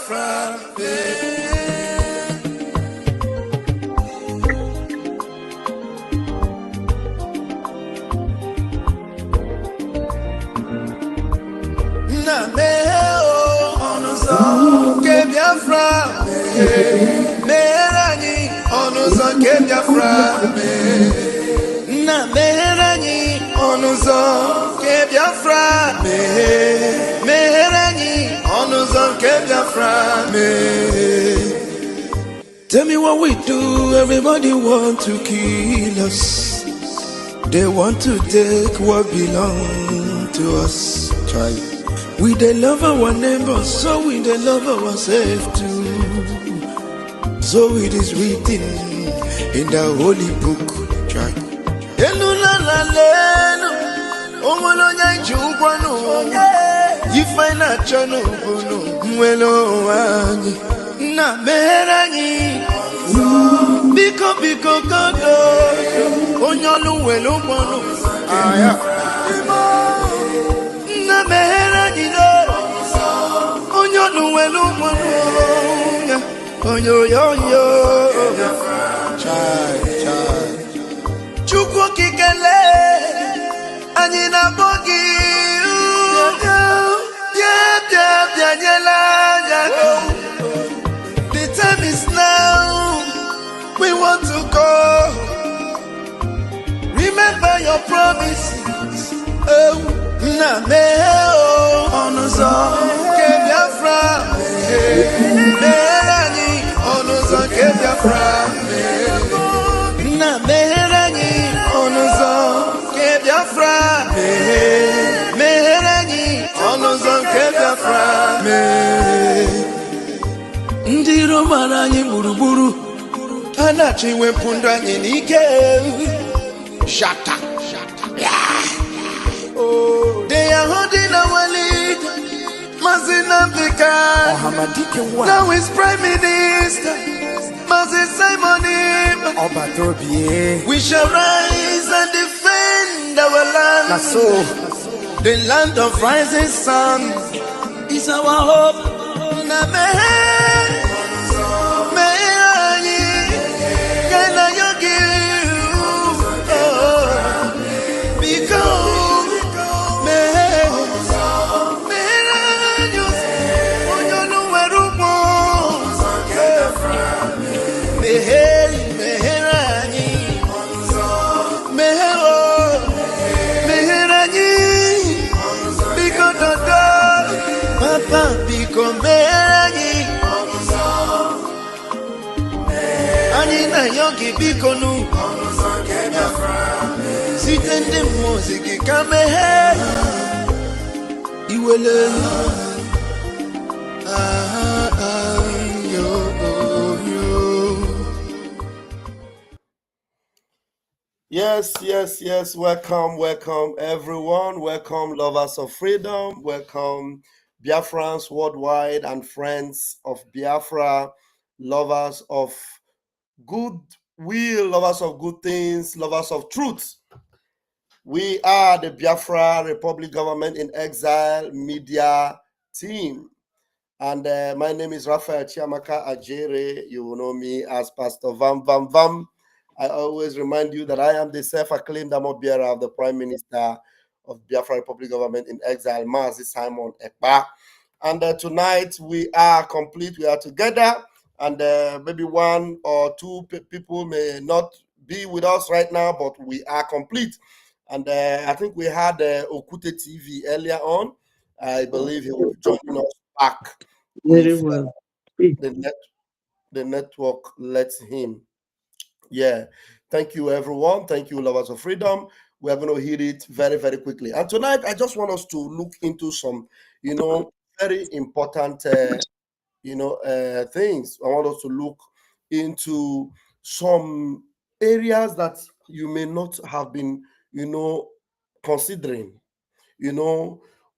Biafra. Na meo onuzo ke Biafra. Merani onuzo ke Biafra. Na merani onuzo ke Biafra. Merani onuzo ke Biafra. Tell me what we do. Everybody want to kill us. They want to take what belongs to us. Try. We they love our neighbors, so we they love ourselves too. So it is written in the holy book. Try. You find a channel, na merani, biko kodo, onyolu welo mono, aya. Na merani do, onyolu welo mono, onyo. Chai. Chukwu kikele, anina bogi. The time is now. We want to go. Remember your promises. Oh, na meo onuzo ke Biafra. Merani onuzo ke Biafra. Na merani onuzo ke Biafra. Merani onuzo ke Biafra. Ndiro marani buruburu. Anachi wepunda anyị n'ike. Shata. Oh, they are holding our lead. Mazinambika. Now is Prime Minister. Mazin Simon. We shall rise and defend our land. The land of rising sun is our hope. Yogi bikonu sitende muziki kame iwele yo. Yes. Welcome everyone. Welcome lovers of freedom. Welcome Biafrans worldwide and friends of Biafra, lovers of good will, lovers of good things, lovers of truth. We are the Biafra Republic Government in Exile media team. And my name is Raphael Chiamaka Ajere. You will know me as Pastor Vam. I always remind you that I am the self-acclaimed bearer of the Prime Minister of Biafra Republic Government in Exile, Mazi Simon Ekpa. And tonight we are complete. We are together. And maybe one or two people may not be with us right now, but we are complete. And I think we had Okute TV earlier on. I believe he will be joining us back. Very well. The network lets him. Yeah. Thank you, everyone. Thank you, lovers of freedom. We are going to hit it very, very quickly. And tonight, I just want us to look into some, very important things. I want us to look into some areas that you may not have been, considering,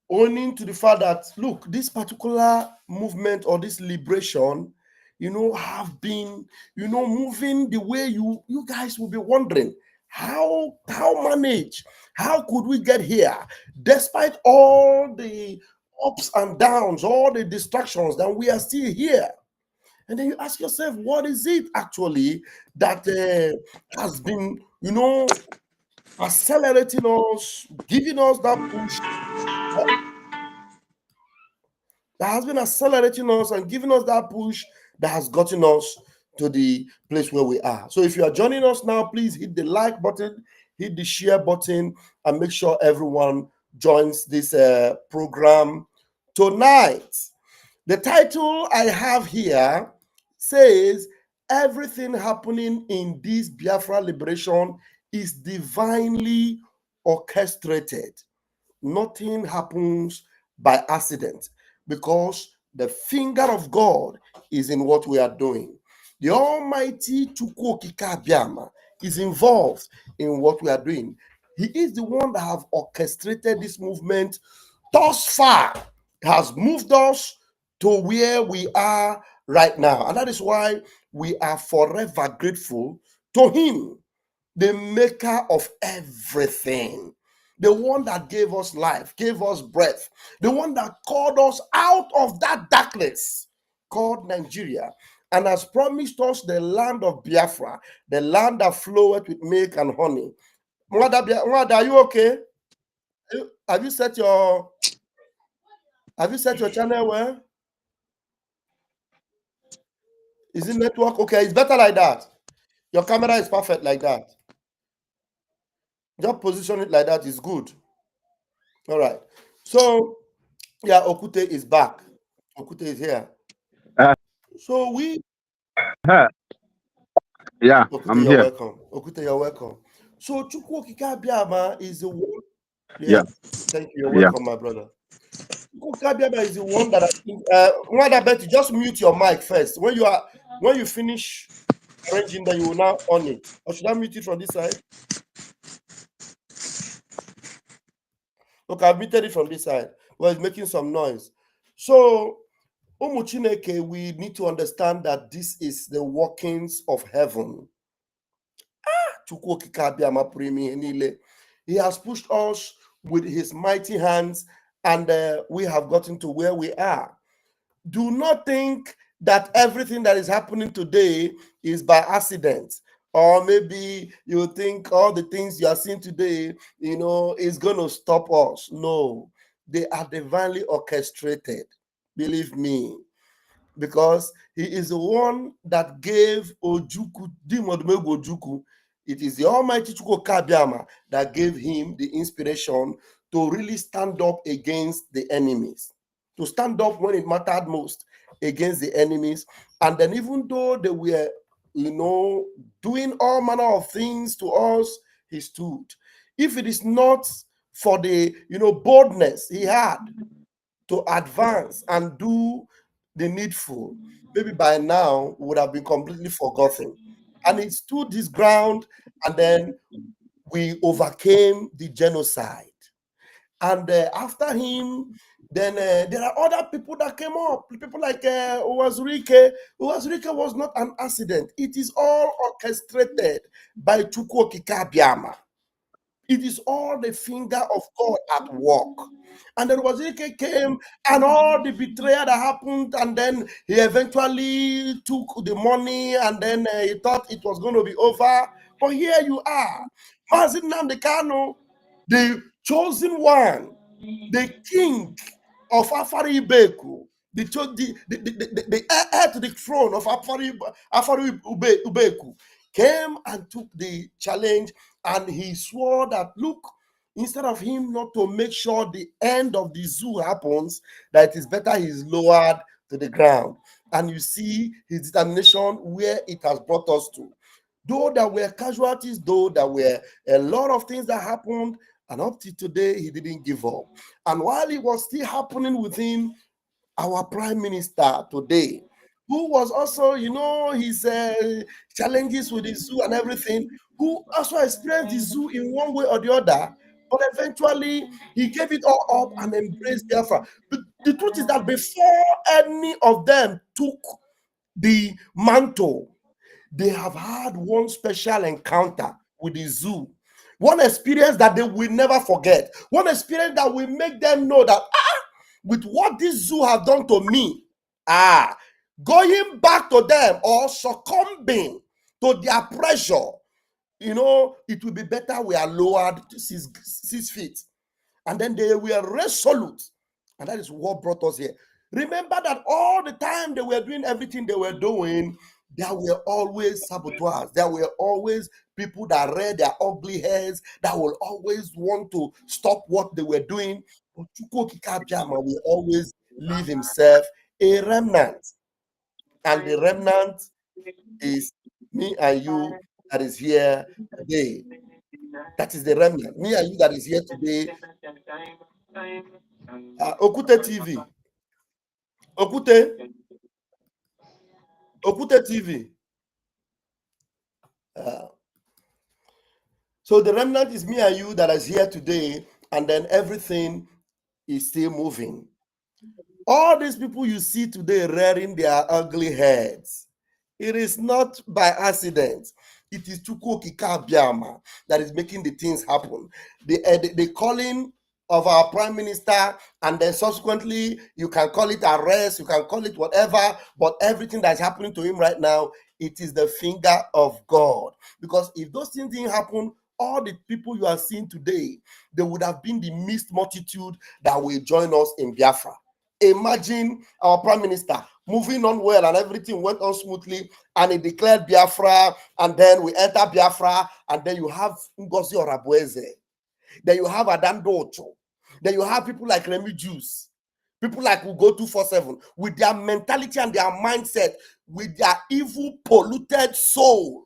owing to the fact that, look, this particular movement or this liberation, have been, moving the way you guys will be wondering, how manage? How could we get here? Despite all the ups and downs, all the distractions, then we are still here. And then you ask yourself, what is it actually that has been, accelerating us, giving us that push, that has been accelerating us and giving us that push that has gotten us to the place where we are. So if you are joining us now, please hit the like button, hit the share button, and make sure everyone joins this program tonight. The title I have here says, everything happening in this Biafra liberation is divinely orchestrated. Nothing happens by accident because the finger of God is in what we are doing. The Almighty Chukwu Okike Abiama is involved in what we are doing. He is the one that have orchestrated this movement thus far, has moved us to where we are right now. And that is why we are forever grateful to him, the maker of everything, the one that gave us life, gave us breath, the one that called us out of that darkness called Nigeria, and has promised us the land of Biafra, the land that floweth with milk and honey. Mwada, are you okay? Have you set your channel well? Is it network? Okay, it's better like that. Your camera is perfect like that. Just position it like that is good. All right. So, yeah, Okute is back. Okute is here. Uh, So we, huh, yeah, Okute, I'm you're here. welcome. Okute, you're welcome. So Chukwu Okike Abiama is the one. Yeah, Yeah, thank you. You're yeah. welcome, my brother. Chukwu Okike Abiama is the one that. Nwada Betty, just mute your mic first. When you finish arranging, then you will now on it. Or should I mute it from this side? Okay, I've muted it from this side. Well, it's making some noise. So, Chineke, we need to understand that this is the workings of heaven. He has pushed us with his mighty hands, and we have gotten to where we are. Do not think that everything that is happening today is by accident. Or maybe you think all the things you are seeing today, is going to stop us. No, they are divinely orchestrated. Believe me, because he is the one that gave Ojuku, Dimodumegu Ojuku. It is the Almighty Chukwu Kabiama that gave him the inspiration to really stand up against the enemies, to stand up when it mattered most against the enemies. And then, even though they were, doing all manner of things to us, he stood. If it is not for the, boldness he had to advance and do the needful, maybe by now would have been completely forgotten. And he stood his ground, and then we overcame the genocide. And after him, then there are other people that came up, people like Uwazurike. Uwazurike was not an accident. It is all orchestrated by Chukwu Okike Abiama. It is all the finger of God at work. And then Wazirike came, and all the betrayal that happened, and then he eventually took the money, and then he thought it was going to be over. But here you are, Mazin Namdekano, the chosen one, the king of Afari Ibeku, the heir to the throne of Afari Ubeku, came and took the challenge, and he swore that, look, instead of him not to make sure the end of the zoo happens, that it is better he is lowered to the ground. And you see his determination where it has brought us to. Though there were casualties, though there were a lot of things that happened, and up to today, he didn't give up. And while it was still happening with him, our prime minister today, who was also, his challenges with the zoo and everything, who also experienced the zoo in one way or the other, but eventually he gave it all up and embraced Biafra. The truth is that before any of them took the mantle, they have had one special encounter with the zoo, one experience that they will never forget, one experience that will make them know that with what this zoo have done to me, going back to them or succumbing to their pressure, it will be better we are lowered to 6 feet. And then they were resolute. And that is what brought us here. Remember that all the time they were doing everything they were doing, there were always saboteurs. There were always people that read their ugly hairs that will always want to stop what they were doing. But Chukwu Okike Abiama will always leave himself a remnant. And the remnant is me and you that is here today. That is the remnant. Me and you that is here today. Okute TV. Okute TV. So the remnant is me and you that is here today, and then everything is still moving. All these people you see today rearing their ugly heads, it is not by accident. It is Chukwu Okike Abiama that is making the things happen. The calling of our prime minister, and then subsequently you can call it arrest, you can call it whatever, but everything that's happening to him right now, it is the finger of God. Because if those things didn't happen, all the people you are seeing today, they would have been the mixed multitude that will join us in Biafra. Imagine our prime minister moving on well and everything went on smoothly, and he declared Biafra, and then we enter Biafra, and then you have Ngozi Orabueze, then you have Adando Ocho, then you have people like Remy Juice, people like who go 247 with their mentality and their mindset, with their evil, polluted soul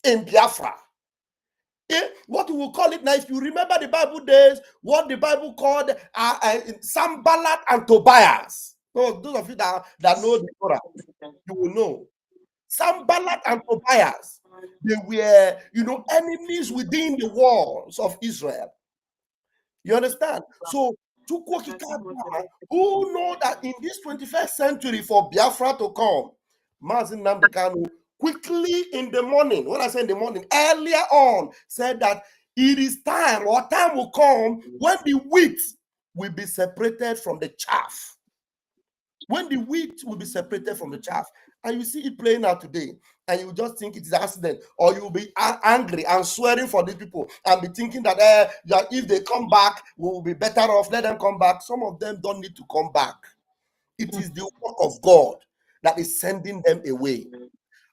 in Biafra. What we will call it now, if you remember the Bible days, what the Bible called Sanballat and Tobias. So those of you that know the Torah, you will know. Sanballat and Tobias, they were, enemies within the walls of Israel. You understand? So, Chukwu Okike Abiama, who know that in this 21st century for Biafra to come, Mazi Nnamdi Kanu quickly in the morning, when I say in the morning, earlier on, said that it is time, or time will come when the wheat will be separated from the chaff. When the wheat will be separated from the chaff. And you see it playing out today, and you just think it is an accident, or you'll be angry and swearing for these people and be thinking that if they come back, we will be better off. Let them come back. Some of them don't need to come back. It is the work of God that is sending them away.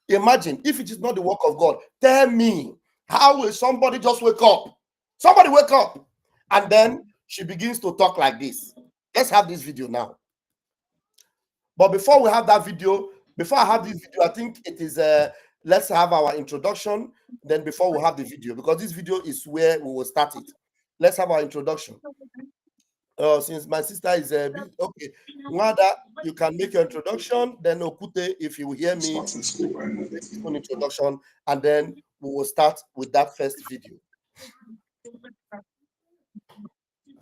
Imagine if it is not the work of God. Tell me, how will somebody just wake up? Somebody wake up, and then she begins to talk like this. Let's have this video now. But before we have that video, before I have this video, I think it is let's have our introduction. Then before we have the video, because this video is where we will start it. Let's have our introduction. Since my sister is okay, Nwada, you can make your introduction. Then Okute, if you will hear me, make his own introduction, and then we will start with that first video.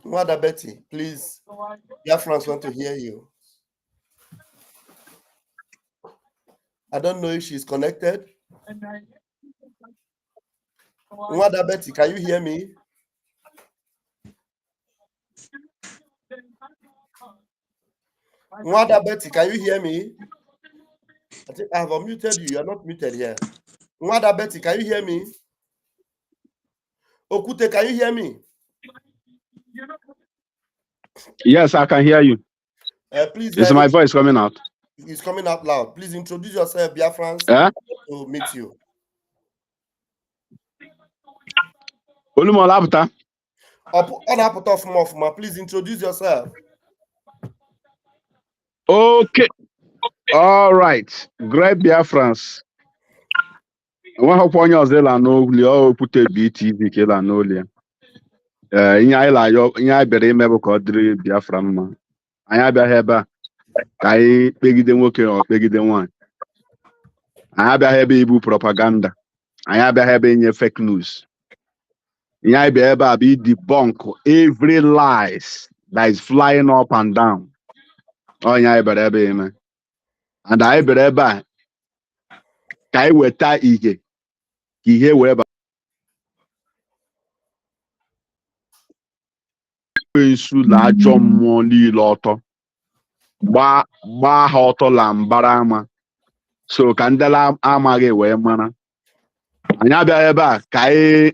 Nwada Betty, please. Biafrans want to hear you. I don't know if she's connected. Nwada Betty, can you hear me? Nwada Betty, can you hear me? I think I have unmuted you. You are not muted here. Nwada Betty, can you hear me? Okute, can you hear me? Yes, I can hear you. Please. Is my voice coming out? It's coming out loud. Please introduce yourself, Biafrans, to meet you. Please introduce yourself. Okay. All right. Great Biafrans. One hope on your zela no put a BTV killer no lia. In I better remember Codri Biafram. I have a heba. I beg them working or beg them one. I have a heavy propaganda. I have a heavy fake news. I be able to debunk every lies that is flying up and down. Oh, yeah, better man. And I better kai weta ihe ihe weba nsu la ajọ mmụọ niile ọtọ gbaa ha ọtọ la mbara ama so ka ndela amaghị wee mara anyị abịaghị ebe a ka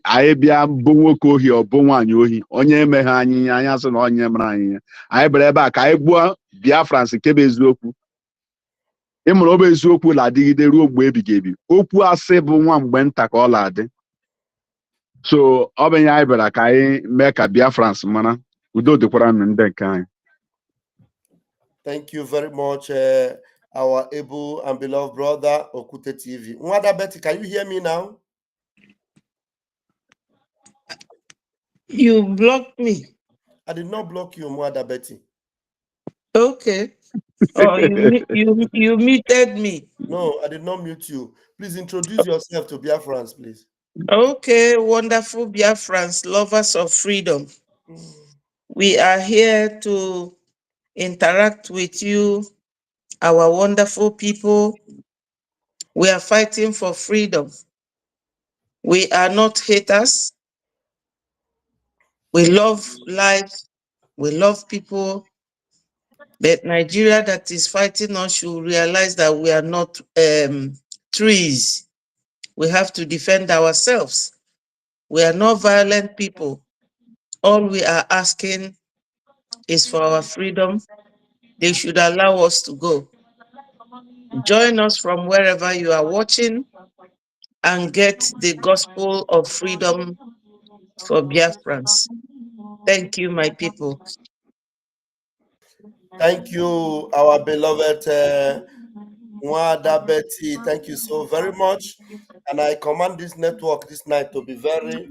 anyị bịa bụ nwoke ohi ọ bụ nwaanyị ohi onye emeghe anyị ihe anyị asị na onye mere anyị ihe anyị bịara ebe a ka anyị gbuo Biafrans nke bụ eziokwu ịmụrụ ọ bụ eziokwu na-adịgide ruo mgbe ebighị ebi okwu asị bụ nwa mgbe nta ka ọ na-adị so ọ bụ ihe anyị bịara ka anyị mee ka Biafrans mara udo dịkwara ndụ ndị nke anyị. Thank you very much, our able and beloved brother Okute TV. Nwada Betty, can you hear me now? You blocked me. I did not block you, Nwada Betty. Okay. Oh, you muted me. No, I did not mute you. Please introduce yourself to Biafrans, please. Okay, wonderful Biafrans, lovers of freedom. We are here to interact with you, our wonderful people. We are fighting for freedom. We are not haters. We love life. We love people. But Nigeria that is fighting us should realize that we are not trees. We have to defend ourselves. We are not violent people. All we are asking is for our freedom. They should allow us to go. Join us from wherever you are watching and get the gospel of freedom for Biafrans. Thank you, my people. Thank you, our beloved Nwada Betty. Thank you so very much. And I command this network this night to be very,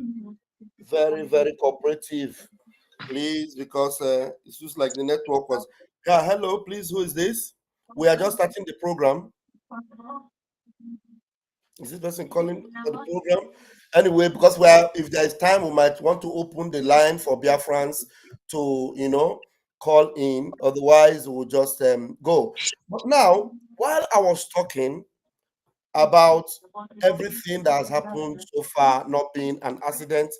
very, very cooperative, please, because it looks like the network was. Yeah, hello, please. Who is this? We are just starting the program. Is this person calling for the program? Anyway, because we are, if there is time, we might want to open the line for Biafrans to, call in. Otherwise, we'll just go. But now, while I was talking about everything that has happened so far not being an accident,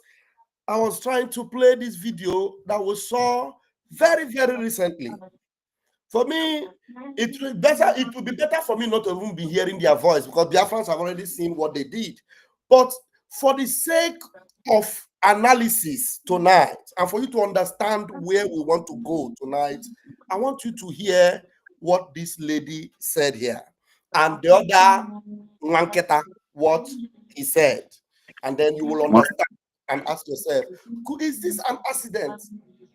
I was trying to play this video that we saw very, very recently. For me, it would be better for me not to even be hearing their voice because Biafrans have already seen what they did. But for the sake of analysis tonight, and for you to understand where we want to go tonight, I want you to hear what this lady said here. And the other Nanketa, what he said. And then you will understand and ask yourself, is this an accident?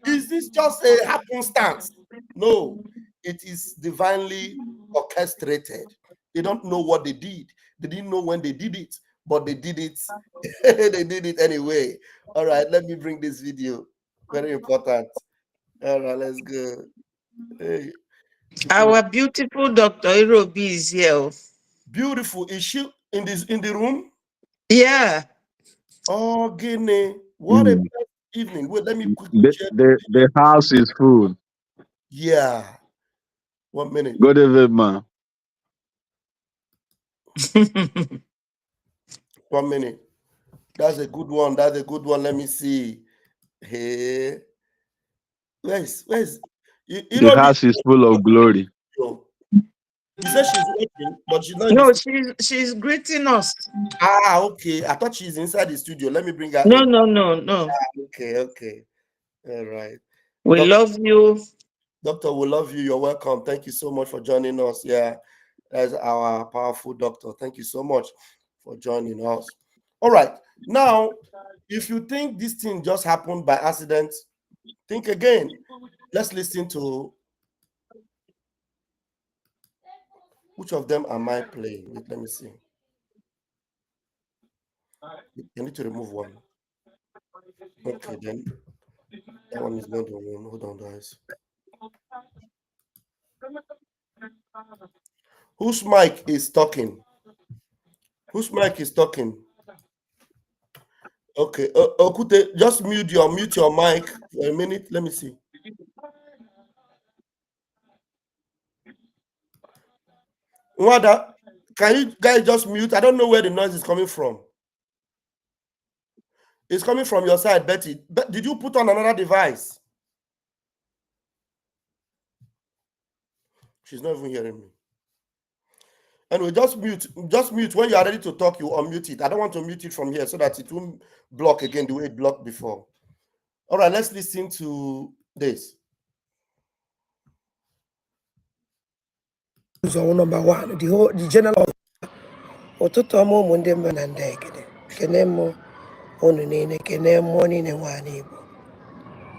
Is this just a happenstance? No, it is divinely orchestrated. They don't know what they did. They didn't know when they did it, but they did it. They did it anyway. All right, let me bring this video. Very important. All right, let's go. Hey. Our beautiful Dr. Irobi is here. Beautiful. Is she in the room? Yeah. Oh, Guinea. What a evening. Wait, let me quickly check. The house is full. Yeah. 1 minute. Good evening, man. 1 minute. That's a good one. That's a good one. Let me see. Hey. Where's the house is full of glory. You said she's working, but she's not. No, she's greeting us. Ah, okay. I thought she's inside the studio. Let me bring her No, in. no. Okay. All right. We love you. Doctor, we love you. You're welcome. Thank you so much for joining us. Yeah, that's our powerful doctor. Thank you so much for joining us. All right. Now, if you think this thing just happened by accident, think again. Let's listen to which of them am I playing? Wait, let me see. You need to remove one. Okay, then that one is not the one. Hold on, guys. Whose mic is talking? Whose mic is talking? Okay, Okute, just mute your mic for a minute. Let me see. Wada, can you guys just mute? I don't know where the noise is coming from. It's coming from your side, Betty. Did you put on another device? She's not even hearing me. And we just mute when you are ready to talk. You unmute it. I don't want to mute it from here so that it won't block again the way it blocked before. All right, let's listen to this. So number one, the general otuto mo ndị mba na ndegede kene mo onu niile kene mmụọ niile nwaanyị Igbo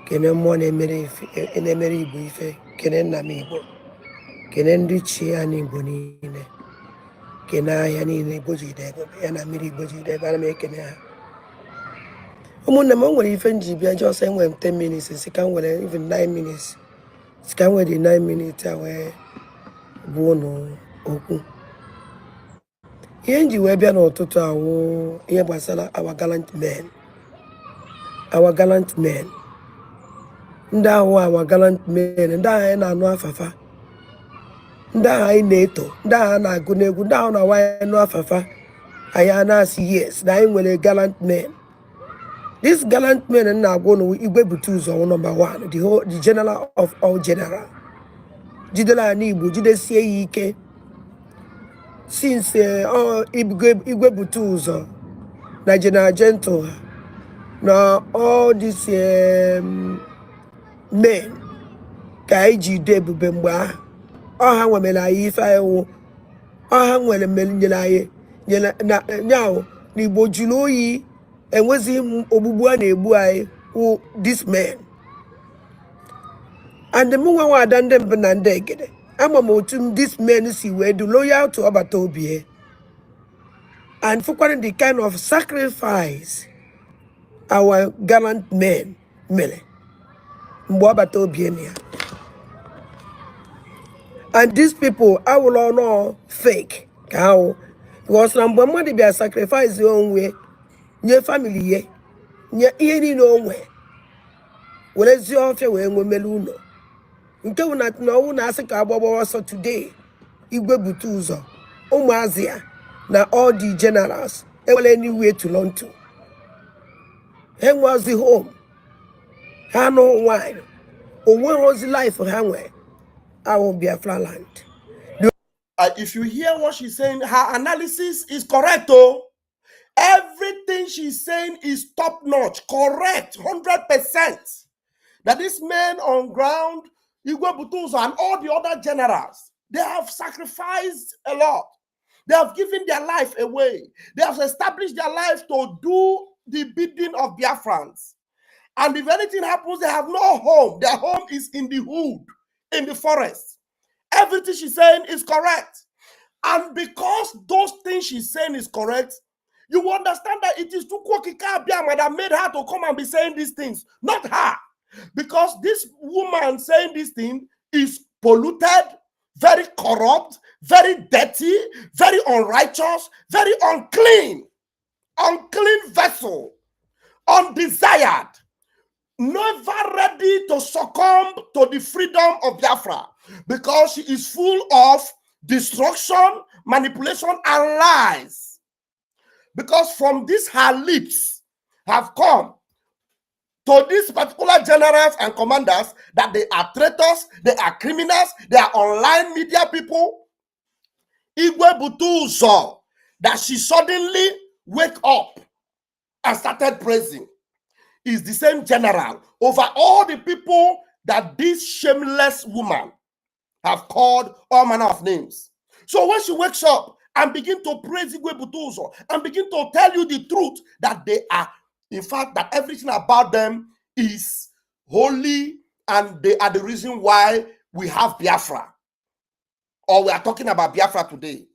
kene mmụọ na-emere Igbo ife kene nna m Igbo kene ndị chi ya n'Igbo niile kene ahịa niile Igbo jide ego ya na mmiri Igbo jide ego ana m ekene ha ụmụnne m o nwere ife nji bịa just enwere m 10 minutes si ka m nwere even 9 minutes si ka m nwere the 9 minutes a wee gbuo n'okwu ihe nji wee bịa n'ụtụtụ awụ ihe gbasara our gallant men ndị ahụ our gallant men ndị ahụ anyị na-anụ afafa ndị ahụ anyị na-eto ndị ahụ a na-agụ n'egwu ndị ahụ na-awa anyị nụ afafa anyị a na-asị yes na anyị nwere gallant men. This gallant men na-agwa ụnụ Igwe bute ụzọ number one, the general of all general jidela anyị Igbo jidesie ya ike since Igwe bute ụzọ na General Gentle na all these men ka anyị ji do ebube mgbe ahụ ọha nwemere anyị ife anyị wụ ọha nwere nyere anyị nyawo na Igbo jụrụ oyi enweghị ogbugbu a na-egbu anyị wụ this men and m nwa nwada ndị mbụ na ndị egede ama m otu this men si wee do loyal to ọbata obi and fụkwara the kind of sacrifice our gallant men mere mgbe ọbata obi ya and these people I will all know fake how because na mgbe mmadụ bịa sacrifice onwe nye family ye nye ihe niile onwe werezi ọfịa wee nwemele ụlọ nke wụ na ọwụ na-asị ka agbagbawa ọsọ today Igwe bute ụzọ ụmụazị ya na all the generals enwere anywhere to run to ha nweozi home ha nụ nwanyị onwe ozi life ha nwere ahụ Biafra land. If you hear what she's saying, her analysis is correct. Oh, everything she's saying is top notch, correct, 100%. That these men on ground, Igwe Butuzo and all the other generals, they have sacrificed a lot. They have given their life away. They have established their life to do the bidding of Biafrans. And if anything happens, they have no home. Their home is in the hood, in the forest. Everything she's saying is correct. And because those things she's saying is correct, you will understand that it is Tukwokika Abiyama that made her to come and be saying these things, not her. Because this woman saying this thing is polluted, very corrupt, very dirty, very unrighteous, very unclean vessel, undesired, never ready to succumb to the freedom of Biafra because she is full of destruction, manipulation, and lies. Because from this her lips have come to these particular generals and commanders that they are traitors, they are criminals, they are online media people. Igwe Butuzo, that she suddenly wake up and started praising, is the same general over all the people that this shameless woman have called all manner of names. So when she wakes up and begin to praise Igwe Butuzo and begin to tell you the truth that they are, in fact, that everything about them is holy and they are the reason why we have Biafra, or we are talking about Biafra today.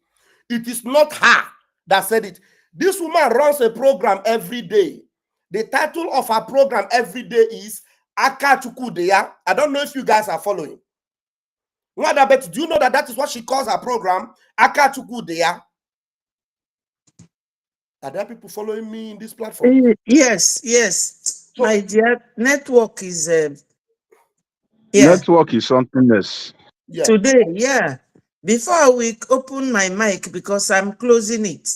It is not her that said it. This woman runs a program every day. The title of her program every day is Aka Chukudeya. I don't know if you guys are following. Do you know that is what she calls her program? Aka Chukudeya. Are there people following me in this platform? Yes. So, my dear, network is network is something else. Yeah. Today, yeah. Before we open my mic, because I'm closing it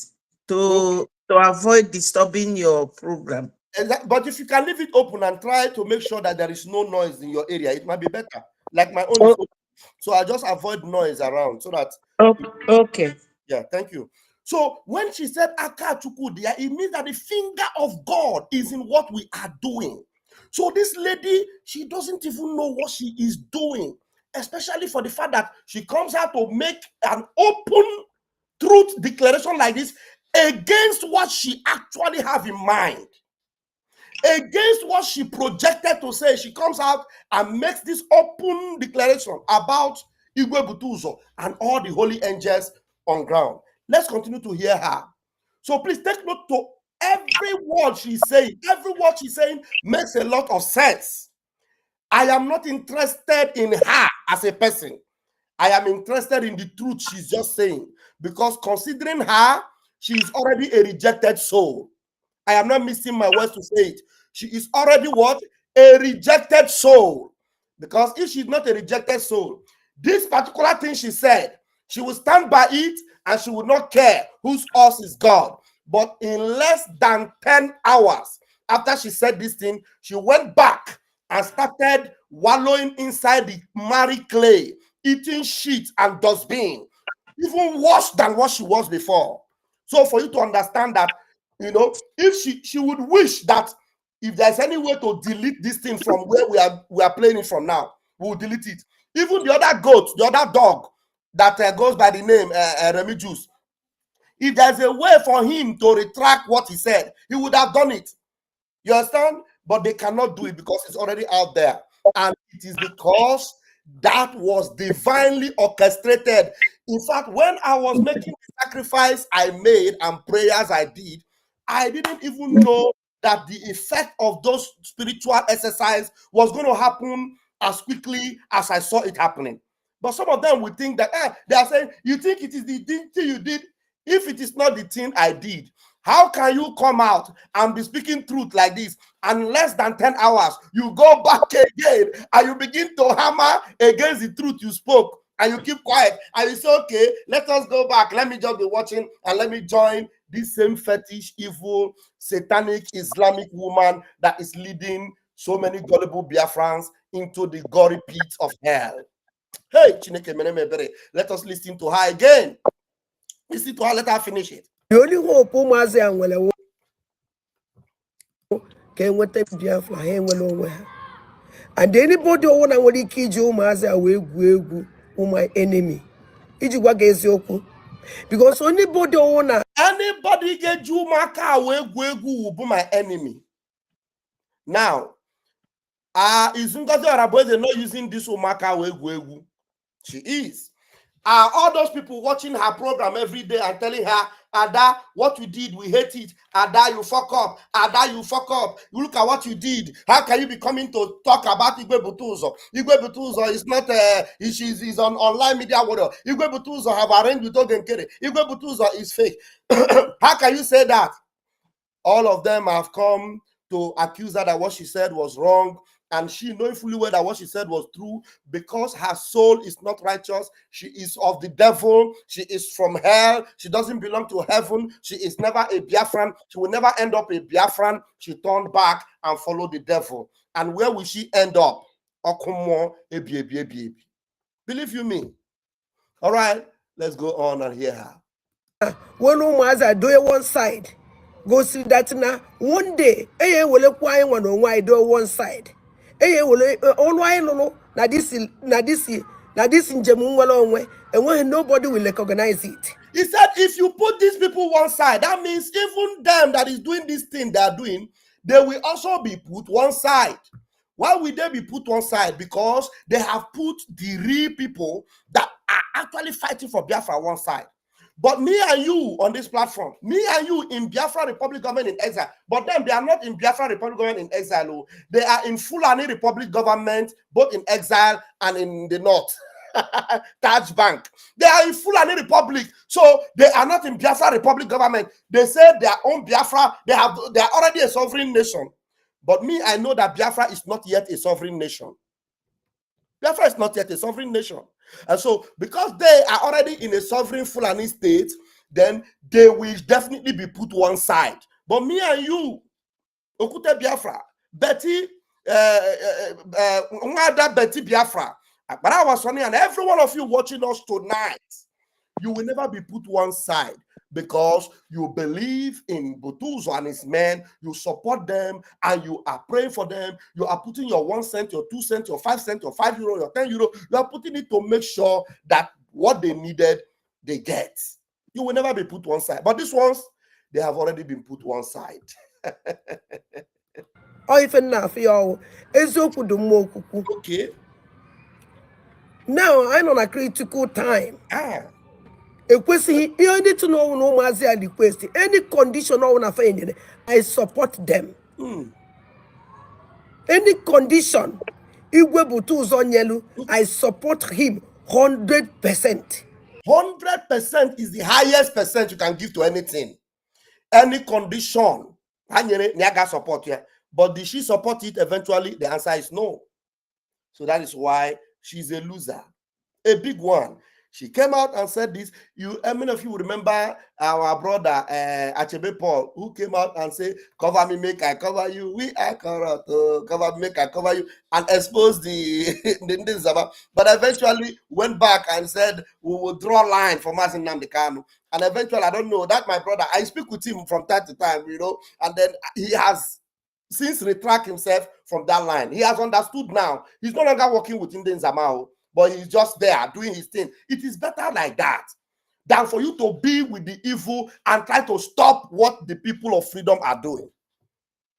to avoid disturbing your program. But if you can leave it open and try to make sure that there is no noise in your area, it might be better. Like my own. So I just avoid noise around so that. Okay. Yeah, thank you. So when she said Akachukudia, it means that the finger of God is in what we are doing. So this lady, she doesn't even know what she is doing, especially for the fact that she comes out to make an open truth declaration like this against what she actually have in mind, against what she projected to say. She comes out and makes this open declaration about Igwe Butuzo and all the holy angels on ground. Let's continue to hear her. So please take note to every word she's saying. Every word she's saying makes a lot of sense. I am not interested in her as a person. I am interested in the truth she's just saying, because considering her, she is already a rejected soul. I am not missing my words to say it. She is already what? A rejected soul. Because if she's not a rejected soul, this particular thing she said, she will stand by it and she will not care whose us is God. But in less than 10 hours after she said this thing, she went back and started wallowing inside the marry clay, eating shit and dustbin, even worse than what she was before. So for you to understand that, you know, if she would wish that if there's any way to delete this thing from where we are playing it from now, we'll delete it. Even the other goat, the other dog that goes by the name Remy Juice, if there's a way for him to retract what he said, he would have done it. You understand? But they cannot do it because it's already out there. And it is because that was divinely orchestrated. In fact, when I was making the sacrifice I made and prayers I did, I didn't even know that the effect of those spiritual exercise was going to happen as quickly as I saw it happening. But some of them would think that they are saying, you think it is the thing you did? If it is not the thing I did, how can you come out and be speaking truth like this, and less than 10 hours you go back again and you begin to hammer against the truth you spoke, and you keep quiet and you say, okay, let us go back, let me just be watching and let me join this same fetish, evil, satanic Islamic woman that is leading so many gullible Biafrans into the gory pits of hell. Hey, Chineke Menemebere, let us listen to her again. Listen to her, let her finish it. The only hope ụmụazị a nwere ka enweta Biafra ha enwere onwe ha. And anybody ọwụ na nwere ike iji ụmụazị a wee egwu egwu my enemy iji gwa gị eziokwu, because anybody ọwụ na anybody ga-eji ụmụaka a wee egwu egwu will be my enemy. Now, is Ngozi Orabueze not using this ụmụaka wee egwu egwu? She is. Are all those people watching her program every day and telling her, Ada, what you did, we hate it. Ada, you fuck up. Ada, you fuck up. You look at what you did. How can you be coming to talk about Igwe Butuzo? Igwe Butuzo is not, he's on online media warrior. Igwe Butuzo have arranged with Ogenkere. Igwe Butuzo is fake. How can you say that? All of them have come to accuse her that what she said was wrong. And she knowing fully well that what she said was true, because her soul is not righteous. She is of the devil. She is from hell. She doesn't belong to heaven. She is never a Biafran. She will never end up a Biafran. She turned back and followed the devil. And where will she end up? Believe you me. All right, let's go on and hear her. When ụmụazị do one side, go see that now one day will acquire one on why do one side. All I know na this in Jemunwalongwe, and when nobody will recognize it. He said, if you put these people one side, that means even them that is doing this thing they are doing, they will also be put one side. Why will they be put one side? Because they have put the real people that are actually fighting for Biafra one side. But me and you on this platform, me and you in Biafra Republic government in exile, but them, they are not in Biafra Republic government in exile. They are in Fulani Republic government, both in exile and in the north. Taj Bank. They are in Fulani Republic, so they are not in Biafra Republic government. They say their own Biafra, they are already a sovereign nation. But me, I know that Biafra is not yet a sovereign nation. Biafra is not yet a sovereign nation. And so, because they are already in a sovereign Fulani state, then they will definitely be put one side. But me and you, Okute Biafra, Betty Biafra, But I was funny, and every one of you watching us tonight, you will never be put one side because you believe in Butuzo and his men, you support them, and you are praying for them. You are putting your 1 cent, your 2 cents, your 5 cents, your €5, your €10. You are putting it to make sure that what they needed, they get. You will never be put one side. But these ones, they have already been put one side. Or even now, for you, eziokwu dị mma okwukwu. Okay. Now I know a critical time. Ah. You need to know no mazi a request. Any condition I wanna find, I support them. Any condition, Igwe Butuzo Nyelu, I support him 100%. 100% is the highest percent you can give to anything. Any condition, Nyaga support here. But did she support it eventually? The answer is no. So that is why she's a loser. A big one. She came out and said this. Many of you remember our brother Achebe Paul, who came out and said, "Cover me, make I cover you. We are corrupt. Cover me, make I cover you," and exposed the But eventually went back and said, "We will draw line for Mazi Nnamdi Kanu." And eventually, I don't know, that my brother, I speak with him from time to time, and then he has since retract himself from that line. He has understood now. He's no longer working with Ndin Zamao, but he's just there doing his thing. It is better like that than for you to be with the evil and try to stop what the people of freedom are doing.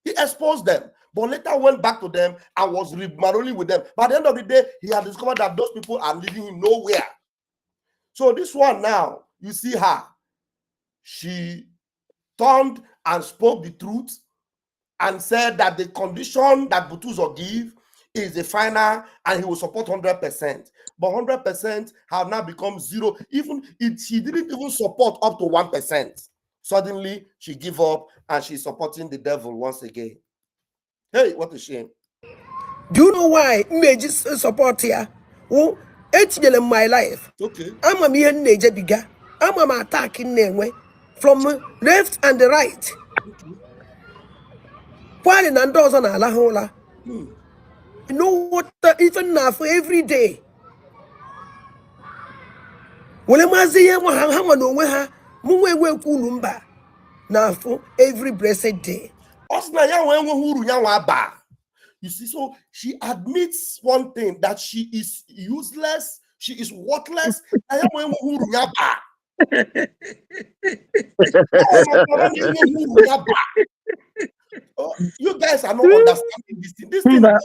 He exposed them, but later went back to them and was marrying with them. By the end of the day, he had discovered that those people are leading him nowhere. So this one now, you see her. She turned and spoke the truth and said that the condition that Butuzo give is the final and he will support 100%. But 100% have now become zero. Even if she didn't even support up to 1%. Suddenly, she gave up and she's supporting the devil once again. Hey, what a shame. Do you know why Meji support here? Oh, it's in my life. Okay. I'm a mere Neja Biga. I'm attacking Nenwe from left and the right. While in Andos on Alahola. You know what? Even now for every day. Well, Mazi, Hamano, Muwe Kulumba. Now for every blessed day. You see, so she admits one thing, that she is useless, she is worthless. Oh, you guys are not understanding this thing. This thing. Nwa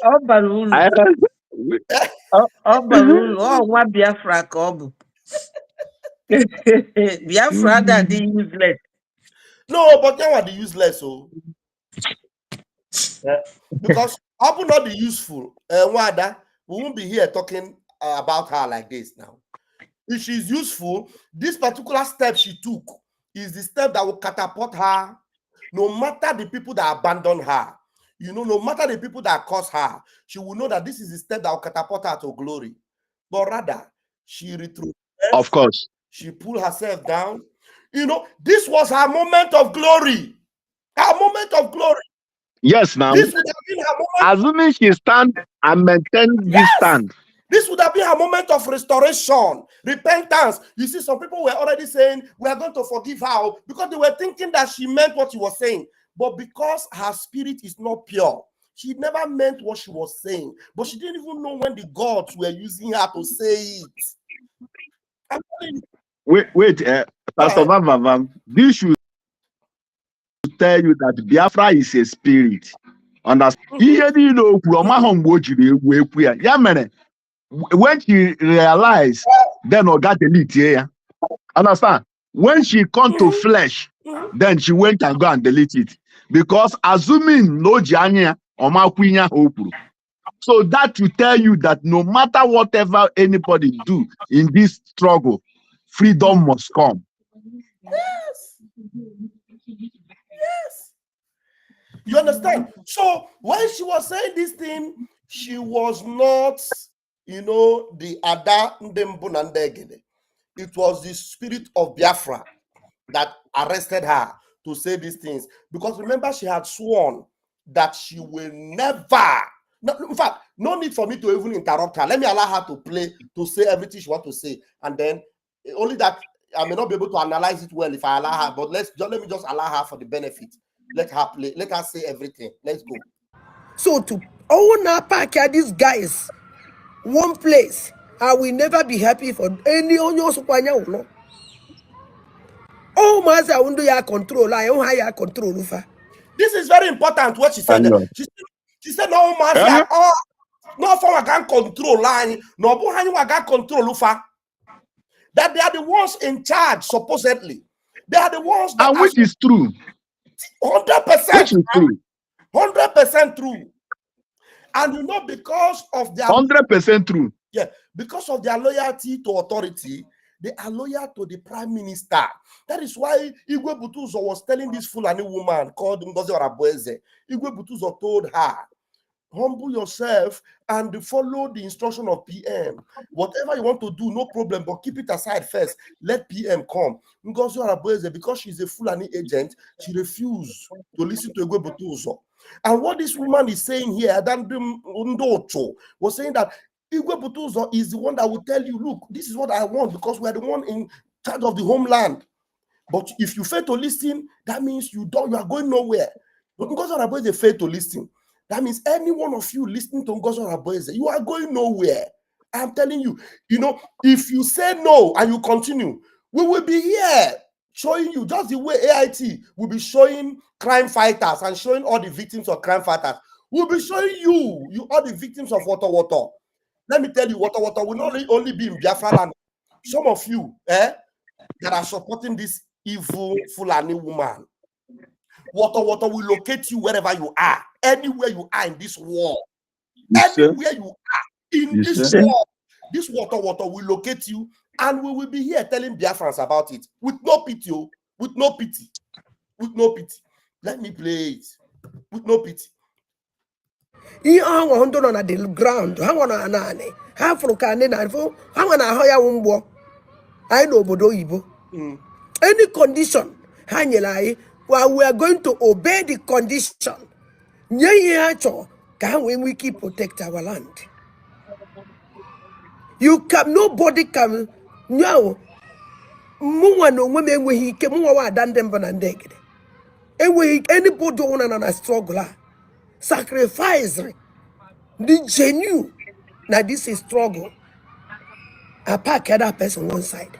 Biafra ka ọ bụ. Biafra that is useless. No, but now are the useless, so because I will not be useful. Wada, we won't be here talking about her like this now. If she's useful, this particular step she took is the step that will catapult her, no matter the people that abandon her. No matter the people that curse her, she will know that this is the step that will catapult her to glory. But rather, she retrocessed. Of course. She pulled herself down. This was her moment of glory. Her moment of glory. Yes, now. This would have been her moment. Assuming she stand and maintain this stand. This would have been her moment of restoration, repentance. You see, some people were already saying, we are going to forgive her, because they were thinking that she meant what she was saying. But because her spirit is not pure, she never meant what she was saying. But she didn't even know when the gods were using her to say it. Wait, Pastor Vavam, this should tell you that Biafra is a spirit. Understand? When she realized, then Oga delete here. Understand? When she come to flesh, then she went and go and delete it. Because assuming no Janya or Makwinya Opuru. So that will tell you that no matter whatever anybody do in this struggle, freedom must come. Yes. Yes. You understand? So when she was saying this thing, she was not, the Ada Ndembunandegede. It was the spirit of Biafra that arrested her to say these things. Because remember, she had sworn that she will never, in fact, No need for me to even interrupt her. Let me allow her to play, to say everything she wants to say. And then only that I may not be able to analyze it well if I allow her, but let me just allow her for the benefit. Let her play, let her say everything. Let's go. So to own our pack these guys one place, I will never be happy for any on your supanya no. Oh master undo ya control, I own higher control. This is very important what she said. She said no master, oh no for I can control line, no bohani I can control ufa. That they are the ones in charge, supposedly. They are the ones that and which is true. 100%. Which is true. 100% true. And you know, because of their 100% true. Yeah, because of their loyalty to authority, they are loyal to the prime minister. That is why Igwe Butuzo was telling this Fulani woman called Ngozi Orabueze. Igwe Butuzo told her, humble yourself and follow the instruction of PM. Whatever you want to do, no problem, but keep it aside first. Let PM come. Ngozi Orabueze, because she's a Fulani agent, she refused to listen to Igwe Butuzo. And what this woman is saying here, Ndocho, was saying that Igwe Butuzo is the one that will tell you, look, this is what I want because we are the one in charge of the homeland. But if you fail to listen, that means you are going nowhere. But Ngozi Orabueze failed to listen. That means any one of you listening to Ngozi Orabueze, you are going nowhere. I'm telling you, you know, if you say no and you continue, we will be here showing you just the way AIT will be showing crime fighters and showing all the victims of crime fighters. We'll be showing you all the victims of Water. Let me tell you, Water will not only be in Biafra land. Some of you that are supporting this evil Fulani woman, Water will locate you wherever you are, anywhere you are in this world. Anywhere you are in this world, this Water will locate you, and we will be here telling Biafrans about it with no pity, with no pity, with no pity. Let me play it with no pity. I want on the ground. I want to nani. Half for canning and for I want to hire umbo. I know Bodo Ibo. Any condition, Hanyelai, while we are going to obey the condition. Can we keep protect our land? You can nobody can no. No women where he came over than them banandeg. And we anybody on a struggle, sacrifice the genuine. Now this is struggle. I pack other person one side.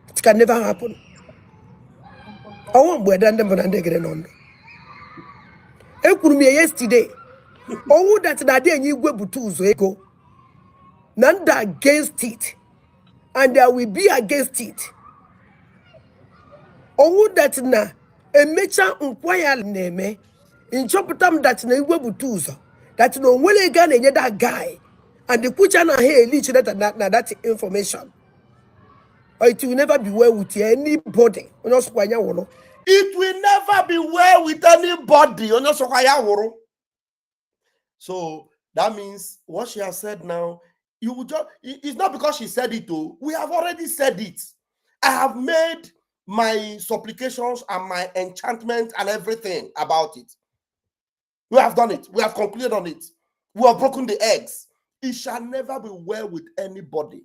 It can never happen. I won't wear than them banandeg on. Yesterday. Oh, that's the day you go to go. None against it. And there will be against it. Oh, that na a mecha inquire name. In Chopatam that na Iwebutuzo. That no one gun and that guy. And the put na here leech that information. Or it will never be well with anybody. It will never be well with anybody. So that means what she has said now, you will just, it's not because she said it, though. We have already said it. I have made my supplications and my enchantment and everything about it. We have done it. We have concluded on it. We have broken the eggs. It shall never be well with anybody.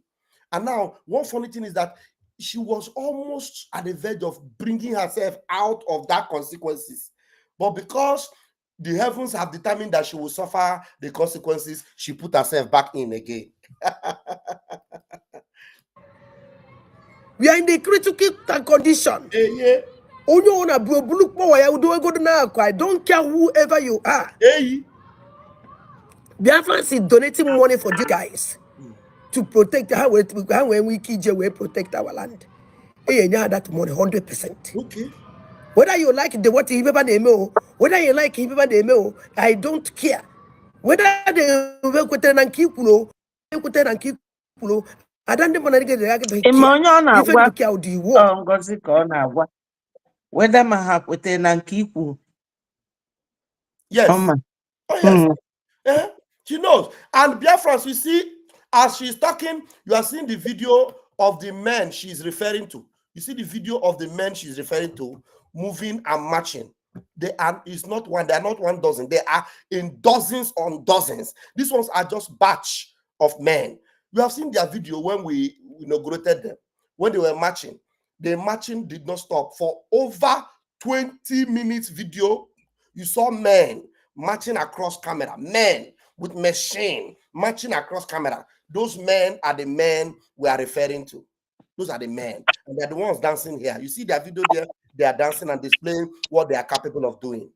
And now, one funny thing is that she was almost at the verge of bringing herself out of that consequences. But because the heavens have determined that she will suffer the consequences, she put herself back in again. We are in the critical condition. Yeah. I don't care whoever you are. Hey. Biafra is donating money for these guys to protect how we protect our land. Hey, that money 100%. Okay. Whether you like the what he name, whether you like him name, I don't care. Whether they work with an kikulo, I don't even get the even look out the war. Whether my hap with an kipu. Yes. Oh, yes. She knows. And Biafra, you see, as she's talking, you are seeing the video of the men she's referring to. You see the video of the men she's referring to moving and marching. It's not one, they are not 1 dozen, they are in dozens on dozens. These ones are just batch of men. You have seen their video when we inaugurated them, when they were marching. The marching did not stop for over 20 minutes video. You saw men marching across camera, men with machine marching across camera. Those men are the men we are referring to. Those are the men, and they're the ones dancing here. You see their video there, they are dancing and displaying what they are capable of doing.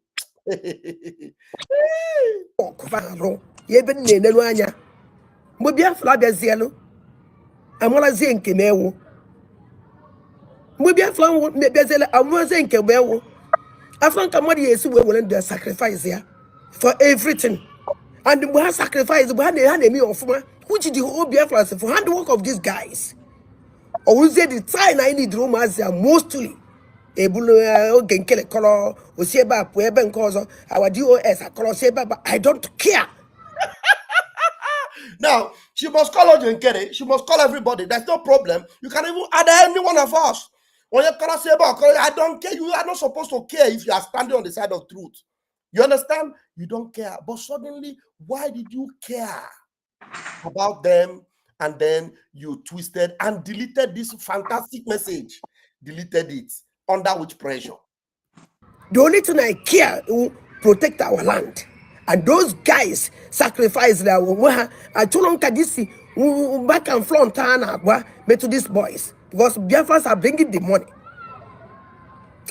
mgbe Biafra bịazielụ amarazie nke m ewu mgbe Biafra bịaziele amarazie nke m ewu afọ nka mmadụ ya esi wee were ndụ sacrifice ya for everything and mgbe ha sacrifice mgbe ha na-eme ọfụma which the whole Biafra for handwork of these guys owuzie the time I need ụmụazị ya mostly ebulu oge nkele kọrọ osi ebe a pụọ ebe nke ọzọ our DOS akọrọ si ebe a I don't care. Now, she must call Ojenkere. She must call everybody. There's no problem. You can even add any one of us. When you call us, I don't care. You are not supposed to care if you are standing on the side of truth. You understand? You don't care. But suddenly, why did you care about them? And then you twisted and deleted this fantastic message. Deleted it. Under which pressure? The only thing I care is protect our land. And those guys sacrifice their I told them this back and front to these boys. Because Biafras are bringing the money.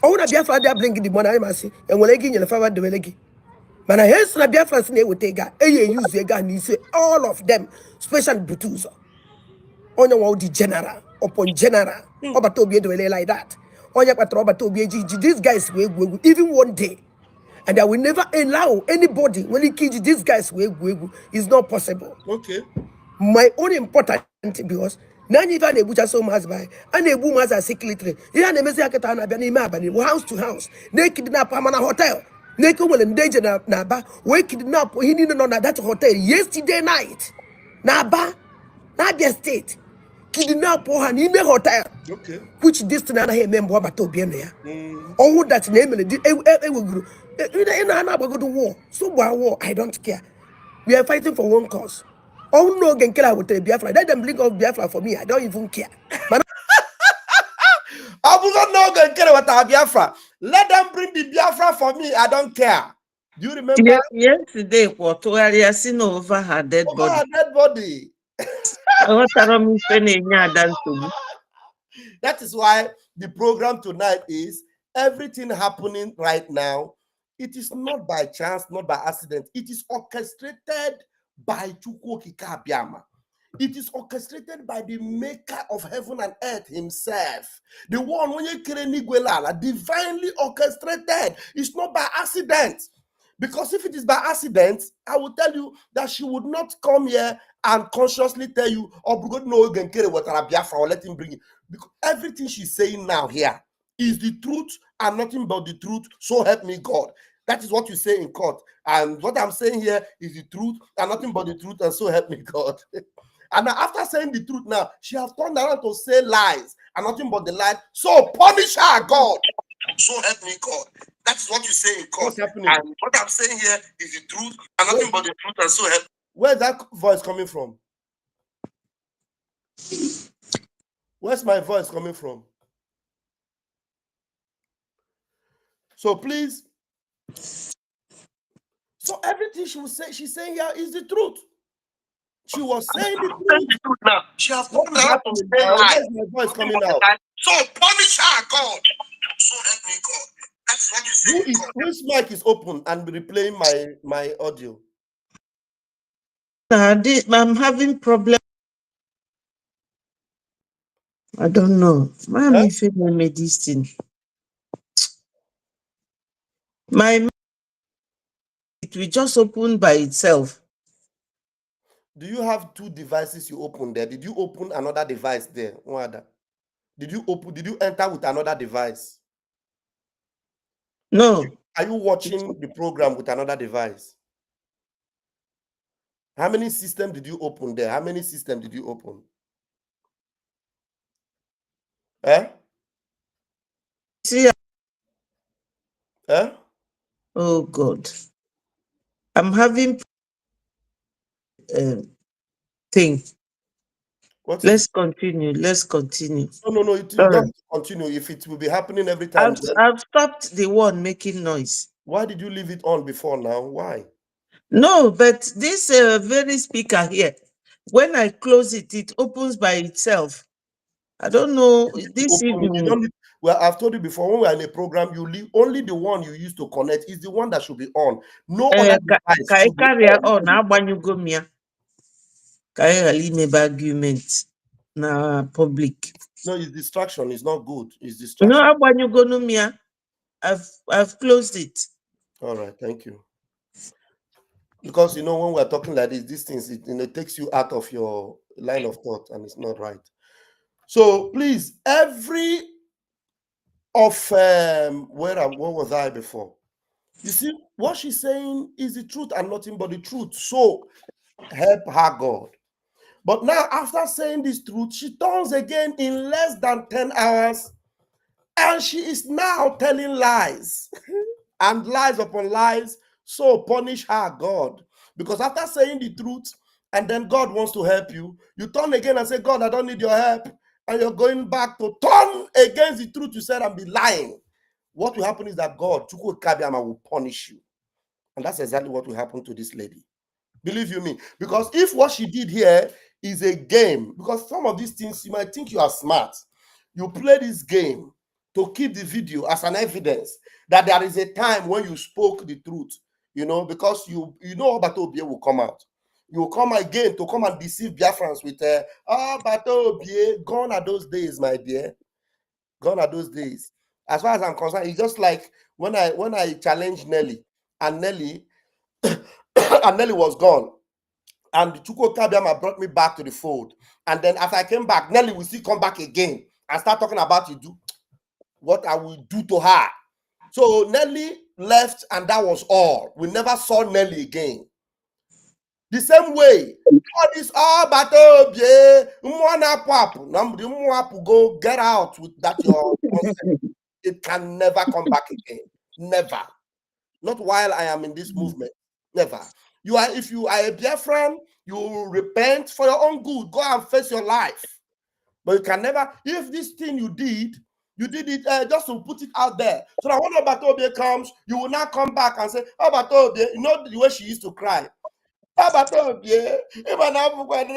Oh, Biafra they are bringing the money, I must say. And when I give you the favor, the Velegi. But I hear some Biafras name will take use the gun, you say all of them, special Butuzo. On the general, upon general, or to be like that. These guys will even one day. And I will never allow anybody when he kills these guys. It's not possible. Okay. My own important because none even a butcher so much by and a woman as a secretary. Yeah, and a Messiah house to house. They kidnap a hotel. They come and endanger Naba. We kidnap he didn't know that hotel yesterday night. Naba, Nadia State. Kidnap Pohan in the hotel. Okay. Which distance I remember about to be there. All that name and go to war. So war, I don't care. We are fighting for one cause. Oh no, Genkela will tell Biafra. Let them bring up Biafra for me. I don't even care. But I will not know Genkela what Biafra. Let them bring the Biafra for me. I don't care. Do you remember? Yesterday, Portugal seen over her dead body. Her dead body. That is why the program tonight is everything happening right now. It is not by chance, not by accident. It is orchestrated by Chukwokika Biama. It is orchestrated by the maker of heaven and earth himself. The one when you divinely orchestrated. It's not by accident. Because if it is by accident, I will tell you that she would not come here and consciously tell you, oh, no, Biafra, or let him bring it. Because everything she's saying now here is the truth and nothing but the truth. So help me God. That is what you say in court. And what I'm saying here is the truth and nothing but the truth, and so help me God. And now after saying the truth now, she has turned around to say lies and nothing but the lie. So punish her, God. So help me God. That's what you say in court. What's happening? And what I'm saying here is the truth and nothing but the truth, and so help. Where's that voice coming from? Where's my voice coming from? So please. So everything she was saying, she's saying here is the truth. She was saying the truth. Now she has not happened. Where's my voice coming out? So punish her, God. So help me God. That's what you say. Whose mic is open and replaying my audio? I'm having problem. I don't know. Mommy made this thing. It will just open by itself. Do you have two devices you open there? Did you open another device there? Did you enter with another device? No. Are you watching the program with another device? How many systems did you open there? How many systems did you open? See, Oh God. I'm having thing. What is Let's it? continue. Let's continue. No. You don't have to continue. If it will be happening every time, then I've stopped the one making noise. why did you leave it on before now? Why? No, but this very speaker here, when I close it, it opens by itself. I don't know. This You evening, don't need, well, I've told you before, when we're in a program, you leave only the one you use to connect is the one that should be on. No other device ka should be carry on. on agbanyugo m ya ka anyị ghara imebe argument na public. No, it's distraction. It's not good. It's No, distraction. agbanyugo m ya. I've closed it. All right, thank you. Because when we're talking like this, these things it takes you out of your line of thought, and it's not right. So please, every of where was I before? You see, what she's saying is the truth and nothing but the truth. So help her God. But now, after saying this truth, she turns again in less than 10 hours, and she is now telling lies and lies upon lies. So punish her, God. Because after saying the truth, and then God wants to help you, you turn again and say, God, I don't need your help. And you're going back to turn against the truth you said and be lying. What will happen is that God, Chukwu Kabiama, will punish you. And that's exactly what will happen to this lady. Believe you me. Because if what she did here is a game, because some of these things, you might think you are smart. You play this game to keep the video as an evidence that there is a time when you spoke the truth, because you know Batobie will come out. You will come again to come and deceive Biafrans with, Batobie, gone are those days, my dear. Gone are those days. As far as I'm concerned, it's just like when I challenged Nelly, and Nelly was gone. And Chukwu Kabiama brought me back to the fold. And then after I came back, Nelly will still come back again and start talking about what I will do to her. So Nelly left, and that was all. We never saw Nelly again. The same way, all this battle, go get out with that your concept. It can never come back again. Never. Not while I am in this movement. Never. If you are a Biafran, you will repent for your own good. Go and face your life. But you can never, if this thing you did it just to put it out there. So that when Obatobie comes, you will not come back and say, Obatobie, the way she used to cry. Obatobie, they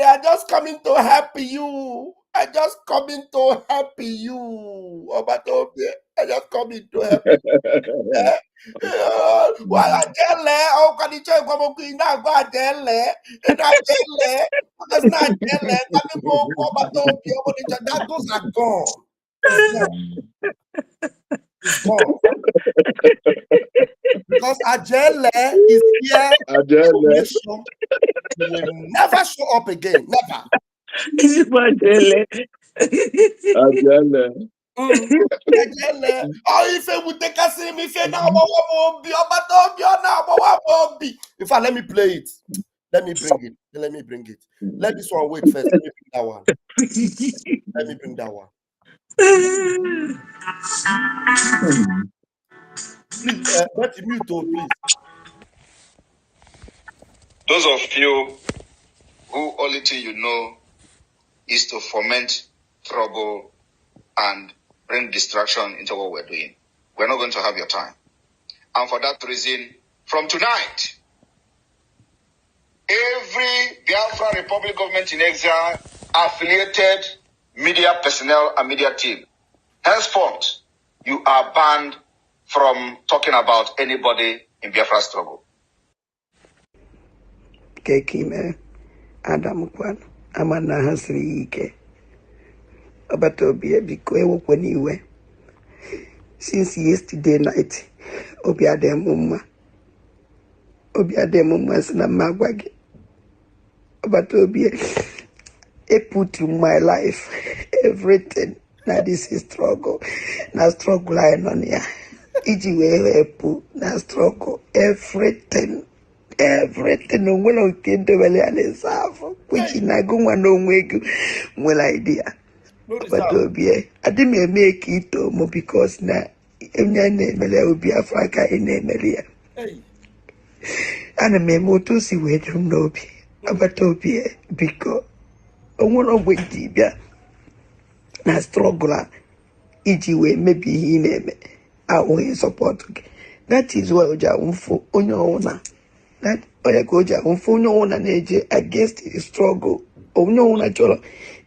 are just coming to help you. I just coming to help you. Obatobie, I just coming to help you. Wala jele o kanicho kwa ina gwa jele ina jele because na jele kami mo kwa Batobie o kanicho that those are gone. It's gone. It's gone. Because Ajele is here to make sure he will never show up again. Never. Ajele. Oh, if it would take us him, if you now in fact, let me play it. Let me bring it. Let this one wait first. Let me bring that one. Let me bring that one. Please, let the mute on, please. Those of you who only thing you know is to foment trouble and bring distraction into what we're doing. We're not going to have your time. And for that reason, from tonight, every Biafra Republic government in exile, affiliated media personnel and media team, henceforth, you are banned from talking about anybody in Biafra struggle. Kekime Adam Kwan Amana Hasri Ike Obatobie biko ewokwe n'iwe. Since yesterday night, obi ademuma sina magwagi. Obatobie, I put in my life everything. Now this is struggle. Now struggle I on here. Iji we put now struggle everything. Everything when I came to Valley and which in I go one no wake well idea. But I didn't make it because now will be Africa in Emelia. ana m eme otu o si wee duru m n'obi agbata obi biko onwere ogbe ji bịa na strọgụl a iji wee mebi ihe ị na-eme ahụghị sọpọtụ gị. That is why o ji awụfụ onye ọwụna onye ka o ji awụfụ onye ọwụna na-eje against the struggle. Onye ọwụna chọrọ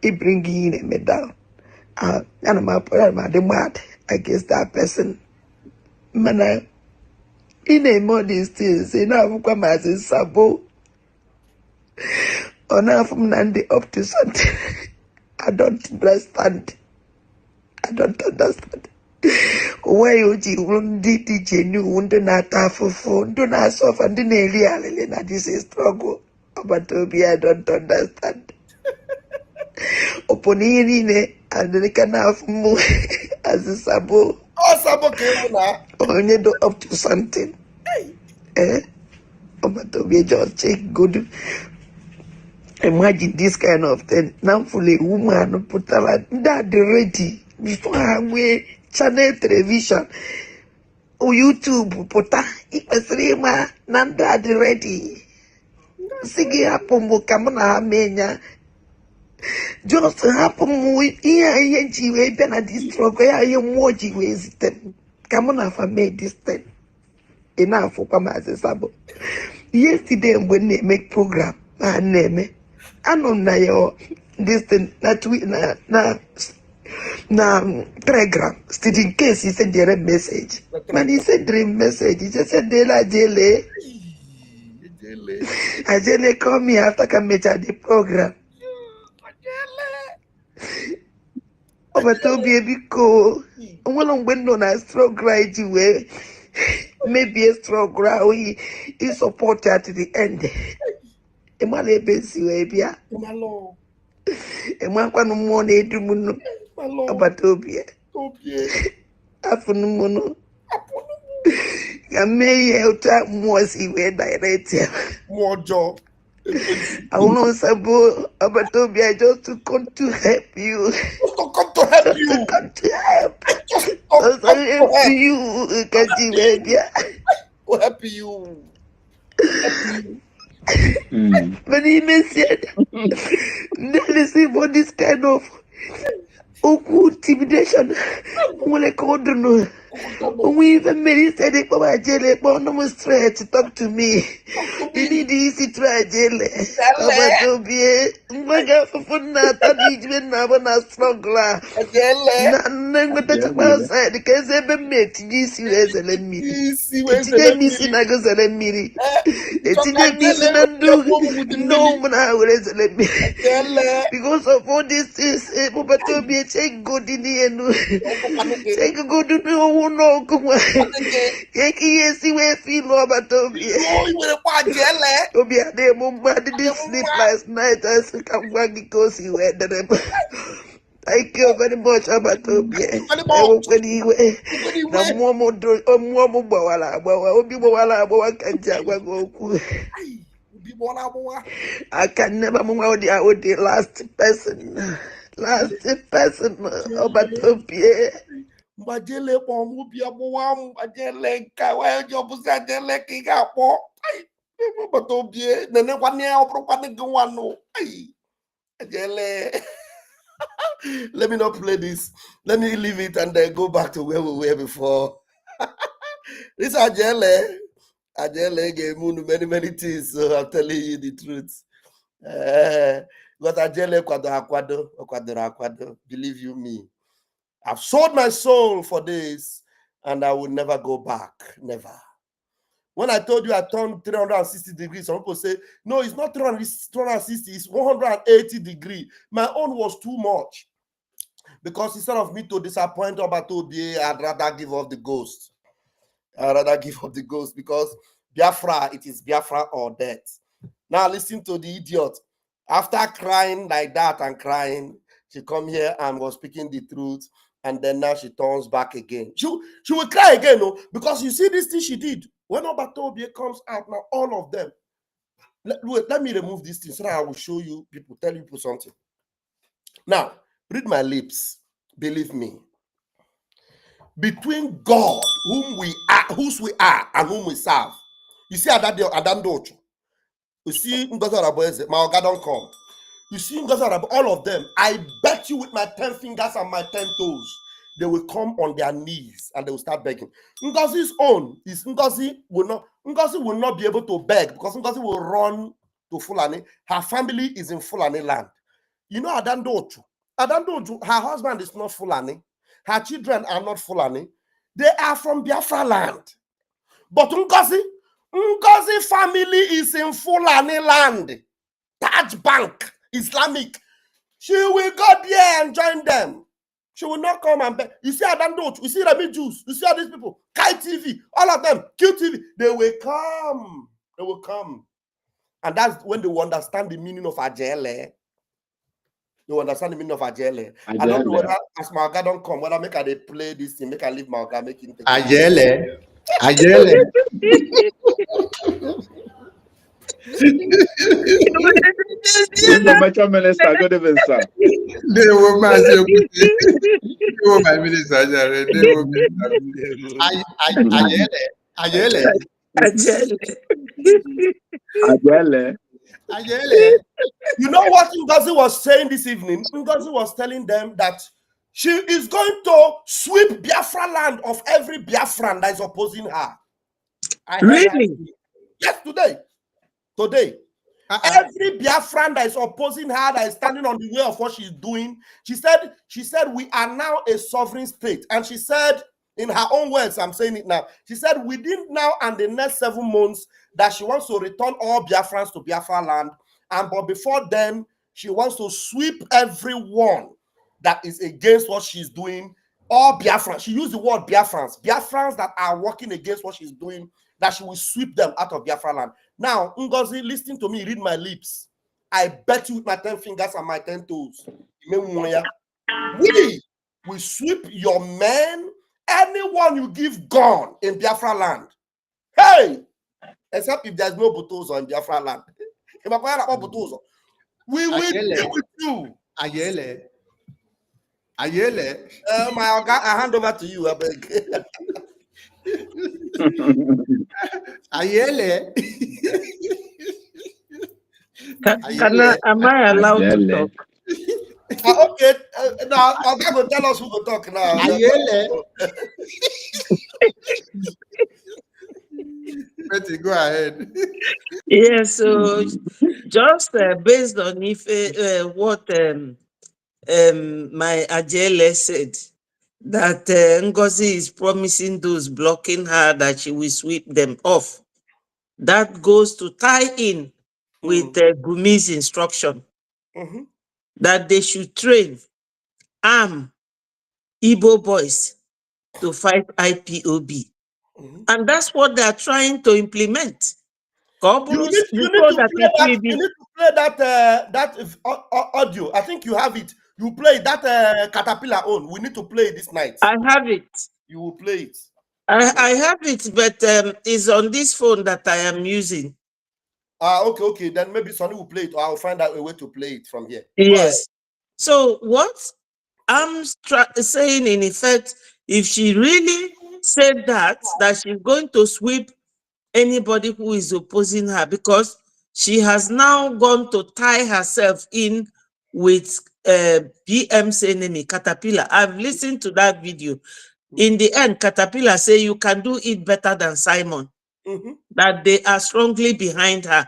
ibring ihe ị na-eme down. Ana m adị mad against that person. Mana ị na-eme all these things ị na-abụkwa maazị Sabo ọ na-afụ m na ndị up to something. I don't understand. Onweghị o ji wuru ndị dị genuine, ndị na-ata afụfụ, ndị na-asọfa, ndị na-eri alịlị na this is struggle. Agbata obi I don't understand. Ọpụ na ihe niile adịrịka na-afụ m azị Sabo onye do up to something. Agbata obi just check good. Imagine this kind of thing. Now for a woman putala that ready before her way channel television or YouTube puta ipesrima nanda ready. Sigi happen mo kamana menya. Just happen with here jiwe bena this struggle ya more jiwe system. Kamana fa made this thing. Enough for Kamazi Sabo. Yesterday when they make program, my name. I don't know this thing na telegram. Still in case he sent a message. Man, he sent a message. He just said de la jele. Ajele call me after come meet at the program. Over to baby go. One when no na struggle right away. Maybe a struggle he support her to the end. Emale besi webia. Emwa no mo na edumu no. Agbata obi. Afunu mo no. Ya meye uta mo si we direct. Mojo. I want Sabo agbata obi just to come to help you. Come to help you. To come to help. Just to help you. Kanji webia. Oh, help you. But he said, listen for this kind of intimidation. When I called no, we even made it said, "Papa Jele, but no straight to talk to me. You need easy try Jele. Papa Toby, my God, for not that even now when I struggle. None with the outside because they've met this you as a me. It's a missing I goes a me. It's a missing and do no one I will let me. Because of all this is Papa Toby, take good in the end. Take a good no no come on. Yes, we feel about Toby. Toby, I didn't sleep last night. I said, come back because you were the thank you very much, Abatobi. I will put you the more I can never move out the last person. Last person, Abatobi. Majele kwa mubia mwam ajele kawa jobu sa jele kika po ai batobie nene kwane opro kwane gwano ai ajele. Let me not play this. Let me leave it and then go back to where we were before. This Ajele gave me many things, so I'm telling you the truth. But Ajele kwado, believe you me. I've sold my soul for this, and I will never go back. Never. When I told you I turned 360 degrees, some people say, no, it's not 360, it's 180 degrees. My own was too much. Because instead of me to disappoint Obatobi, I'd rather give up the ghost. Because Biafra, it is Biafra or death. Now listen to the idiot. After crying like that and crying, she come here and was speaking the truth. And then now she turns back again. She will cry again, no? Because you see this thing she did. When Obatobi comes out now, all of them. Let me remove this thing so that I will show you people, tell you people something. Now, read my lips. Believe me. Between God, whose we are, and whom we serve, You see Adandocho. You see Ngozi Araboeze, my Oga don't come. You see Ngozi Araboeze, all of them. I bet you with my 10 fingers and my 10 toes, they will come on their knees and they will start begging. Ngozi's own is Ngozi will not be able to beg because Ngozi will run to Fulani. Her family is in Fulani land. You know Adandocho. Adandocho, her husband is not Fulani. Her children are not Fulani. They are from Biafra land. But Ngozi family is in Fulani land. Taj Bank, Islamic. She will go there and join them. She will not come and beg. You see Adandocho, you see Remy Juice, you see all these people, Kai TV, all of them, QTV, they will come. They will come. And that's when they will understand the meaning of Ajele. They will understand the meaning of Ajele. I don't know whether as my God don't come, whether make they play this thing, make I leave my God, make him take Ajele. Information minister, good evening, sir. They were my minister. Ajele. You know what Ngozi was saying this evening? Ngozi was telling them that she is going to sweep Biafra land of every Biafran that is opposing her. Really? Yes, today. Every Biafran that is opposing her, that is standing on the way of what she's doing, she said, we are now a sovereign state. And she said, in her own words, I'm saying it now, she said, within now and the next 7 months, that she wants to return all Biafrans to Biafra land. But before then, she wants to sweep everyone that is against what she's doing. All Biafrans, she used the word Biafrans that are working against what she's doing, that she will sweep them out of Biafra land. Now, Ngozi, listen to me, read my lips. I bet you with my 10 fingers and my 10 toes. We sweep your men, anyone you give gun in Biafra land. Hey! Except if there's no Butozo in Biafra land. We will deal with you. Ayele. My Oga, I hand over to you, I beg. Ayele. Am I allowed to talk? Okay, now Oga will tell us who will talk now. Ayele. Betty, go ahead. Yeah, so just based on what my Ajele said, that Ngozi is promising those blocking her that she will sweep them off. That goes to tie in with Gumi's instruction that they should train, arm Igbo boys to fight IPOB. And that's what they are trying to implement. You need to play that audio. I think you have it. You play that Caterpillar on. We need to play it this night. I have it. You will play it. I have it, but it's on this phone that I am using. Okay. Then maybe Sonny will play it, or I'll find out a way to play it from here. Yes. So what I'm saying, in effect, if she really said that she's going to sweep anybody who is opposing her, because she has now gone to tie herself in with BM's enemy, Caterpillar. I've listened to that video. In the end, Caterpillar say you can do it better than Simon, that they are strongly behind her.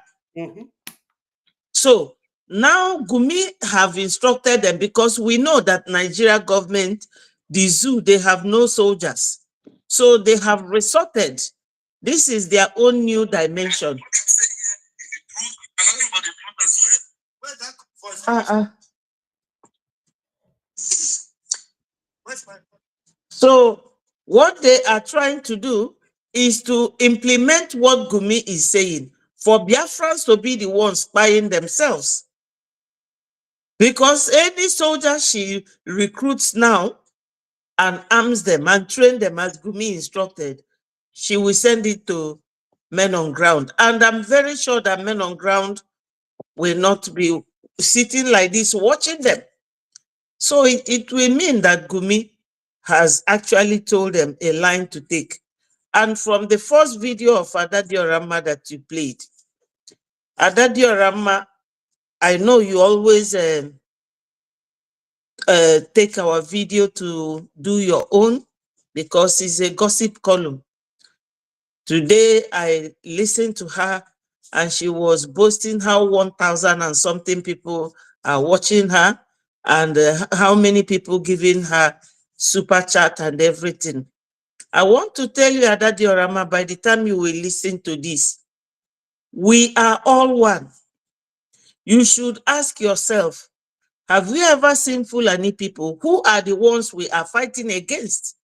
So now Gumi have instructed them, because we know that Nigeria government, the zoo, they have no soldiers. So they have resorted. This is their own new dimension. So what they are trying to do is to implement what Gumi is saying, for Biafrans to be the ones spying themselves. Because any soldier she recruits now and arms them and train them as Gumi instructed, she will send it to men on ground. And I'm very sure that men on ground will not be sitting like this watching them. So it will mean that Gumi has actually told them a line to take. And from the first video of Adadiorama that you played, Adadiorama, I know you always take our video to do your own because it's a gossip column. Today, I listened to her and she was boasting how 1,000 and something people are watching her and how many people giving her super chat and everything. I want to tell you, Adadiorama, by the time you will listen to this, we are all one. You should ask yourself, have you ever seen Fulani people? Who are the ones we are fighting against?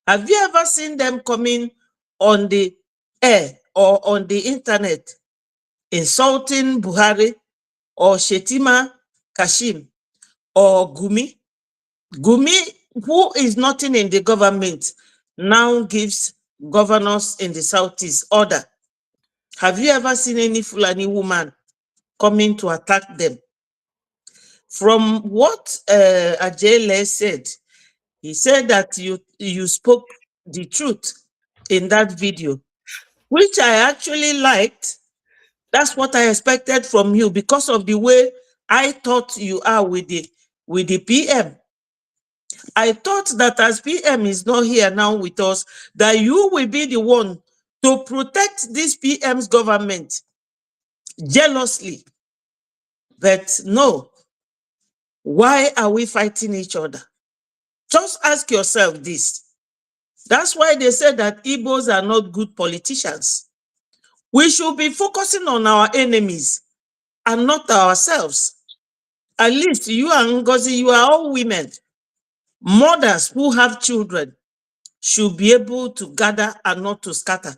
Have you ever seen them coming on the air or on the internet insulting Buhari or Shetima Kashim or Gumi? Gumi, who is nothing in the government, now gives governors in the Southeast order. Have you ever seen any Fulani woman coming to attack them? From what Ajele said, he said that you spoke the truth in that video, which I actually liked. That's what I expected from you because of the way I thought you are with the PM. I thought that as PM is not here now with us, that you will be the one to protect this PM's government jealously. But no, why are we fighting each other? Just ask yourself this. That's why they say that Igbos are not good politicians. We should be focusing on our enemies and not ourselves. At least you and Ngozi, you are all women. Mothers who have children should be able to gather and not to scatter.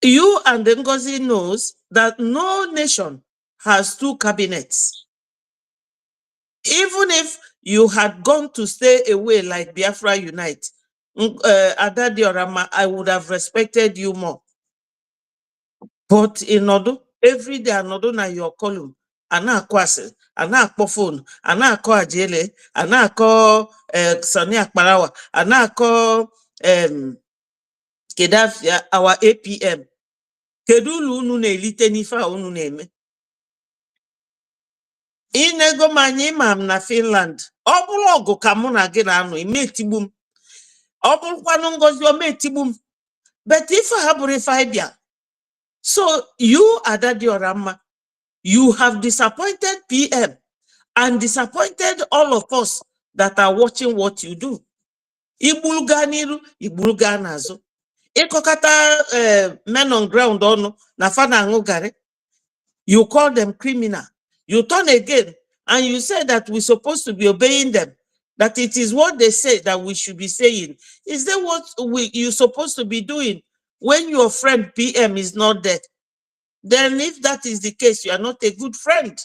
You and Ngozi knows that no nation has two cabinets. Even if you had gone to stay away like Biafra Unite, Adadiorama, I would have respected you more. But in order, every day another na your column, anako ase, anako phone, anako ajele, anako Sani Akparawa, anako Kedafia, our APM. Kedulu unu na-elite n'ife a unu na-eme. Inego manye imam na Finland. Ọ bụrụ ọgụ ka mụ na gị na-anọ, ime etigbu m. Ọ bụrụkwanụ Ngozi ome etigbu m. But ife ha bụrụ ife anyị bịa. So you, Adadiorama, you have disappointed PM and disappointed all of us that are watching what you do. Ibuluga niru, ibuluga nazo. Ikokata men on ground ono na fana ngugare. You call them criminal. You turn again and you say that we're supposed to be obeying them. That it is what they say that we should be saying. Is that what you're supposed to be doing when your friend PM is not there? Then if that is the case, you are not a good friend.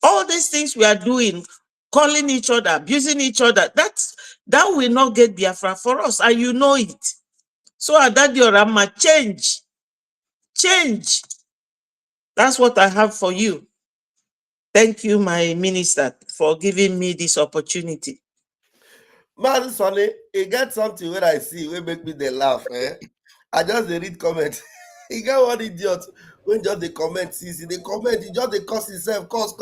All these things we are doing, calling each other, abusing each other, that will not get Biafra for us, and you know it. So Adadiorama, change. That's what I have for you. Thank you, my minister, for giving me this opportunity. Man, Sonny, it get something where I see will make me they laugh. I just they read comment. He got one idiot when just the comment sees the comment, he just they cuss himself, cuss.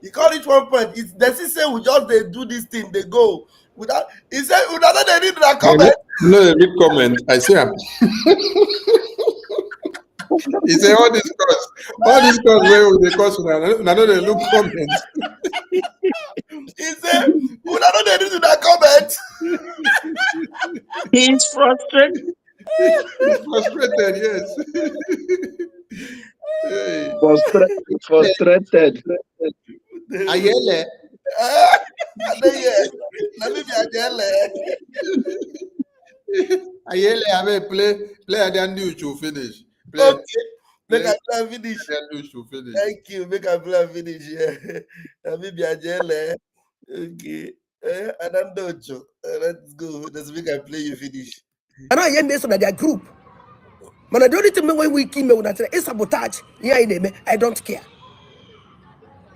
He call it one point. It's the say we just they do this thing, they go without. He said, without they read that comment. No, they read comment. I see him. He say all this cause where they cause now they look comments. He said, without they read that comment. He is frustrated. He's frustrated, yes. Hey. Frustrated. Ayele. Let me be Ayele. Ayele, I mean, play and then you to finish. Play. Okay. Make I play finish. Thank you. Make I play finish. Yeah. Let me be Ayele. Okay. I don't know, Joe. Let's go. Let's make I play you finish. And I am based on their group. But I don't think when we came out and say sabotage. Yeah, I don't care.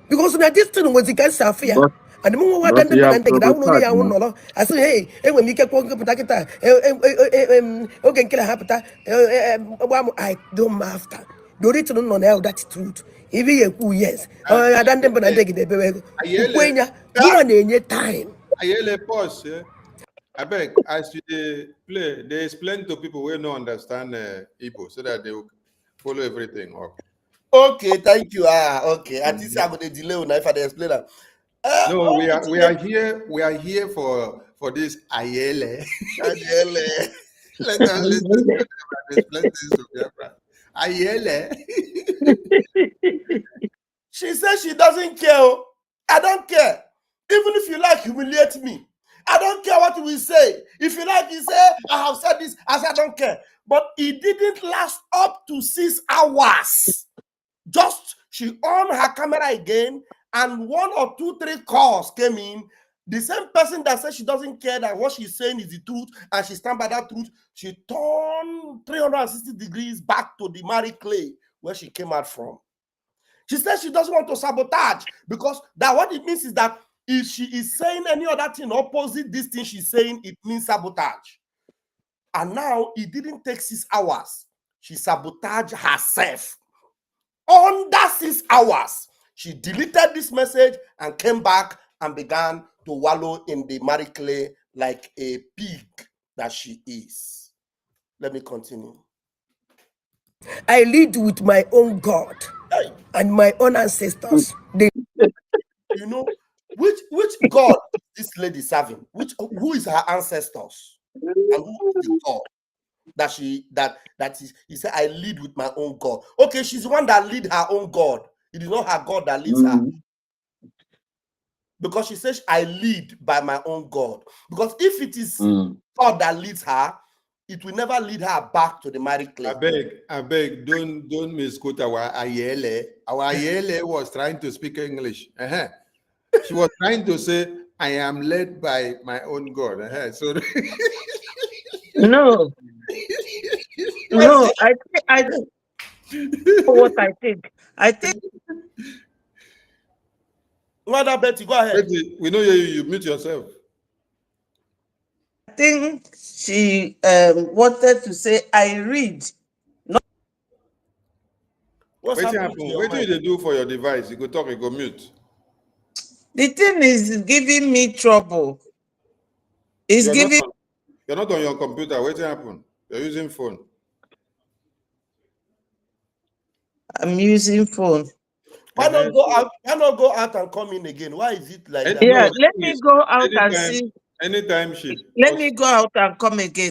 Because this thing was against our fear. and mo wa But dan you dem na have ndege da uno prototype ya now. uno lo aso hey e we mi ke ko pata kita oge nkele ha pata I don't after do it no na that truth even ye ku yes dan dem na ndege de be ku Ayele, kwenya mo wa na enye time Ayele, pause. Yeah? I beg, as you dey play, they explain to people who don't understand Igbo so that they will follow everything up. Okay, thank you. Okay. At least I'm gonna delay now if I dey explain that. No, we are here for this Ayele. Let us listen to them and explain this to Biafra. Ayele. She says she doesn't care. Oh. I don't care. Even if you like humiliate me, I don't care what you will say. If you like, you say, I have said this, I said I don't care. But it didn't last up to 6 hours. Just she on her camera again, and 1 or 2, 3 calls came in. The same person that says she doesn't care that what she's saying is the truth and she stand by that truth, she turned 360 degrees back to the Mary Clay where she came out from. She says she doesn't want to sabotage because that what it means is that if she is saying any other thing opposite this thing she's saying, it means sabotage. And now it didn't take 6 hours. She sabotaged herself. Under 6 hours, she deleted this message and came back and began to wallow in the Mary Clay like a pig that she is. Let me continue. I lead with my own God Hey, and my own ancestors. They you know, which God is this lady serving? Who is her ancestors? And who is the God that he said, I lead with my own God. Okay, she's the one that lead her own God. It is not her God that leads her. Because she says, I lead by my own God. Because if it is God that leads her, it will never lead her back to the married clay. I beg, don't misquote our Ayele. Our Ayele was trying to speak English. She was trying to say, I am led by my own God. So No, no, I don't know what I think. I think Mother Betty, go ahead. we know you mute yourself. she wanted to say, I read. What's Wait happening to happen. your What do mic? you do for your device? You go talk, you go mute. The thing is giving me trouble. It's You're not giving. on, you're not on your computer. What happen? You're using phone. I'm using phone. Why not go out? Why not go out and come in again? Why is it like that? Yeah, No, let me go out and see. anytime she Let me go out and come again.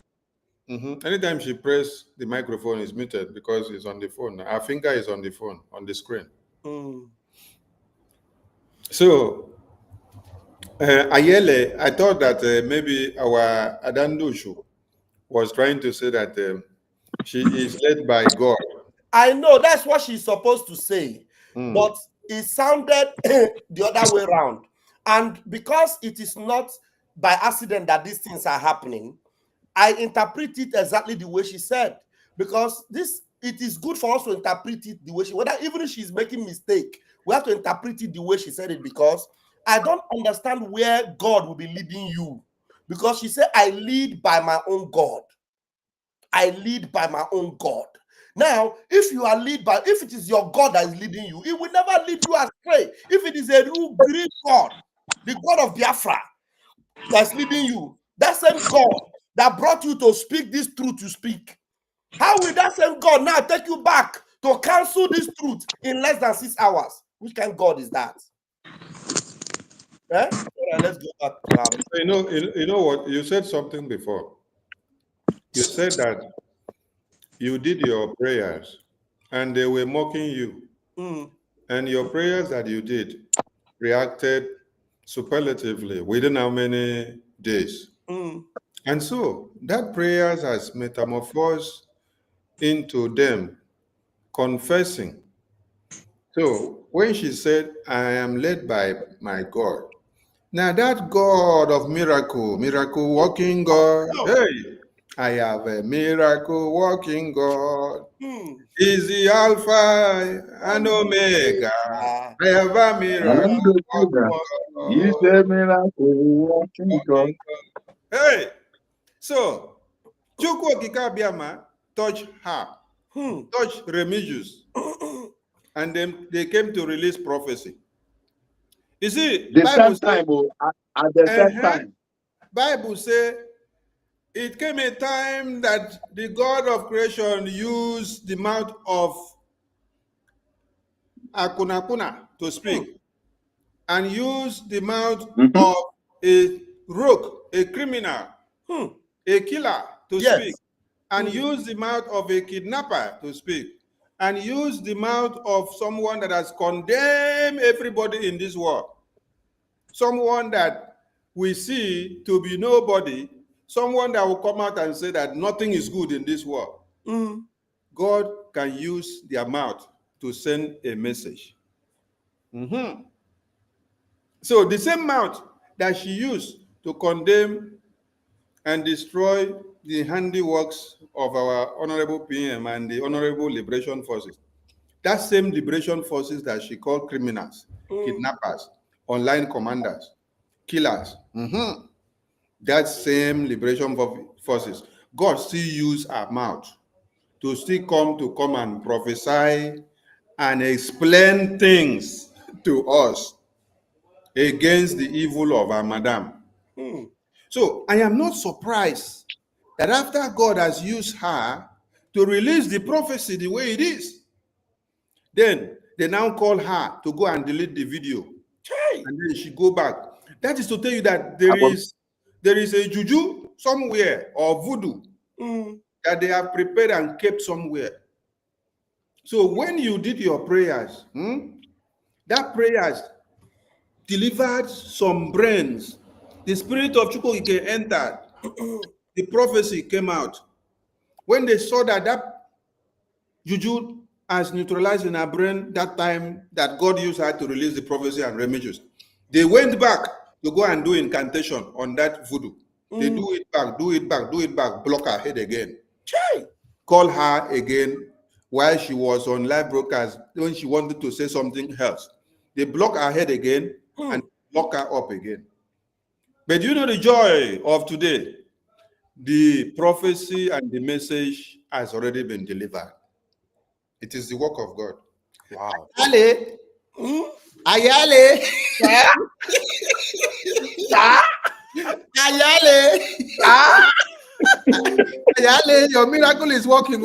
anytime she press the microphone is muted because it's on the phone. Her finger is on the phone, on the screen. So Ayele, I thought that maybe our Adandushu was trying to say that she is led by God. I know that's what she's supposed to say, but it sounded the other way around. And because it is not by accident that these things are happening, I interpret it exactly the way she said. Because it is good for us to interpret it the way whether even if she's making mistake, we have to interpret it the way she said it, because I don't understand where God will be leading you. Because she said, I lead by my own God. I lead by my own God. Now, if it is your God that is leading you, it will never lead you astray. If it is a real great God, the God of Biafra that's leading you, that same God that brought you to speak this truth to speak, how will that same God now take you back to cancel this truth in less than 6 hours? Which kind of God is that? Eh? All right, let's go back to her. You know what? You said something before. You said that you did your prayers and they were mocking you. And your prayers that you did reacted superlatively within how many days? And so that prayers has metamorphosed into them confessing. So when she said, I am led by my God, now that God of miracle working God, hey, I have a miracle working God. Is the Alpha and Omega. I have a miracle working You God. say miracle working God. Hey, so Chukwu Okike Abiama touched her, touched Remigius, and then they came to release prophecy. You see, The Bible same say, time, at the same time. Bible say, it came a time that the God of creation used the mouth of Akunakuna to speak, and used the mouth of a rogue, a criminal, a killer to speak, and used the mouth of a kidnapper to speak, and used the mouth of someone that has condemned everybody in this world, someone that we see to be nobody, someone that will come out and say that nothing is good in this world. God can use their mouth to send a message. So the same mouth that she used to condemn and destroy the handiworks of our honorable PM and the honorable liberation forces, that same liberation forces that she called criminals, kidnappers, online commanders, killers, that same liberation forces, God still use our mouth to still come and prophesy and explain things to us against the evil of our madam. So I am not surprised that after God has used her to release the prophecy the way it is, then they now call her to go and delete the video. And then she go back. That is to tell you that there is a juju somewhere or voodoo that they have prepared and kept somewhere. So when you did your prayers, that prayers delivered some brains. The spirit of Chukwuike entered. The prophecy came out. When they saw that juju has neutralized in her brain that time that God used her to release the prophecy and Remigius, they went back to go and do incantation on that voodoo. They do it back, do it back, do it back, block her head again. Call her again while she was on live broadcast when she wanted to say something else. They block her head again and lock her up again. But you know the joy of today? The prophecy and the message has already been delivered. It is the work of God. Wow. Ayale. Ayale. Ayale. Ayale, your miracle is working.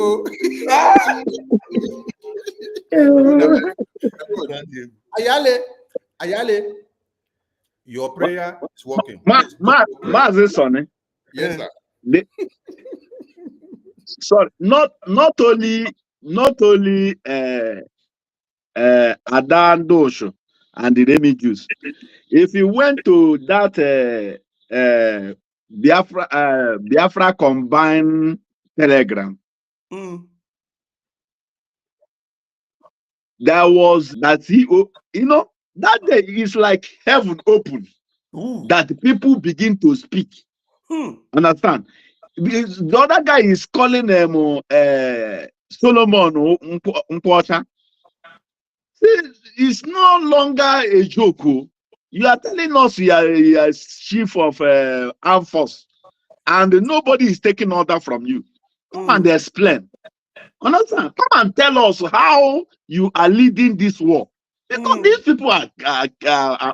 Ayale. Your prayer is working. Mazi Sonny. Yes, sir. Sorry, not only Adan Dosho and the Remigius. If you went to that Biafra combined telegram, there was that that day is like heaven open. That people begin to speak. Understand? The other guy is calling them Solomon Nkwocha. It's no longer a joke. You are telling us you are chief of armed force, and nobody is taking order from you. Come and explain. Understand? Come and tell us how you are leading this war. Because these people are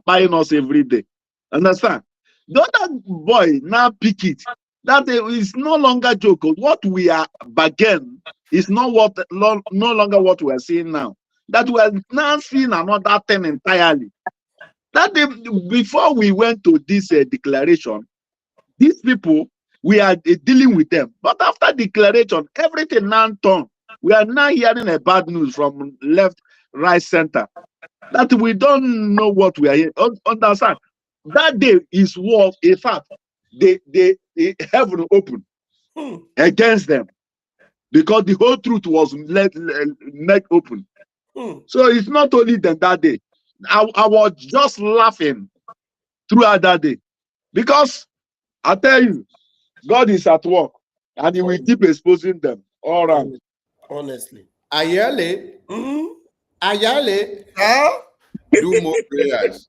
buying us every day. Understand? The other boy now pick it. That is no longer joke. What we are bargain is not no longer what we are seeing now. That we are now seeing another thing entirely. That before we went to this declaration, these people, we are dealing with them. But after declaration, everything now turned. We are now hearing a bad news from left, right, center. That we don't know what we are hearing. Understand? That day is war. In fact, the heaven opened against them because the whole truth was let open. So it's not only them that day. I was just laughing throughout that day because I tell you, God is at work. And he will keep exposing them all around. Honestly. Ayale, Ayale, Huh? do more prayers.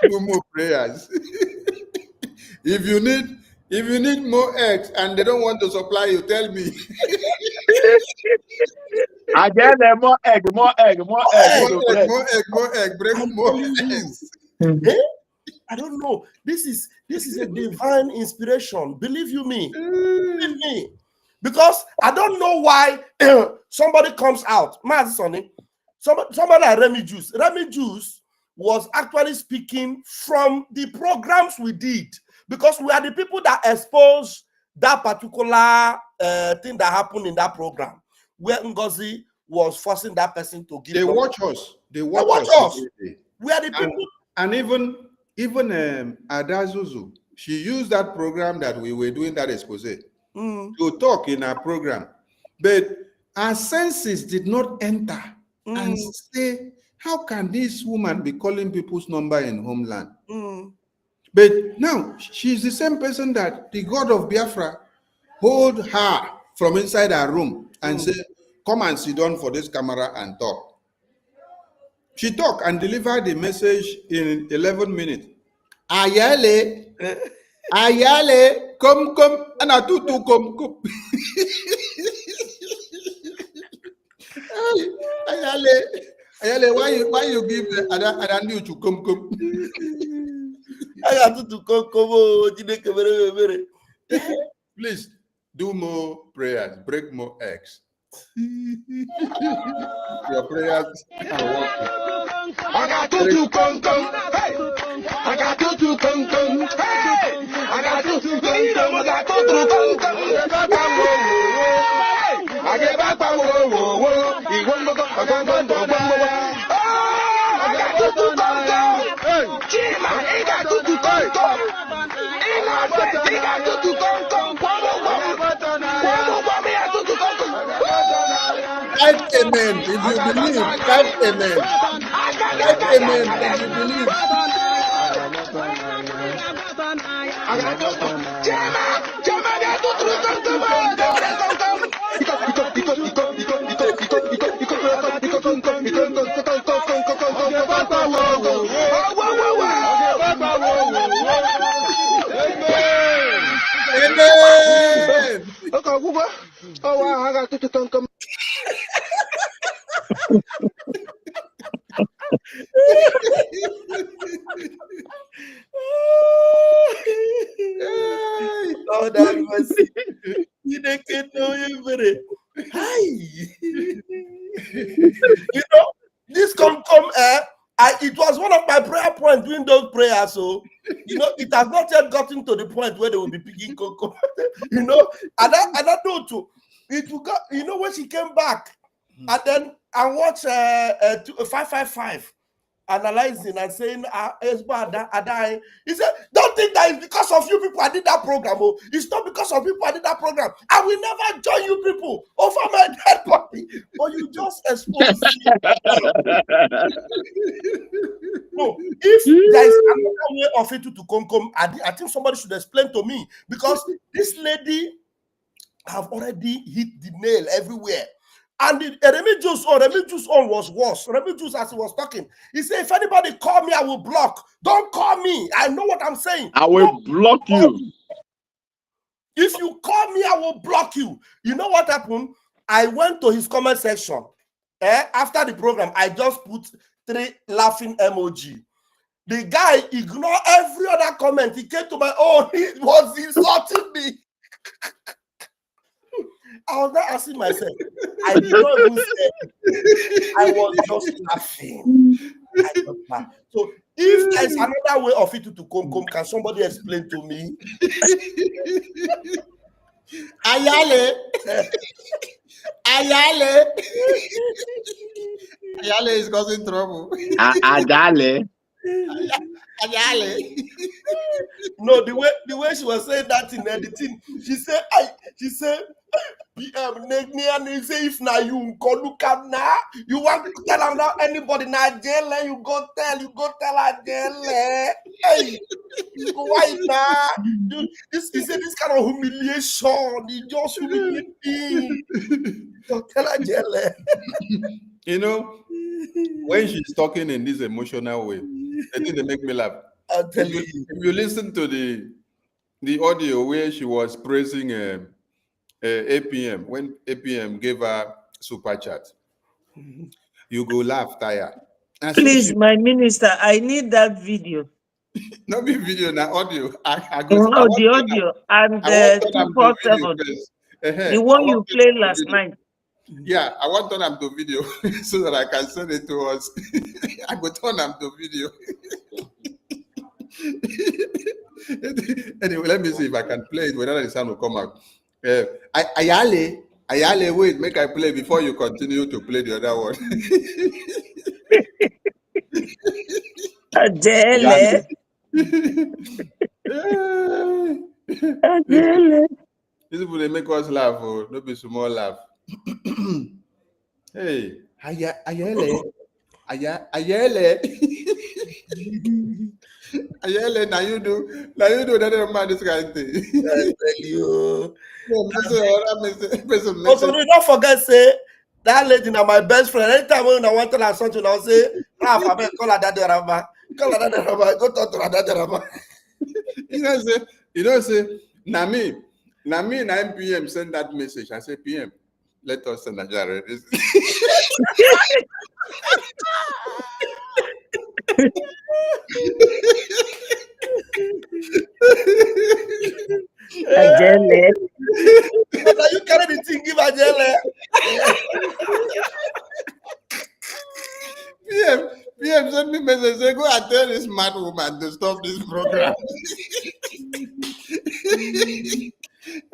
Do more prayers. If you need more eggs and they don't want to supply you, tell me. Again, more egg, more egg, more egg. More So egg, bread. more egg, bring I'm more telling you. eggs. Eh? I don't know. This is a divine inspiration. Believe you me. Believe me. Because I don't know why somebody comes out. Somebody like Remy Juice. Remy Juice was actually speaking from the programs we did. Because we are the people that exposed that particular thing that happened in that program. Where Ngozi was forcing that person to give. They watch us. They watch us. We are the people. And even Adazuzu, she used that program that we were doing that expose to talk in our program. But our senses did not enter and say, how can this woman be calling people's number in homeland? But now she's the same person that the God of Biafra hold her from inside her room and say, come and sit down for this camera and talk. She talked and delivered the message in 11 minutes. Ayale, Ayale, come, and I do come. Ayale, why you give Adandu to come? I got to come. Please do more prayers, break more eggs. Your prayers are working. I got to come. Hey! I got to come. Hey! I got to come. I get back. He won't go. I got to come. Chima, he got to come. He got to come. Type amen if you believe. Type amen. Type amen if you believe. Amen. Oh, I got to come. Oh, that mercy. You can't know you better. Hi. You know, this come it was one of my prayer points doing those prayers. So, you know, it has not yet gotten to the point where they will be picking cocoa. You know, and I know too. It will go, you know, when she came back, and then I watched 555 analyzing and saying, Adai. He said, don't think that it's because of you people I did that program. Oh, it's not because of people I did that program. I will never join you people over my dead body. But you just expose me. No, if there is another way of it to come, I think somebody should explain to me, because this lady have already hit the nail everywhere. And the Remy Juice on was worse. Remy Juice, as he was talking, he said, if anybody call me, I will block. Don't call me. I know what I'm saying. I will block you. If you call me, I will block you. You know what happened? I went to his comment section. After the program, I just put 3 laughing emoji. The guy ignored every other comment. He came to my own. He was insulting me. I was not asking myself. I did not even say it. I was just laughing. So if there's another way of it to come, can somebody explain to me? Ayale. Ayale. Ayale is causing trouble. Ayale. Ayale. No, the way she was saying that in editing, she said, if now you look up now, you want to tell them now anybody now jail, you go tell her jail. Hey. You go white now. This is this kind of humiliation. He just humiliate me. Don't tell her jelly. You know, when she's talking in this emotional way, I think they make me laugh. I'll tell you. If you listen to the audio where she was praising APM, when APM gave her super chat, you go laugh, tire. Please, my minister, I need that video. Not be video, now audio. I No, the audio and the 247. The one you played last night. Yeah, I want to turn them to video so that I can send it to us. I go turn them to video. Anyway, let me see if I can play it whether the sound will come out. Ayale, wait, make I play before you continue to play the other one. Adele. Adele. These people, they make us laugh, oh, don't be small laugh. Hey, Ayale. Ayele, now you do that man this kind of thing. I tell you. Also, Also, do not forget, say that lady now my best friend. Anytime when I want to have something, I'll say, Raf, I better call her Daddy Rama. Call her Daddy Rama. Go talk to her Daddy Rama. you know, say, Nami, 9 p.m. send that message. I say, PM, let us send a jar. Adele. Now you carry the thing, give Adele. PM send me message, say, go and tell this mad woman to stop this program.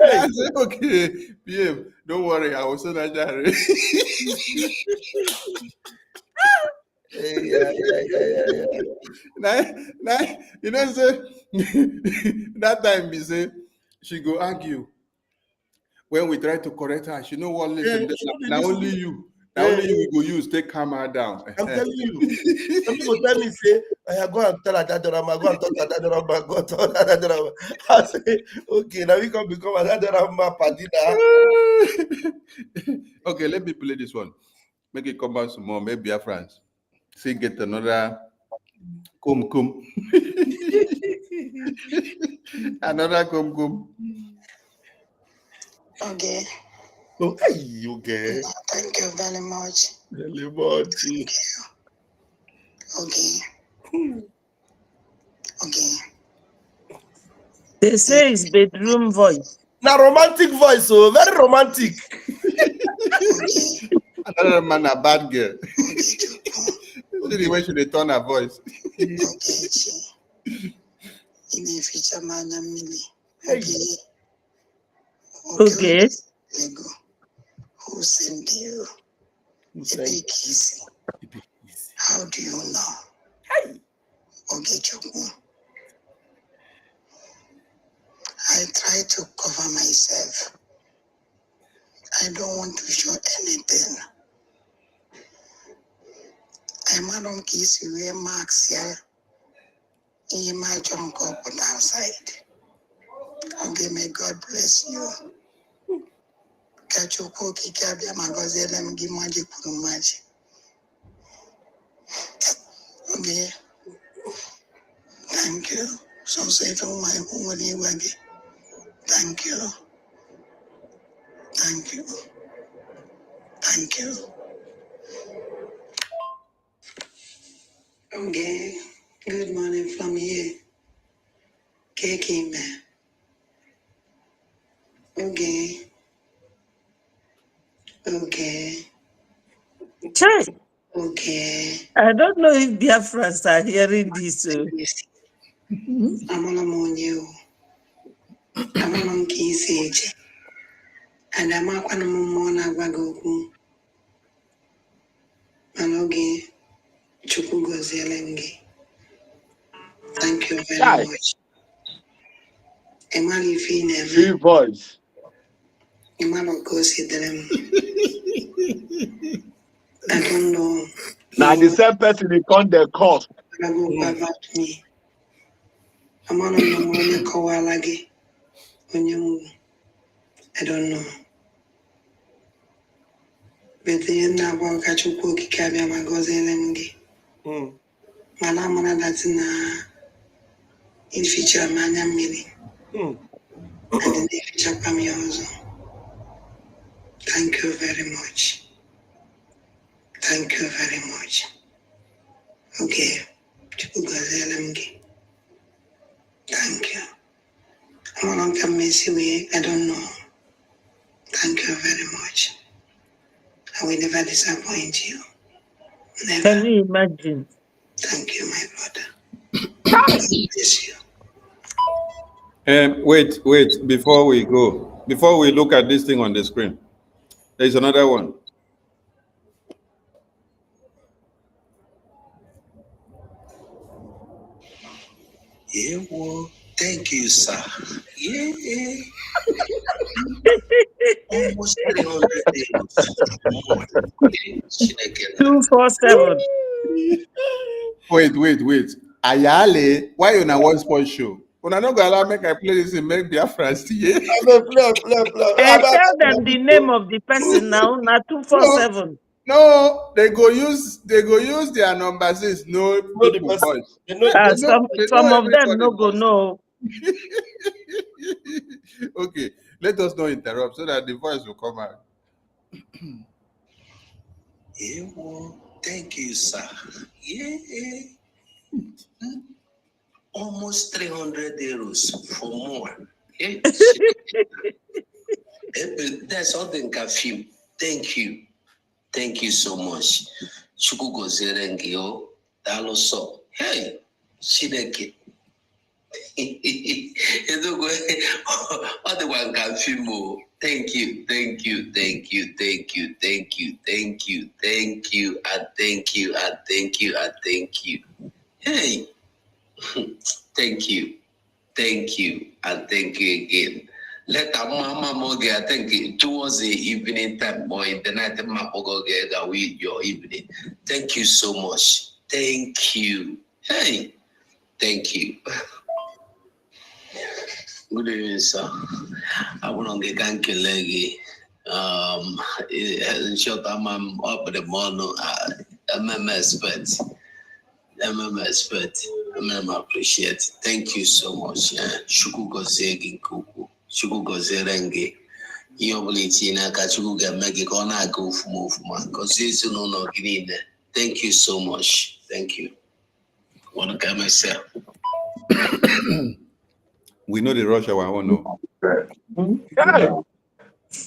I say, okay, PM, don't worry, I will send a jar. Yeah. Now, you know, say, that time we say she go argue. When we try to correct her, she know what listen. Now only you we go use take calm her down. I'm telling you. Some people tell me, say, I go and tell her Daddy Rama, go and talk to Daddy Rama, go and talk to Daddy Rama. I say, okay, now we can become a Daddy Rama Padina. Okay, let me play this one. Make it come back some more. Maybe our friends. See, get another kum. Another kum. Okay. Oh, hey, okay. Thank you very much. Very much. Thank you. Okay. They say it's bedroom voice. Now romantic voice, so very romantic. Okay. Another man, a bad girl. Okay. See the way she dey turn her voice. Okay. In the future, man, okay. Okay. Lego. Who sent you? Easy. How do you know? Okay, Chukwu. I try to cover myself. I don't want to show anything. I'm not on kiss you wear marks here. In my junk up on outside. Okay, may God bless you. Catch your cookie, cabia, magazine, let me give magic for magic. Okay. Thank you. So say to my home when you waggy. Thank you. Thank you. Thank you. Okay. Good morning from here. Kiki man. Okay. Chai. Okay. I don't know if Biafrans are hearing this. I'm on you. I'm on Key's age. And I'm up on a mona wago. And okay. Chukugo Zelenge. Thank you very much. Emily Fine. Voice. Emmanuel goes to them. I don't know. Now the same person they call the cost. I go about me. Amana no kawalagi. I don't know. But the end of our Kachuko Kikabia Magozelemgi. Mana that's in future manya meaning. And in the future Pamiozo. Thank you very much. Thank you very much. Okay. Chukugazelemgi. Thank you. I'm not gonna miss you. I don't know. Thank you very much. I will never disappoint you. Never. Can you imagine? Thank you, my brother. God bless you. Wait, before we go, before we look at this thing on the screen, there's another one. Yeah, well, thank you, sir. Yeah. Almost 300 days. 247. Wait. Ayale, why you na one sports show? When I not gonna allow make I play this in make Biafra see. Tell them the name of the person now. Not 247. No, they go use their number 6. No people voice. Some of them no go know. Okay, let us not interrupt so that the voice will come out. Yeah, well, thank you, sir. Yeah. Almost 300 euros for more. Yeah. That's all the curfew. Thank you. Thank you so much. Chukugo Zerengio, Daloso. Hey, Shideki. Other one curfew. Thank you, and thank you, and thank you. Hey, thank you, and thank you again. Let our mama moge, I think towards the evening time or in the night, Mapogo get away your evening. Thank you so much. Thank you. Hey, thank you. Good evening, sir. I want to get Legi. In short, I'm up at the morning. I'm expert. I'm appreciate. Thank you so much. Shuku Gozegi Kuku. Shuku Gozerenge. Yobliti na Kachuku Gamegi Kona go move man. Because no Guinea. Thank you so much. Thank you. Want to get myself. We know the rush hour, I won't know.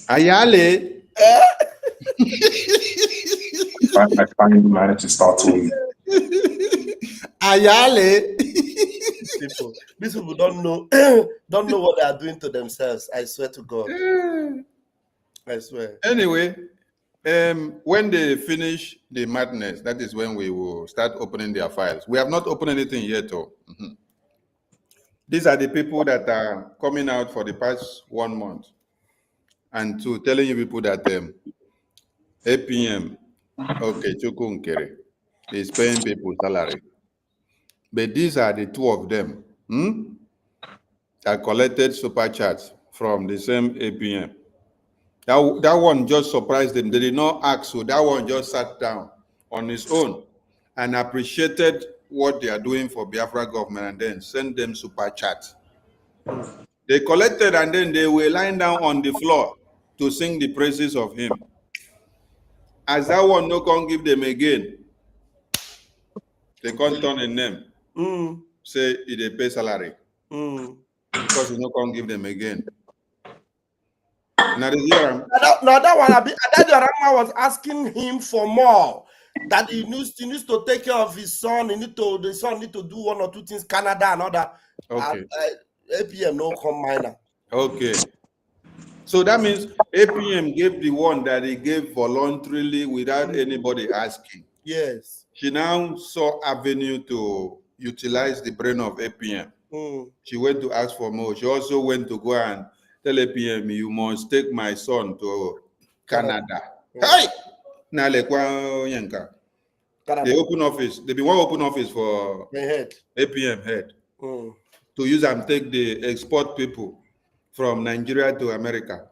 Ayale. I finally managed to start talking. Ayale. These people don't know what they are doing to themselves. I swear to God. I swear. Anyway, when they finish the madness, that is when we will start opening their files. We have not opened anything yet, though. These are the people that are coming out for the past 1 month and to telling you people that APM, okay, Chukunkere, is paying people salary. But these are the two of them that collected super chats from the same APM. That one just surprised them. They did not ask, so that one just sat down on his own and appreciated what they are doing for Biafra government and then sent them super chats. They collected and then they were lying down on the floor to sing the praises of him. As that one no can give them again, they can't turn a name. Say they pay salary. Because he no can give them again. Now that was asking him for more. That he needs to take care of his son. The son need to do one or two things, Canada and other. Okay. APM no come minor. Okay. So that means APM gave the one that he gave voluntarily without anybody asking. Yes. She now saw avenue to utilize the brain of APM. She went to ask for more. She also went to go and tell APM, you must take my son to Canada. Hey! Now they open office. They be one open office for APM head. to use and take the export people from Nigeria to America.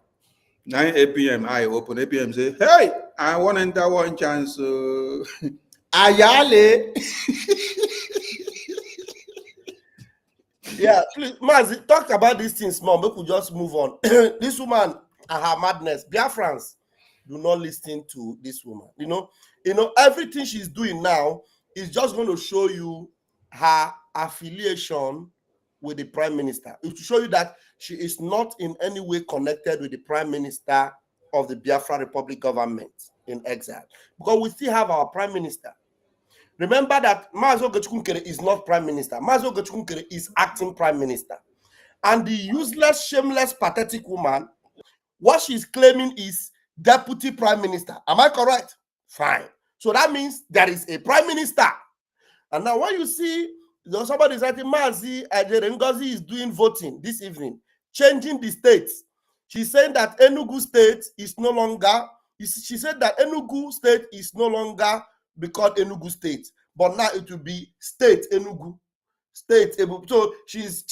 9 APM, I open APM, say, hey, I want to enter one chance. Ayale. Yeah, please, Mazi, talk about these things more. We could just move on. This woman and her madness. Biafrans, do not listen to this woman. You know, everything she's doing now is just going to show you her affiliation with the prime minister. It will show you that she is not in any way connected with the prime minister of the Biafra Republic government in exile. Because we still have our prime minister. Remember that Mazo Gachkunkere is not prime minister. Mazo Gachkunkere is acting prime minister. And the useless, shameless, pathetic woman, what she's claiming is deputy prime minister. Am I correct? Fine. So that means there is a prime minister. And now when you see somebody is writing, Mazi Ngozi is doing voting this evening, changing the states. She's saying that Enugu state is no longer, she said that Enugu state is no longer be called Enugu state, but now it will be state Enugu. State Enugu. So she's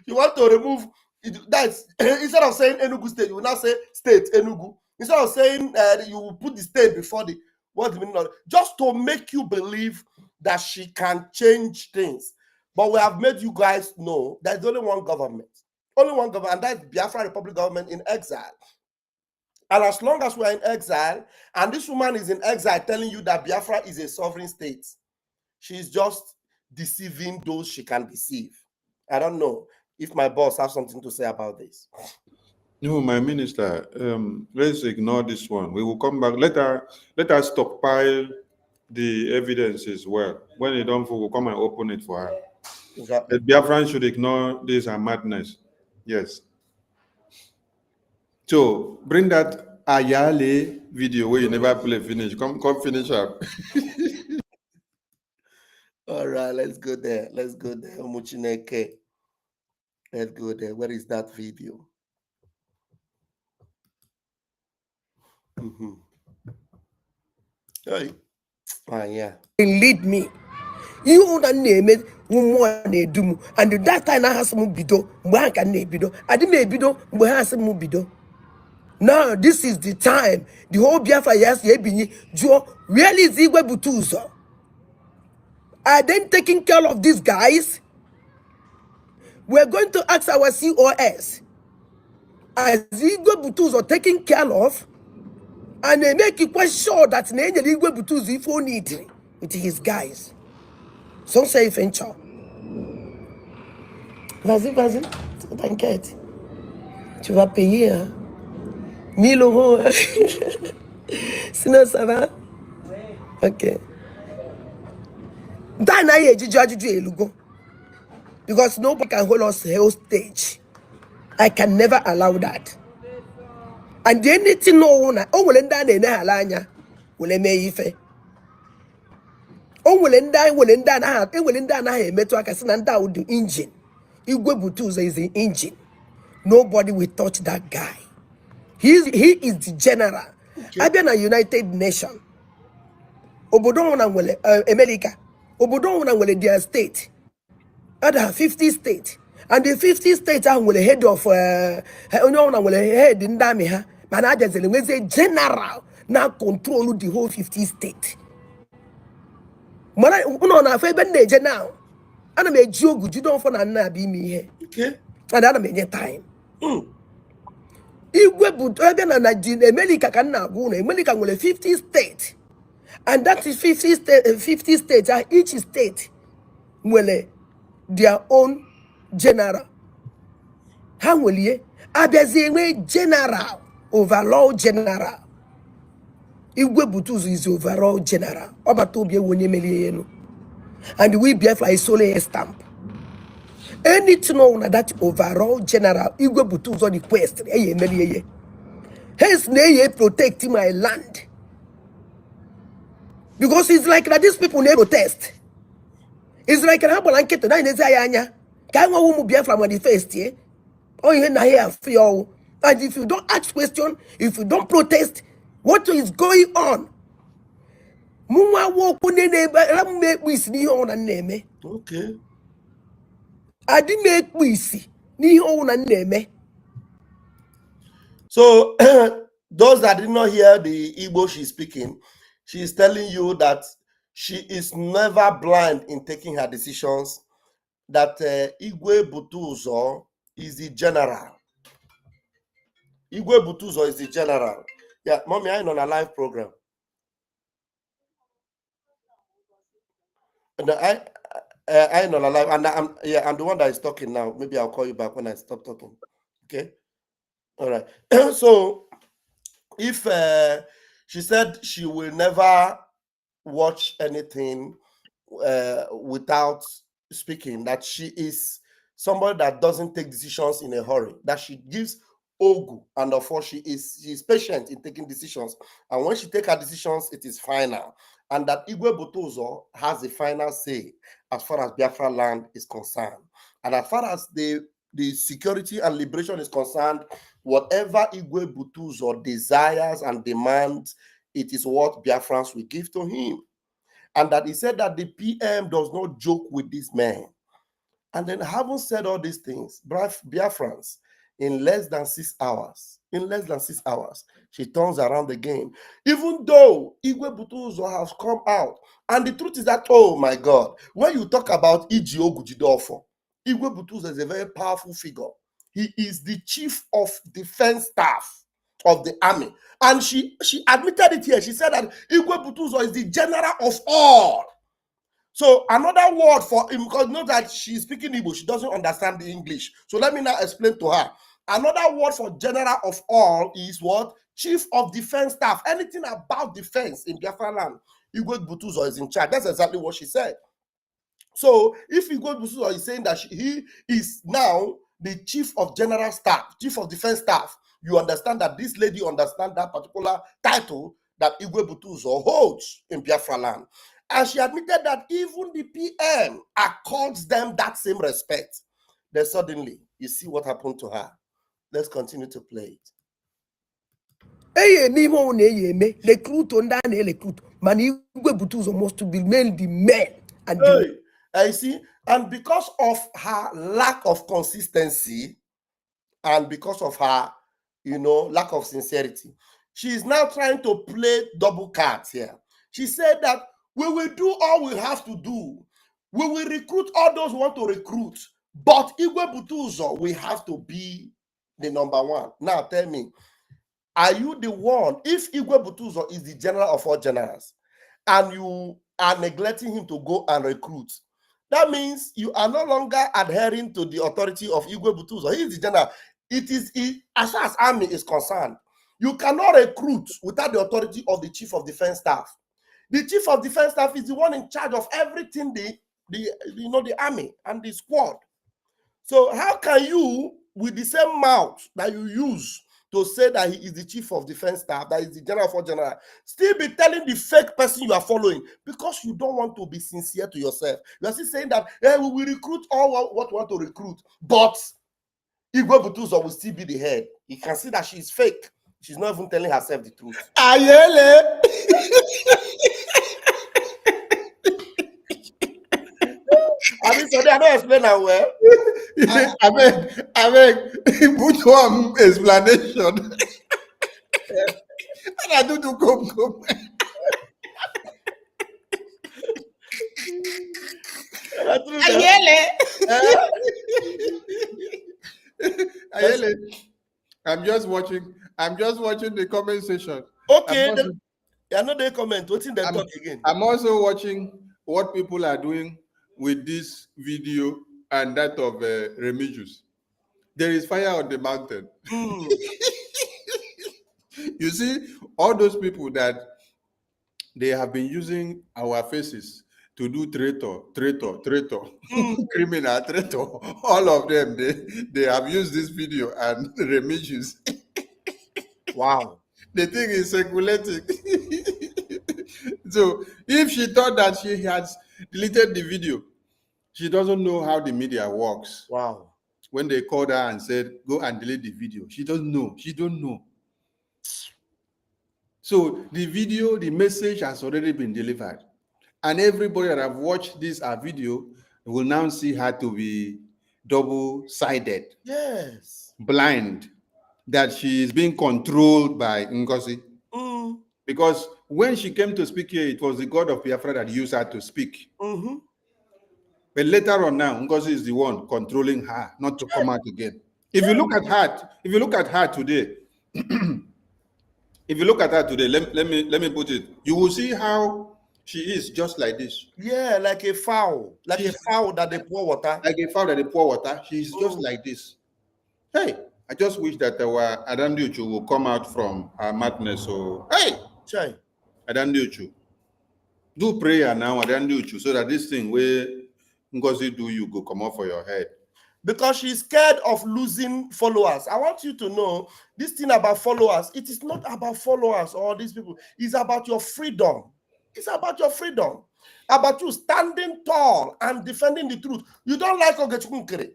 you want to remove it, that's instead of saying Enugu state, you will now say state Enugu. Instead of saying you will put the state before the what's the meaning of it, just to make you believe that she can change things. But we have made you guys know there's only one government. Only one government, and that's Biafra Republic government in exile. And as long as we're in exile, and this woman is in exile telling you that Biafra is a sovereign state, she's just deceiving those she can deceive. I don't know if my boss has something to say about this. No, my minister, let's ignore this one. We will come back. Let us stockpile the evidence as well. When it don't, we'll come and open it for her. Exactly. The Biafran should ignore this and madness. Yes. So bring that Ayale video where you never play finish. Come finish up. All right, let's go there. Let's go there. Omuchineke. Let's go there. Where is that video? Hey. Yeah. Lead me. You don't name it do and that time I has some bido, bank and bido. I didn't bido, but has some bido. Now this is the time. The whole Biafra yes, Joe really is Igwe Butuzo. Are then taking care of these guys? We're going to ask our COS. As Igwe Butuzo taking care of, and they make it quite sure that Igwe Butuzo if we need with his guys. So say venture. Vas-y, t'inquiète. Tu vas payer, hein? 1000 euros. Sinon, ça va? Ok. Because nobody can hold us hostage. I can never allow that. And the anything no one, will end down in a halanya, will eme ife. Will end down, I met to a casananda with the engine. Igwe Butuzo is the engine. Nobody will touch that guy. He is the general. Okay. I've been a United Nation. Obodon America. Obodon their state. Other 50 states. And the 50 states are the head of head in Damiha. Manager is a general now control the whole 50 states. Mana fair now. And I made joke, you don't want to be me here. Okay. And I made time. Igwe Butuzo and America can now go. America will 50 states. And that is 50 states. Each state will their own general. How will ye? Abezeme general, overall general. Igwe Butuzo is overall general. Obatobie wonyemelieno. And we Biafra is solely a stamp. Anything on that overall general, Igwe Butuzo the quest. Hence, they protect my land. Because it's like that these people never protest. It's like an blanket and I say, can one be from the first year? Oh, you here for and if you don't ask question, if you don't protest, what is going on? Okay. adị na-ekpu isi n'ihe ọwụ na na-eme. So those that did not hear the Igbo she's speaking, she is telling you that she is never blind in taking her decisions, that Igwe Butuzo is the general. Igwe Butuzo is the general. Yeah, mommy, I'm on a live program. And I'm on a live, and I'm the one that is talking now. Maybe I'll call you back when I stop talking. Okay. All right. So if she said she will never watch anything without speaking, that she is somebody that doesn't take decisions in a hurry, that she gives ogu, and therefore she is patient in taking decisions, and when she takes her decisions, it is final, and that Igwe Butuzo has the final say as far as Biafra land is concerned, and as far as the security and liberation is concerned, whatever Igwe Butuzo desires and demands, it is what Biafrans will give to him. And that he said that the PM does not joke with this man. And then, having said all these things, Biafrans, in less than 6 hours, she turns around the game. Even though Igwe Butuzo has come out, and the truth is that, oh my God, when you talk about Iji Ogujidofo, Igwe Butuzo is a very powerful figure. He is the chief of defense staff of the army. And she admitted it here. She said that Igwe Butuzo is the general of all. So another word for him, because know that she's speaking Igbo, she doesn't understand the English. So let me now explain to her. Another word for general of all is what? Chief of defense staff. Anything about defense in Biafra land, Igwe Butuzo is in charge. That's exactly what she said. So if Igwe Butuzo is saying that he is now the chief of general staff, chief of defense staff, you understand that this lady understands that particular title that Igwe Butuzo holds in Biafra land. And she admitted that even the PM accords them that same respect. Then suddenly, you see what happened to her. Let's continue to play it. Recruit man Igwe Butuzo must remain the men. And I see, and because of her lack of consistency, and because of her, lack of sincerity, she is now trying to play double cards here. She said that we will do all we have to do. We will recruit all those who want to recruit, but Igwe Butuzo will have to be the number one. Now tell me, are you the one? If Igwe Butuzo is the general of all generals, and you are neglecting him to go and recruit, that means you are no longer adhering to the authority of Igwe Butuzo. He is the general. As far as army is concerned, you cannot recruit without the authority of the chief of defense staff. The chief of defense staff is the one in charge of everything the army and the squad. So how can you, with the same mouth that you use to say that he is the chief of defense staff, that is the general for general, still be telling the fake person you are following because you don't want to be sincere to yourself? You are still saying that, hey, we will recruit all what we want to recruit, but Igwe Butuzo will still be the head. You can see that she's fake. She's not even telling herself the truth. Ayele. I mean, so they are not explaining how well. I beg, put one explanation. And I do come. Ayele. I'm just watching the comment section. Okay, I know they comment. What's in the talk again? I'm also watching what people are doing with this video and that of Remigius. There is fire on the mountain. You see, all those people that they have been using our faces to do traitor, criminal traitor. All of them, they have used this video and Remigius. Wow. The thing is circulating. So if she thought that she has deleted the video, she doesn't know how the media works. Wow. When they called her and said, go and delete the video, she doesn't know. She don't know. So the video, the message has already been delivered. And everybody that have watched this video will now see her to be double-sided, Yes. blind, that she is being controlled by Ngozi. Because when she came to speak here, it was the God of Biafra that used her to speak. But later on now, Ngozi is the one controlling her not to come out again. If you look at her today, let me put it, you will see how she is just like this. Yeah, like a fowl. Like a fowl that they pour water. Like a fowl that they pour water. She's just like this. Hey, I just wish that our Adamdi Uchu will come out from her madness. So, hey, Chai. Adamdi Uchu, do prayer now, Adamdi Uchu, so that this thing where Ngozi do you go come off for your head. Because she's scared of losing followers. I want you to know this thing about followers. It is not about followers or these people. It's about your freedom. It's about your freedom. About you standing tall and defending the truth. You don't like Ogechukwu.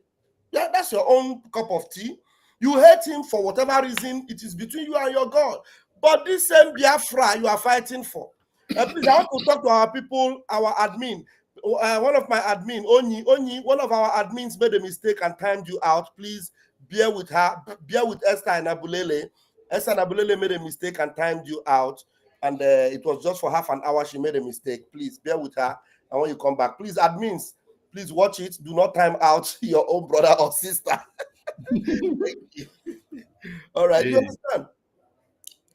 Yeah, that's your own cup of tea. You hate him for whatever reason. It is between you and your God. But this same Biafra you are fighting for. Please, I want to talk to our people, our admin. One of my admin, Onyi, one of our admins made a mistake and timed you out. Please bear with her, bear with Esther and Abulele. Esther and Abulele made a mistake and timed you out. And it was just for half an hour she made a mistake. Please bear with her. And when you come back, please, admins, please watch it. Do not time out your own brother or sister. Thank you. All right, you understand?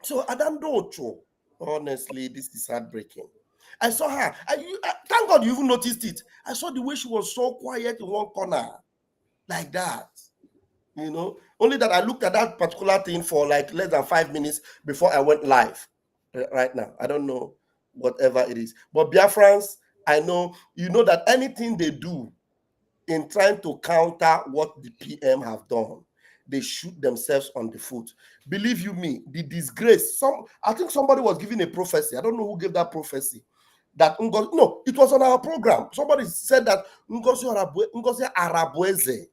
So Adam Docho, honestly, this is heartbreaking. I saw her. Thank God you even noticed it. I saw the way she was so quiet in one corner, like that. You know, only that I looked at that particular thing for like less than 5 minutes before I went live. Right now, I don't know whatever it is. But Biafrans, I know, you know that anything they do in trying to counter what the PM have done, they shoot themselves on the foot. Believe you me, the disgrace. I think somebody was giving a prophecy. I don't know who gave that prophecy. That no, it was on our program. Somebody said that Ngozi Arabueze.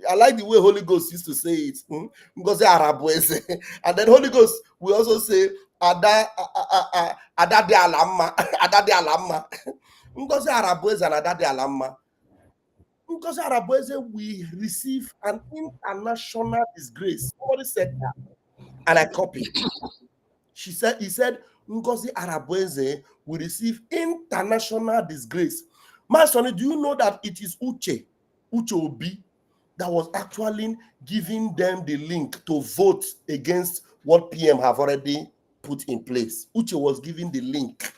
I like the way Holy Ghost used to say it. Ngozi Arabueze. And then Holy Ghost will also say Ada de Alamma. Ada de Alamma. Ngozi Arabueze and Ada de Alamma. Ngozi Arabueze will receive an international disgrace. Somebody said that. And I copied. He said, Ngozi Arabueze will receive international disgrace. My son, do you know that it is Uche Obi, that was actually giving them the link to vote against what PM have already put in place? Uche was giving the link.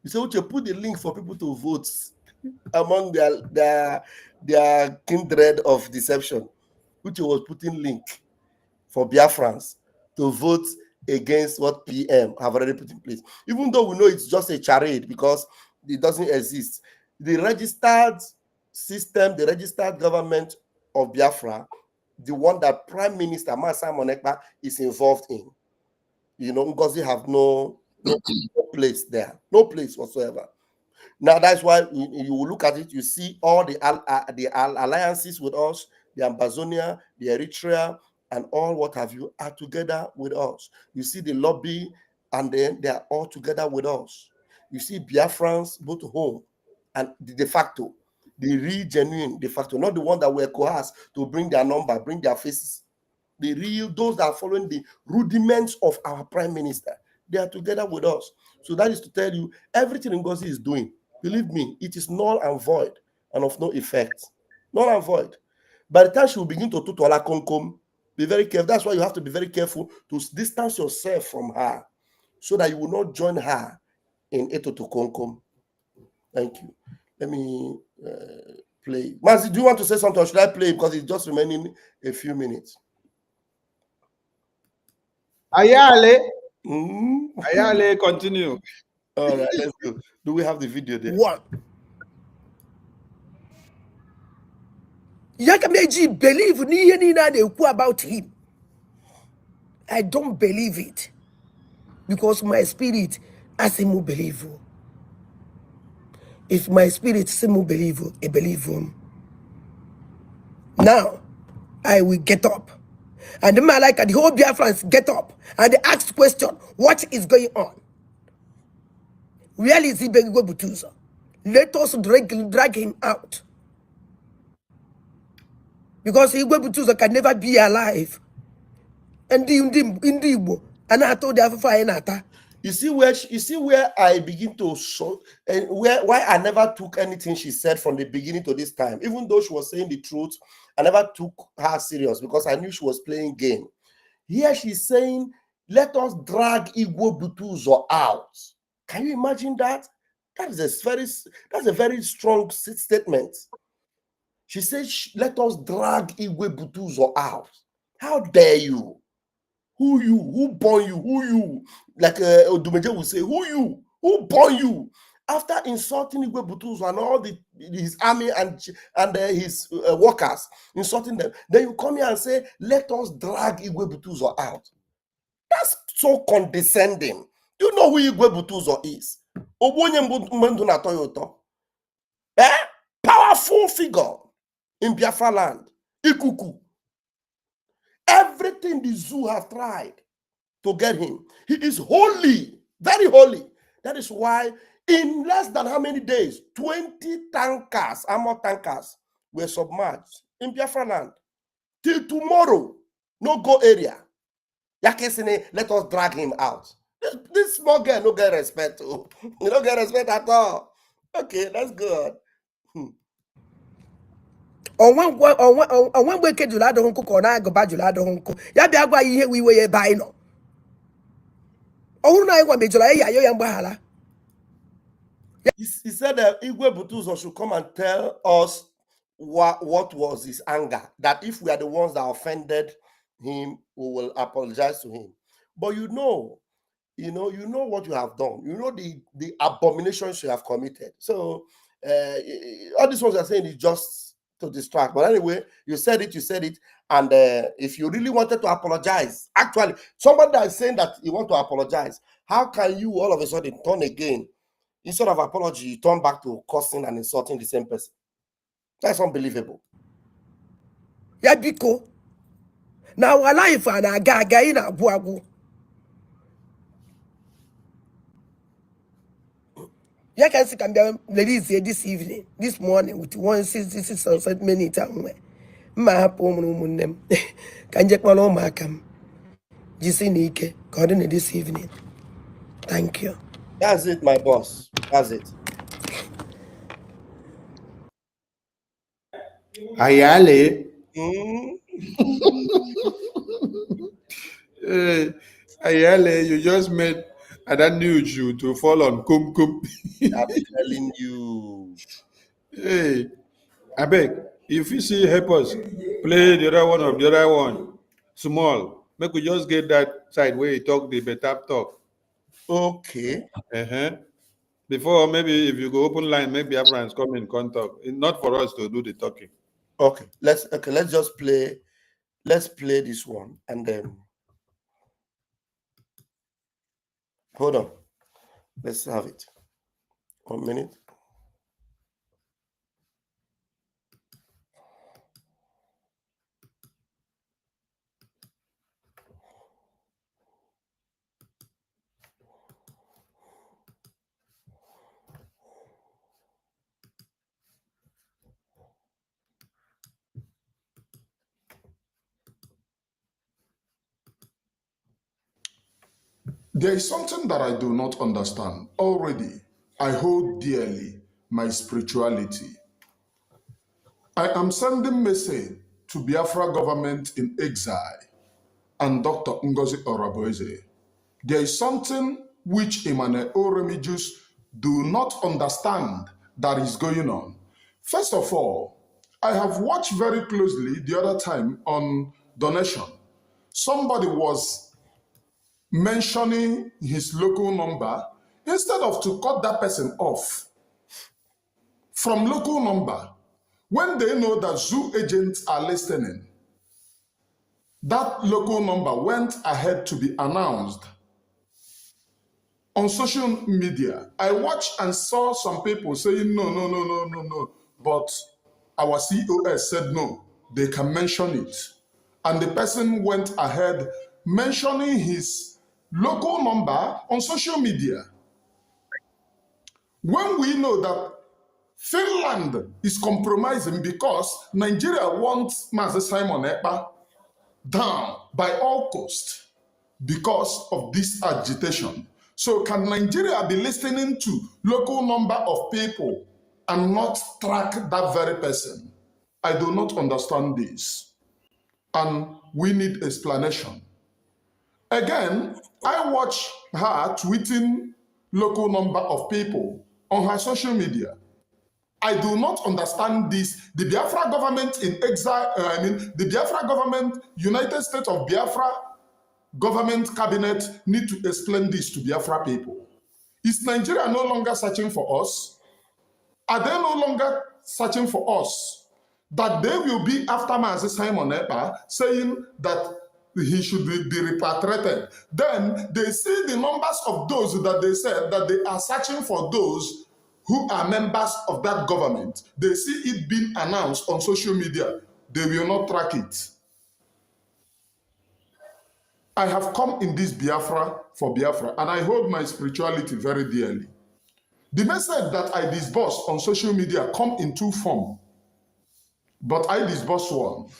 He said, Uche, put the link for people to vote among their kindred of deception. Uche was putting link for Biafrans to vote against what PM have already put in place. Even though we know it's just a charade because it doesn't exist. The registered system, the registered government of Biafra, the one that Prime Minister Simon Ekpa is involved in, you know, Ngozi have no place there, no place whatsoever. Now that's why you will look at it, you see all the alliances with us, the Ambazonia, the Eritrea, and all what have you are together with us. You see the lobby, and then they are all together with us. You see Biafrans both home and the de facto, the real genuine de facto, not the one that were coerced to bring their number, bring their faces. The real, those that are following the rudiments of our Prime Minister, they are together with us. So that is to tell you, everything Ngozi is doing, believe me, it is null and void and of no effect. Null and void. By the time she will begin to tutola konkom, be very careful. That's why you have to be very careful to distance yourself from her so that you will not join her in Etoto Konkom. Thank you. Let me play. Mazi, do you want to say something or should I play? Because it's just remaining a few minutes. Ayale. Ayale, continue. All right, let's go. Do we have the video there? One. Yakameji believe ni they about him. I don't believe it. Because my spirit asimu believe. If my spirit simu believe, I believe him. Now, I will get up. And the man like the whole Biafrans get up. And they ask the question, what is going on? Where is he being go Butuza? Let us drag him out. Because Igwe Butuzo can never be alive. And the Igbo, and I told the Afro. You see where I begin to show, and why I never took anything she said from the beginning to this time, even though she was saying the truth. I never took her serious because I knew she was playing game. Here she's saying, "Let us drag Igwe Butuzo out." Can you imagine that? That's a very strong statement. She says, "Let us drag Igwe Butuzo out." How dare you? Who you? Who born you? Who you? Like Odumeje will say, who you? Who born you? After insulting Igwe Butuzo and all his army and his workers, insulting them, then you come here and say, "Let us drag Igwe Butuzo out." That's so condescending. Do you know who Igwe Butuzo is? Obonye Mbendu na Toyota. Powerful figure in Biafra land. Ikuku. Everything the zoo have tried to get him. He is holy, very holy. That is why in less than how many days, 20 tankers, armor tankers, were submerged in Biafra land. Till tomorrow, no go area. Yakesene, let us drag him out. This small girl no get respect. You don't get respect at all. Okay, that's good. Onwe mgbe eke jụrụ adịghị nkụ ka ọ na-agụba jụrụ adịghị nkụ ya bịa gwa ya ihe iwe ya ebe anyị nọ ọhụrụ na anyị gwa mejọrọ ya yayo ya mgbaghara. He said that Igwe Butuzo should come and tell us what was his anger, that if we are the ones that offended him, we will apologize to him. But you know what you have done. You know the abominations you have committed. So all these ones are saying is just to distract. But anyway, you said it. And if you really wanted to apologize, actually, somebody that is saying that you want to apologize, how can you all of a sudden turn again? Instead of apology, you turn back to cursing and insulting the same person. That's unbelievable. Ya biko na our life na-aga ị na-agwụ agwụ. Ya ka nsị ka m bịa release this morning with 166 minutes anwe mma hapụ ụmụnne m ka nje kpọrọ ụmụaka m jisi n'ike ka ọ dị na this evening. Thank you. That's it, my boss. That's it. Ayale. Ayale, you just made that news you to fall on kum. I'm telling you. Hey, I beg, if you see help us play the other one, small. Make we just get that side where you talk the better talk. Okay. Before maybe if you go open line, maybe everyone's come in contact. It's not for us to do the talking. Okay. Let's just play. Let's play this one and then hold on. Let's have it. 1 minute. There is something that I do not understand. Already, I hold dearly my spirituality. I am sending message to Biafra government in exile and Dr. Ngozi Oraboeze. There is something which Emmanuel Oremijus do not understand that is going on. First of all, I have watched very closely the other time on donation. Somebody was mentioning his local number instead of to cut that person off from local number when they know that zoo agents are listening. That local number went ahead to be announced on social media. I watched and saw some people saying no, but our COS said no, they can mention it. And the person went ahead mentioning his local number on social media. When we know that Finland is compromising because Nigeria wants Mazi Simon Ekpa down by all cost because of this agitation. So can Nigeria be listening to local number of people and not track that very person? I do not understand this. And we need explanation. Again, I watch her tweeting local number of people on her social media. I do not understand this. The Biafra government in exile, the Biafra government, United States of Biafra government cabinet need to explain this to Biafra people. Is Nigeria no longer searching for us? Are they no longer searching for us? That they will be after Mazi Simon Ekpa saying that he should be repatriated. Then they see the numbers of those that they said that they are searching for those who are members of that government. They see it being announced on social media. They will not track it. I have come in this Biafra for Biafra, and I hold my spirituality very dearly. The message that I disburse on social media come in two forms, but I disburse one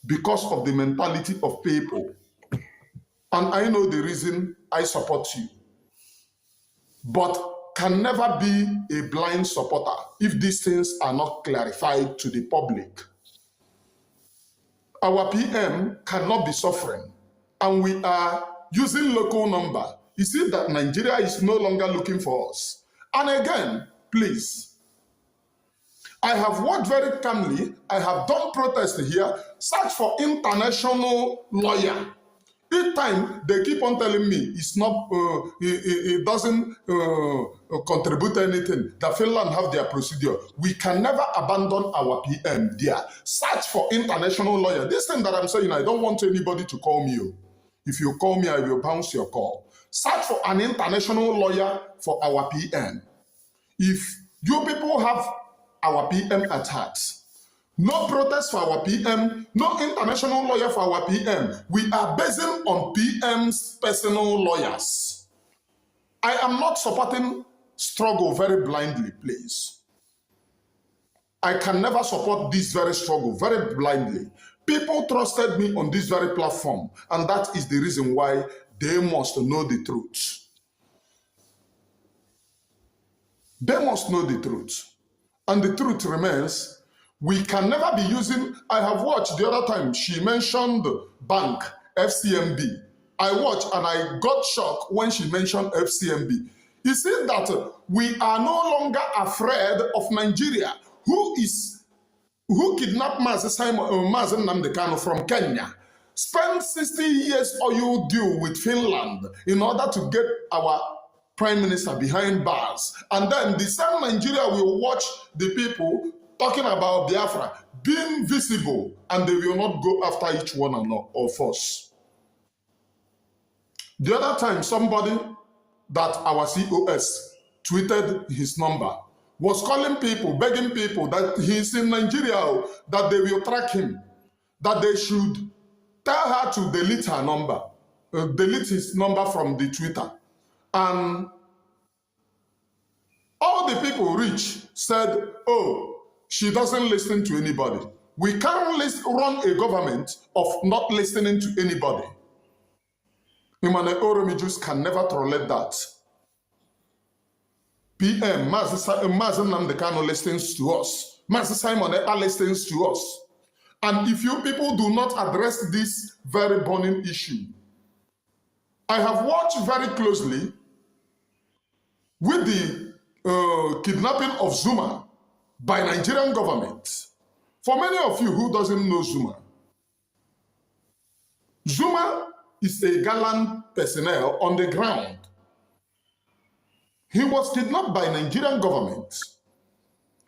because of the mentality of people. And I know the reason I support you, but can never be a blind supporter if these things are not clarified to the public. Our PM cannot be suffering, and we are using local number. You see that Nigeria is no longer looking for us. And again, please, I have worked very calmly. I have done protest here. Search for international lawyer. Each time they keep on telling me it's not, it doesn't contribute anything. That Finland have their procedure. We can never abandon our PM there. Search for international lawyer. This thing that I'm saying, I don't want anybody to call me. If you call me, I will bounce your call. Search for an international lawyer for our PM. If you people have our PM at heart, no protest for our PM, no international lawyer for our PM. We are basing on PM's personal lawyers. I am not supporting struggle very blindly, please. I can never support this very struggle very blindly. People trusted me on this very platform, and that is the reason why they must know the truth. They must know the truth. And the truth remains, we can never be using, I have watched the other time, she mentioned bank, FCMB. I watched and I got shocked when she mentioned FCMB. You see that we are no longer afraid of Nigeria, who kidnapped Mazi Nnamdi Kanu from Kenya, spent 60 years oil deal with Finland in order to get our prime minister behind bars. And then the same Nigeria will watch the people talking about Biafra being visible, and they will not go after each one of us. The other time, somebody that our COS tweeted his number was calling people, begging people that he's in Nigeria, that they will track him, that they should tell her to delete her number, delete his number from the Twitter. And all the people rich said, oh, she doesn't listen to anybody. We can't run a government of not listening to anybody. Imane Oromijus can never tolerate that. PM, Mazi Nnamdi Kanu listens to us. Mazi Simon Ekpa listens to us. And if you people do not address this very burning issue, I have watched very closely with the kidnapping of Zuma by Nigerian government. For many of you who doesn't know Zuma, Zuma is a gallant personnel on the ground. He was kidnapped by Nigerian government.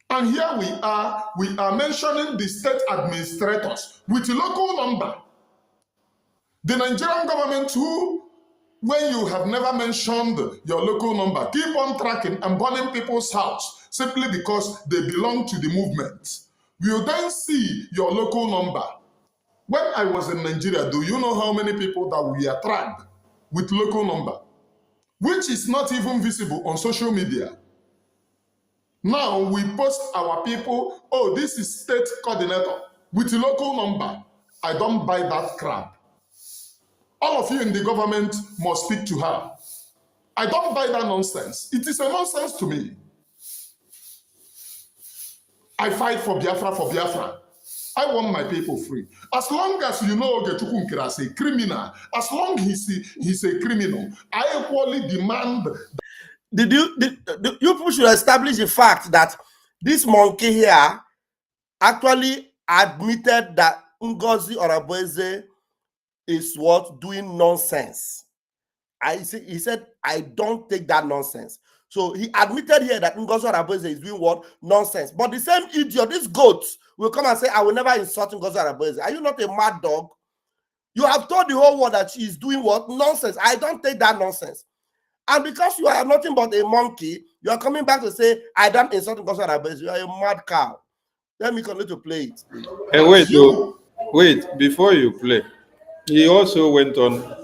And here we are mentioning the state administrators with local number. The Nigerian government who, when you have never mentioned your local number, keep on tracking and burning people's house simply because they belong to the movement. We'll then see your local number. When I was in Nigeria, do you know how many people that we are tracked with local number, which is not even visible on social media? Now we post our people, oh, this is state coordinator with a local number. I don't buy that crap. All of you in the government must speak to her. I don't buy that nonsense. It is a nonsense to me. I fight for Biafra for Biafra. I want my people free. As long as you know Ogechukwu Nkere as a criminal, as long as he's a criminal, I equally demand. You people should establish the fact that this monkey here actually admitted that Ngozi Orabueze is what doing nonsense. He said, I don't take that nonsense. So he admitted here that Ngozi Orabueze is doing what? Nonsense. But the same idiot, this goat, will come and say, I will never insult Ngozi Orabueze. Are you not a mad dog? You have told the whole world that she is doing what? Nonsense. I don't take that nonsense. And because you are nothing but a monkey, you are coming back to say, I don't insult Ngozi Orabueze. You are a mad cow. Let me continue to play it. Hey, wait, before you play, he also went on,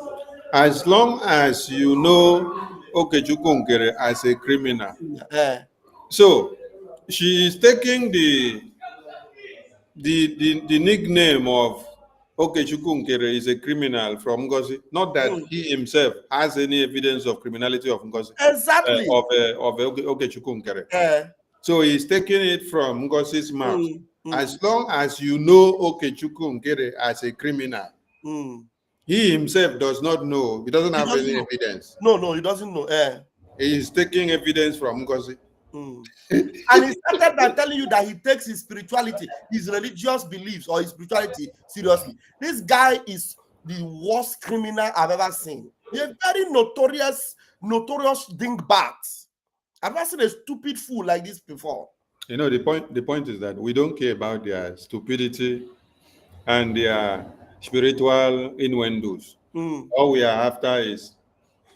as long as you know Okechukwu Nkere as a criminal. So she is taking the nickname of Okechukwu Nkere is a criminal from Ngozi. Not that he himself has any evidence of criminality of Ngozi. Exactly. Of Okechukwu Nkere. So he's taking it from Ngozi's mouth. As long as you know Okechukwu Nkere as a criminal, he himself does not know. He doesn't have any evidence. No, he doesn't know. He is taking evidence from Ngozi. And he started by telling you that he takes his spirituality, his religious beliefs, or his spirituality seriously. This guy is the worst criminal I've ever seen. He's a very notorious dingbat. I've never seen a stupid fool like this before. You know, the point is that we don't care about their stupidity and their spiritual innuendos. All we are after is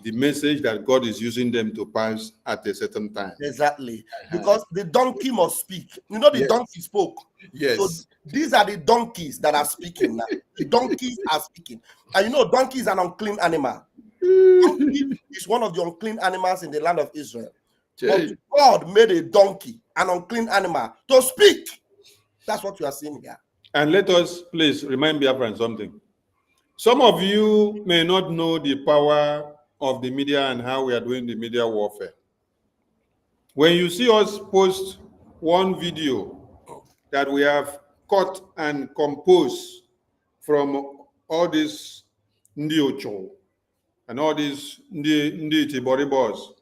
the message that God is using them to pass at a certain time. Exactly. Because the donkey must speak. You know, the donkey spoke. Yes. So these are the donkeys that are speaking now. The donkeys are speaking. And you know, donkey is an unclean animal. Donkey is one of the unclean animals in the land of Israel. But God made a donkey, an unclean animal, to speak. That's what you are seeing here. And let us please remind Biafran something. Some of you may not know the power of the media and how we are doing the media warfare. When you see us post one video that we have cut and composed from all these Ndi Ocho and all these Ndi Tiboribos,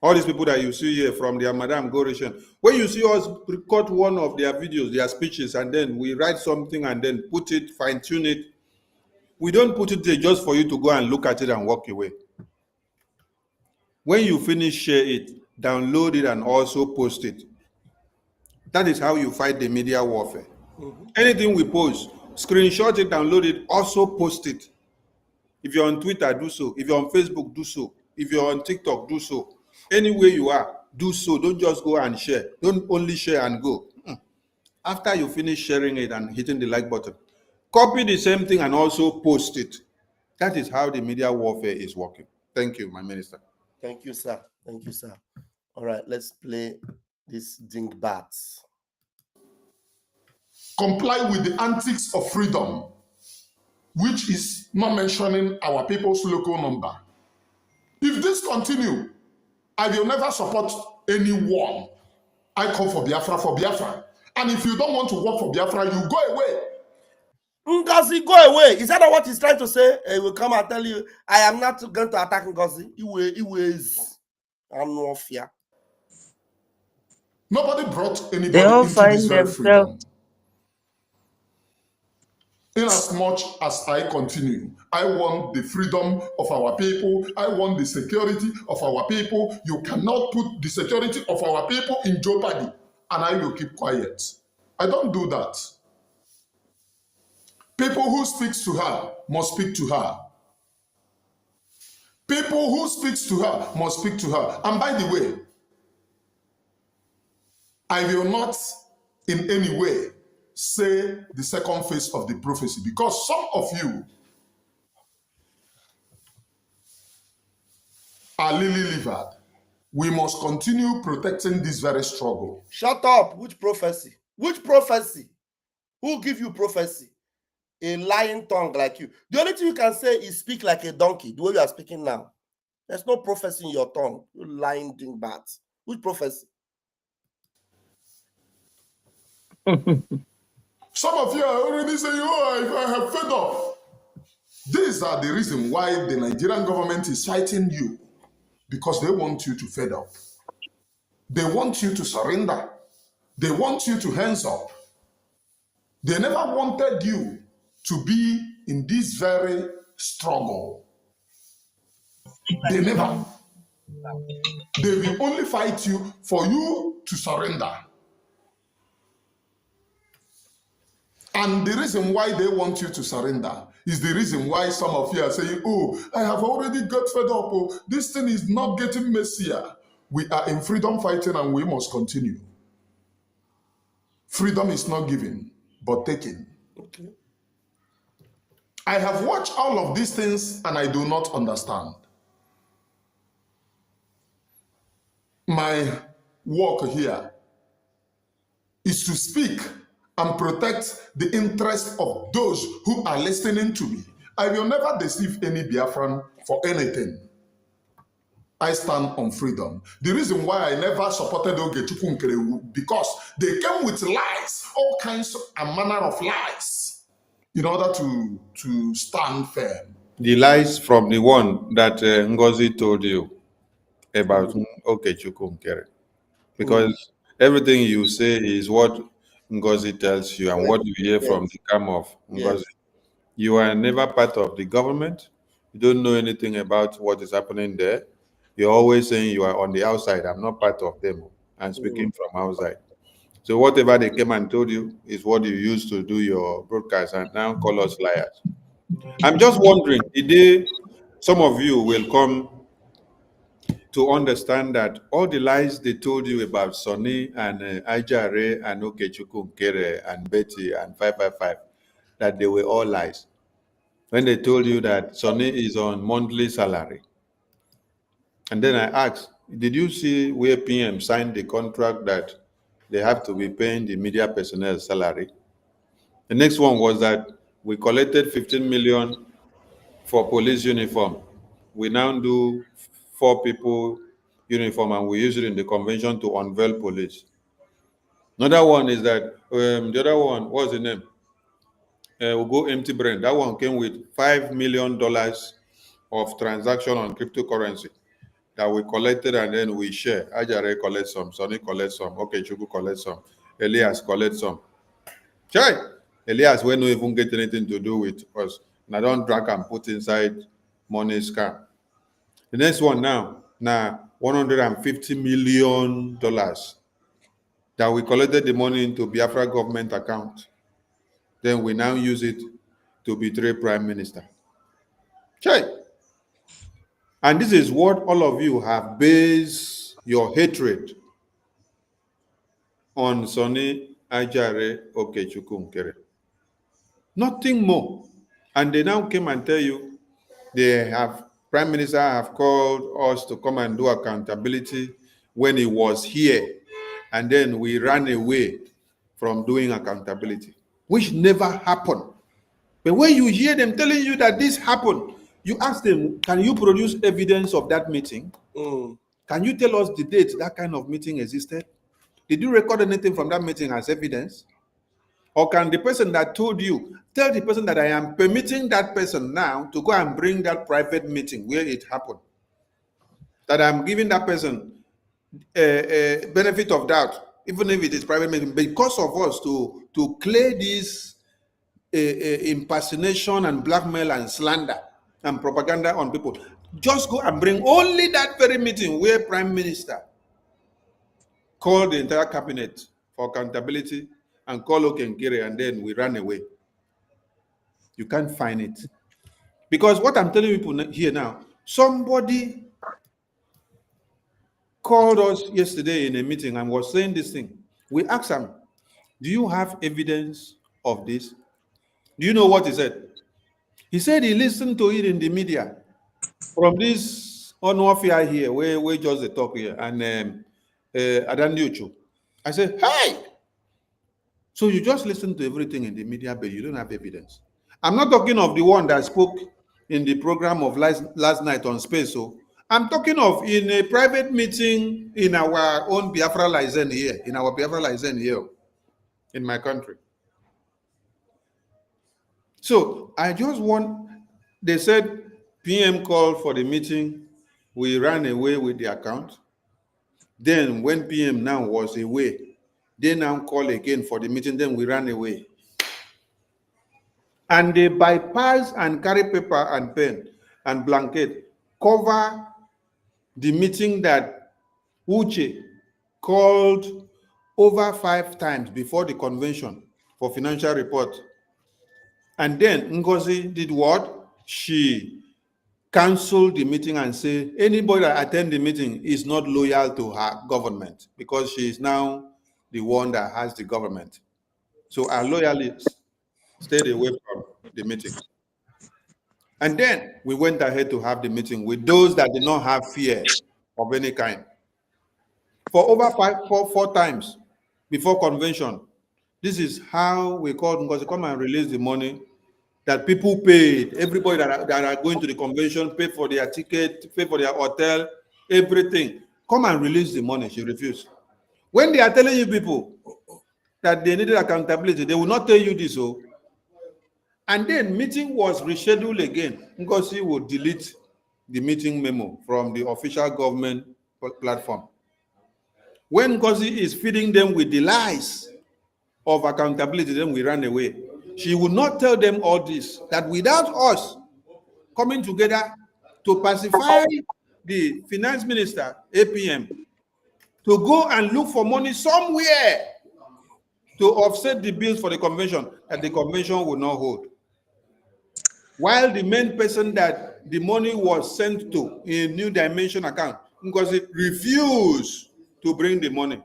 all these people that you see here from their Madame Gorishan, when you see us record one of their videos, their speeches, and then we write something and then put it, fine-tune it, we don't put it there just for you to go and look at it and walk away. When you finish, share it, download it, and also post it. That is how you fight the media warfare. Anything we post, screenshot it, download it, also post it. If you're on Twitter, do so. If you're on Facebook, do so. If you're on TikTok, do so. Anywhere you are, do so. Don't just go and share. Don't only share and go. After you finish sharing it and hitting the like button, copy the same thing and also post it. That is how the media warfare is working. Thank you, my minister. Thank you, sir. Thank you, sir. All right, let's play this dingbats. Comply with the antics of freedom, which is not mentioning our people's local number. If this continue, I will never support anyone. I call for Biafra for Biafra. And if you don't want to work for Biafra, you go away. Ngozi, go away. Is that not what he's trying to say? He will come and tell you, I am not going to attack Ngozi. He is. I'm no fear. Nobody brought anybody into this very freedom. In as much as I continue, I want the freedom of our people. I want the security of our people. You cannot put the security of our people in jeopardy, and I will keep quiet. I don't do that. People who speak to her must speak to her. People who speak to her must speak to her. And by the way, I will not in any way say the second phase of the prophecy, because some of you are lily-livered. we must continue protecting this very struggle. Shut up. Which prophecy? Which prophecy? Who give you prophecy? A lying tongue like you. The only thing you can say is speak like a donkey, the way you are speaking now. There's no prophecy in your tongue. You lying dingbats. Which prophecy? Some of you are already saying, oh, I have fed up. These are the reason why the Nigerian government is fighting you, because they want you to fed up. They want you to surrender. They want you to hands up. They never wanted you to be in this very struggle. They never. They will only fight you for you to surrender. And the reason why they want you to surrender is the reason why some of you are saying, oh, I have already got fed up. Oh, this thing is not getting messier. We are in freedom fighting and we must continue. Freedom is not given, but taken. Okay. I have watched all of these things and I do not understand. My work here is to speak and protect the interest of those who are listening to me. I will never deceive any Biafran for anything. I stand on freedom. The reason why I never supported Ogechukwu Nkerewu, because they came with lies, all kinds and manner of lies, in order to stand firm. The lies from the one that Ngozi told you about Okechukwu Nkere. Because everything you say is what Ngozi tells you and what you hear from the camp of Ngozi. Yes. You are never part of the government. You don't know anything about what is happening there. You're always saying you are on the outside. I'm not part of them. I'm speaking from outside. So whatever they came and told you is what you used to do your broadcast and now call us liars. I'm just wondering, some of you will come to understand that all the lies they told you about Sonny and Ajare and Okechukwu Nkere and Betty and 555, that they were all lies. When they told you that Sonny is on monthly salary. And then I asked, did you see where PM signed the contract that they have to be paying the media personnel salary? The next one was that we collected 15 million for police uniform. We now do 4 people uniform and we use it in the convention to unveil police. Another one is that, the other one, what's the name? We'll go empty brain. That one came with $5 million of transaction on cryptocurrency that we collected and then we share. Ajare collects some, Sonny collects some, Okechukwu collects some, Elias collects some. Chai! Elias will not even get anything to do with us. And I don't drag and put inside money scam. The next one now $150 million that we collected the money into Biafra government account. Then we now use it to betray Prime Minister. Chai! And this is what all of you have based your hatred on Sonny Ajare Okechukwu Nkere. Nothing more. And they now came and tell you Prime Minister have called us to come and do accountability when he was here. And then we ran away from doing accountability, which never happened. But when you hear them telling you that this happened, you ask them, can you produce evidence of that meeting? Can you tell us the date that kind of meeting existed? Did you record anything from that meeting as evidence? Or can the person that told you tell the person that I am permitting that person now to go and bring that private meeting where it happened? That I'm giving that person a benefit of doubt, even if it is private meeting, because of us to clear this impersonation and blackmail and slander and propaganda on people. Just go and bring only that very meeting where Prime Minister called the entire cabinet for accountability and call Okenkere, and then we ran away. You can't find it. Because what I'm telling people here now, somebody called us yesterday in a meeting and was saying this thing. We asked him, do you have evidence of this? Do you know what he said? He said he listened to it in the media from this on warfare here, we just the talk here, and Adandiuchu. I said, hey, so you just listen to everything in the media, but you don't have evidence. I'm not talking of the one that spoke in the program of last night on space. So I'm talking of in a private meeting in our own Biafra license here, in our Biafra license here, in my country. So I just want, they said PM called for the meeting. We ran away with the account. Then when PM now was away, they now call again for the meeting. Then we ran away. And they bypass and carry paper and pen and blanket, cover the meeting that Uche called over 5 times before the convention for financial report. And then Ngozi did what? She canceled the meeting and say anybody that attend the meeting is not loyal to her government because she is now the one that has the government. So our loyalists stayed away from the meeting. And then we went ahead to have the meeting with those that did not have fear of any kind. For over four times before convention, this is how we called Ngozi come and release the money that people paid. Everybody that are going to the convention paid for their ticket, paid for their hotel, everything. Come and release the money. She refused. When they are telling you people that they needed accountability, they will not tell you this. Oh. And then meeting was rescheduled again. Ngozi would delete the meeting memo from the official government platform. When Ngozi is feeding them with the lies of accountability, then we ran away. She would not tell them all this, that without us coming together to pacify the finance minister, APM, to go and look for money somewhere to offset the bills for the convention, that the convention would not hold. While the main person that the money was sent to in a New Dimension account, because it refused to bring the money.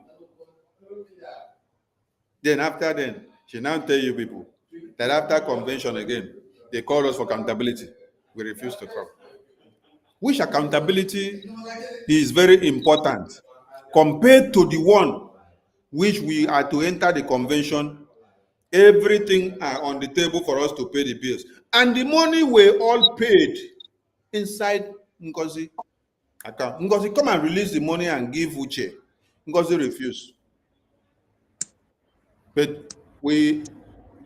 Then after then, she now tell you people that after convention again, they called us for accountability. We refused to come. Which accountability is very important compared to the one which we are to enter the convention. Everything are on the table for us to pay the bills. And the money were all paid inside Ngozi account. Ngozi, come and release the money and give Uche. Ngozi refused. But we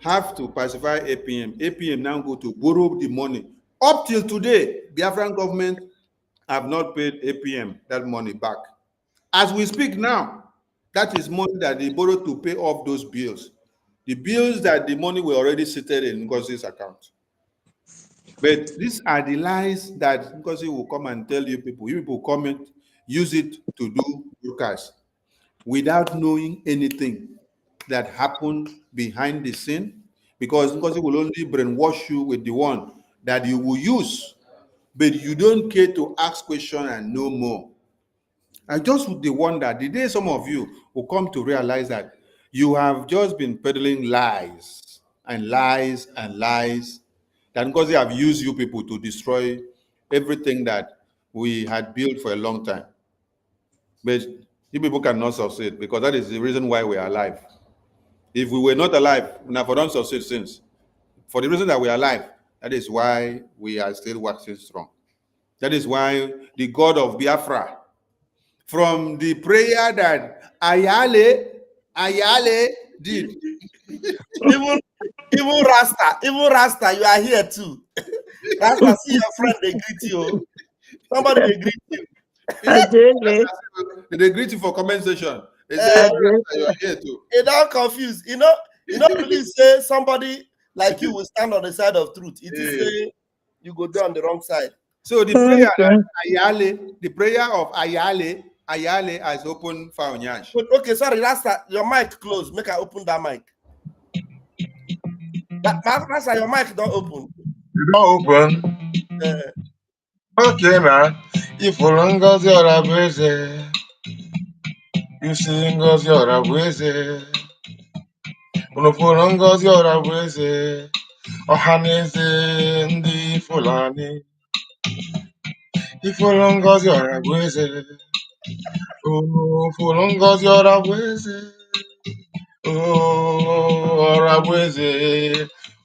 have to pacify APM. APM now go to borrow the money. Up till today, Biafran government have not paid APM that money back. As we speak now, that is money that they borrowed to pay off those bills. The bills that the money were already seated in Ngozi's account. But these are the lies that Ngozi will come and tell you people. You people comment, use it to do broadcast without knowing anything that happened behind the scene, because Ngozi will only brainwash you with the one that you will use, but you don't care to ask questions and know more. I just would wonder, the day some of you will come to realize that you have just been peddling lies and lies and lies, that because they have used you people to destroy everything that we had built for a long time. But you people cannot succeed, because that is the reason why we are alive. If we were not alive, we never done succeed since. For the reason that we are alive, that is why we are still waxing strong. That is why the God of Biafra, from the prayer that Ayale did. Even Rasta, you are here too. Rasta, see your friend, they greet you. Somebody they greet you. They greet you for comment section. They say you are here too. It all confused. You know, please say somebody like you will stand on the side of truth. It is say you go down the wrong side. So the prayer Ayale, the prayer of Ayale has opened Faunyash. Okay, sorry, Rasta, your mic closed. Make I open that mic. Rasta, your mic don't open. Don't open. Okay, man. If Ngozi Orabueze, you see Ngozi Orabueze. Unofuru Ngozi Orabueze, Ohaneze Ndi Fulani. Ifuru ngozi ọrabụeze. Oh, ifuru ngozi ọrabụeze. Oh, ọrabụeze.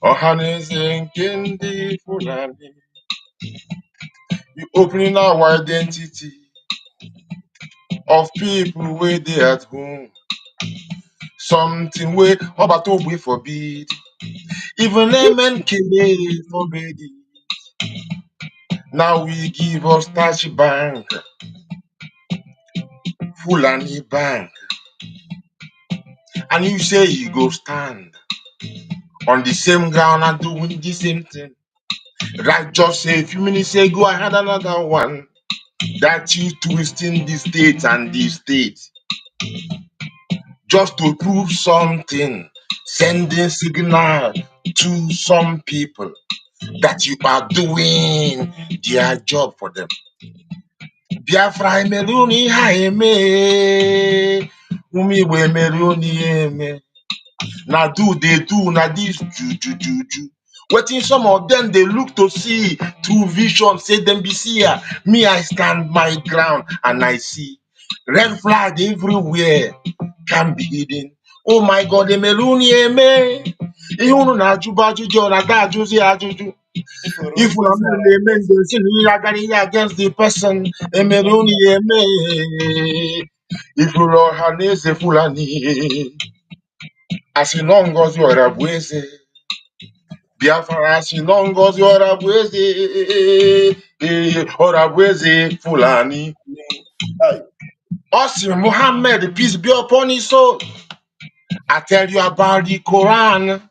Ọhaneze nke ndị Fulani. You opening our identity of people where they at home. Something where Obatobe forbid. Even amen kele forbid. Now we give us Tachi Bank, Fulani Bank. And you say you go stand on the same ground and doing the same thing. Right, just say a few minutes ago, I had another one that you twisting the state and the state just to prove something, sending signal to some people that you are doing their job for them. Biafra emeruni ha eme, umi we emeruni eme. Na do they do na this juju. Waiting some of them they look to see through vision, say them be seer. Me I stand my ground and I see red flag everywhere can be hidden. Oh my God, emeruni eme. Ihunu na ajuba ajuju na ga ajuzi ajuju. If we are not against the person, emeruni eme. If you are Hanese Fulani. Asinongozi Orabueze, Biafra Asinongozi Orabueze Fulani. Osi Muhammad, peace be upon his soul. I tell you about the Quran.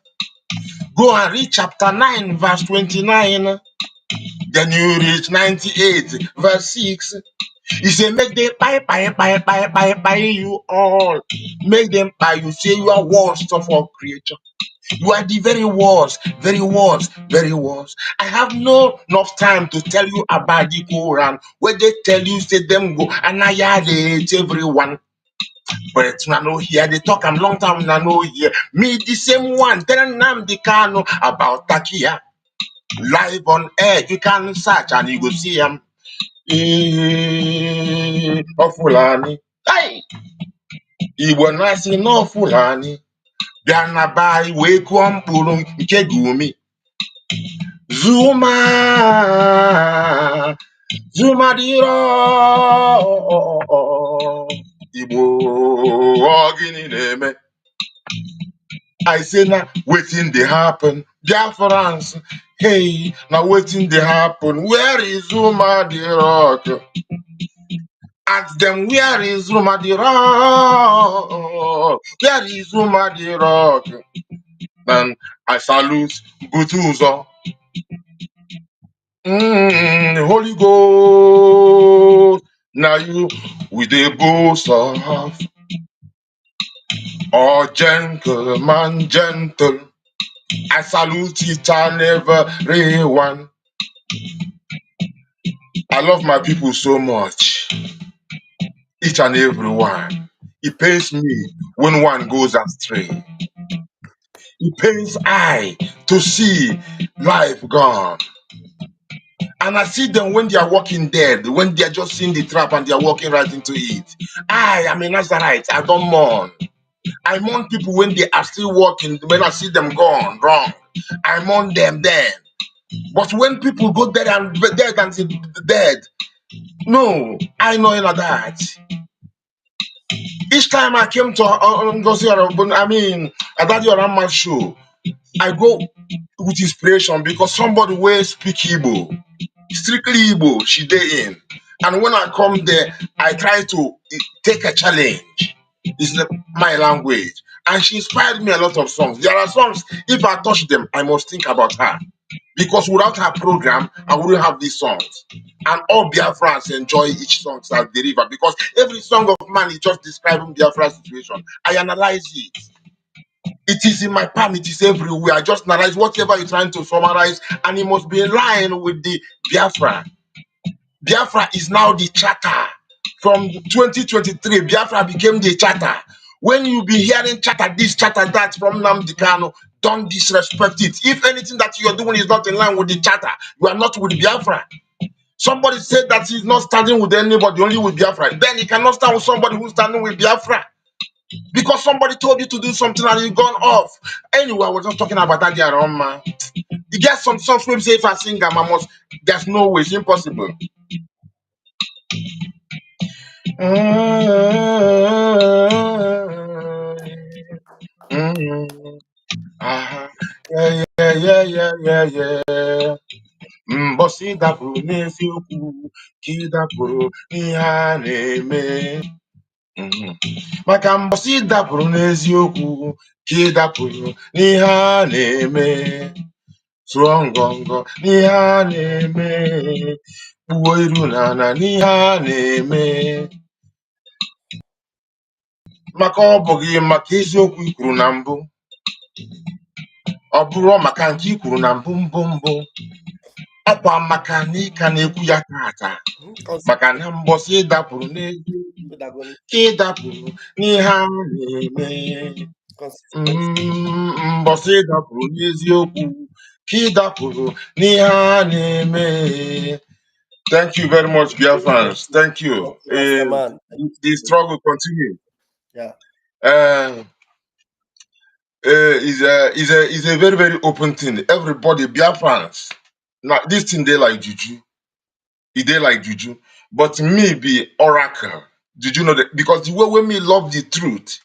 Go and read chapter 9, verse 29. Then you reach 98, verse 6. He said, make them buy you all. Make them buy you. Say you are worst of all creatures. You are the very worst, very worst, very worst. I have no enough time to tell you about the Quran, where they tell you, say them go, annihilate everyone. But I know here, they talk a long time, I know here. Me, the same one, telling them the Kano about Takia. Live on air, you can search and you go see him. Of Fulani. Hey! He was nice enough, Fulani. Biana bai we kwamburu nke gumi. Zuma, Zuma diro. Igbo ogini neme. I say na waiting they happen. Biafrans, hey, now waiting they happen. Where is Zuma the rock? Ask them where is Zuma the rock? Where is Zuma the rock? And I salute Butuzo. Holy Ghost, now you with the boast of oh gentleman, gentle. I salute each and everyone. I love my people so much, each and every one. It pains me when one goes astray. It pains I to see life gone. And I see them when they are walking dead, when they are just seeing the trap and they are walking right into it. I am a Nazarite. I don't mourn. I mourn people when they are still walking, when I see them gone, wrong. I mourn them then. But when people go dead and see dead, no, I know in that. Each time I came to Adadi Orama show, I go with inspiration because somebody will speak Igbo. Strictly Igbo, she day in. And when I come there, I try to take a challenge. It's my language. And she inspired me a lot of songs. There are songs, if I touch them, I must think about her. Because without her program, I wouldn't have these songs. And all Biafrans enjoy each song that they deliver. Because every song of mine is just describing Biafra's situation. I analyze it. It is in my palm, it is everywhere. I just analyze whatever you're trying to summarize, and it must be in line with the Biafra. Biafra is now the charter. From 2023, Biafra became the charter. When you be hearing charter this, charter that from Nnamdi Kanu, don't disrespect it. If anything that you're doing is not in line with the charter, you are not with Biafra. Somebody said that he's not standing with anybody, only with Biafra. Then he cannot stand with somebody who's standing with Biafra. Because somebody told you to do something and you've gone off. Anyway, I was just talking about that there, man. You get some songs where say if I sing, I must. There's no way, it's impossible. Ah, yeah, yeah, yeah, yeah, yeah, yeah. Mbọsị dapụrụ n'eziokwu ka ị dapụrụ n'ihe a na-eme. Maka mbọsị dapụrụ n'eziokwu ka ị dapụrụ n'ihe a na-eme. Tụọ ngọngọ n'ihe a na-eme. Kpuo iru n'ala n'ihe a na-eme. Maka ọ bụghị maka eziokwu i kwuru na mbụ. Ọ bụrụ maka nke i kwuru na mbụ mbụ. Ọkwa maka na ị ka na-ekwu ya tata. Maka na mbọsị dapụrụ n'eziokwu ka ị dapụrụ n'ihe a na-eme. Mbọsị dapụrụ n'eziokwu ka ị dapụrụ n'ihe a na-eme. Thank you very much, dear fans. Thank you. The struggle continue. Yeah. Is a very, very open thing. Everybody, Biafrans. Now, this thing they like juju. They like juju. But me be oracle. Did you know that? Because the way when me love the truth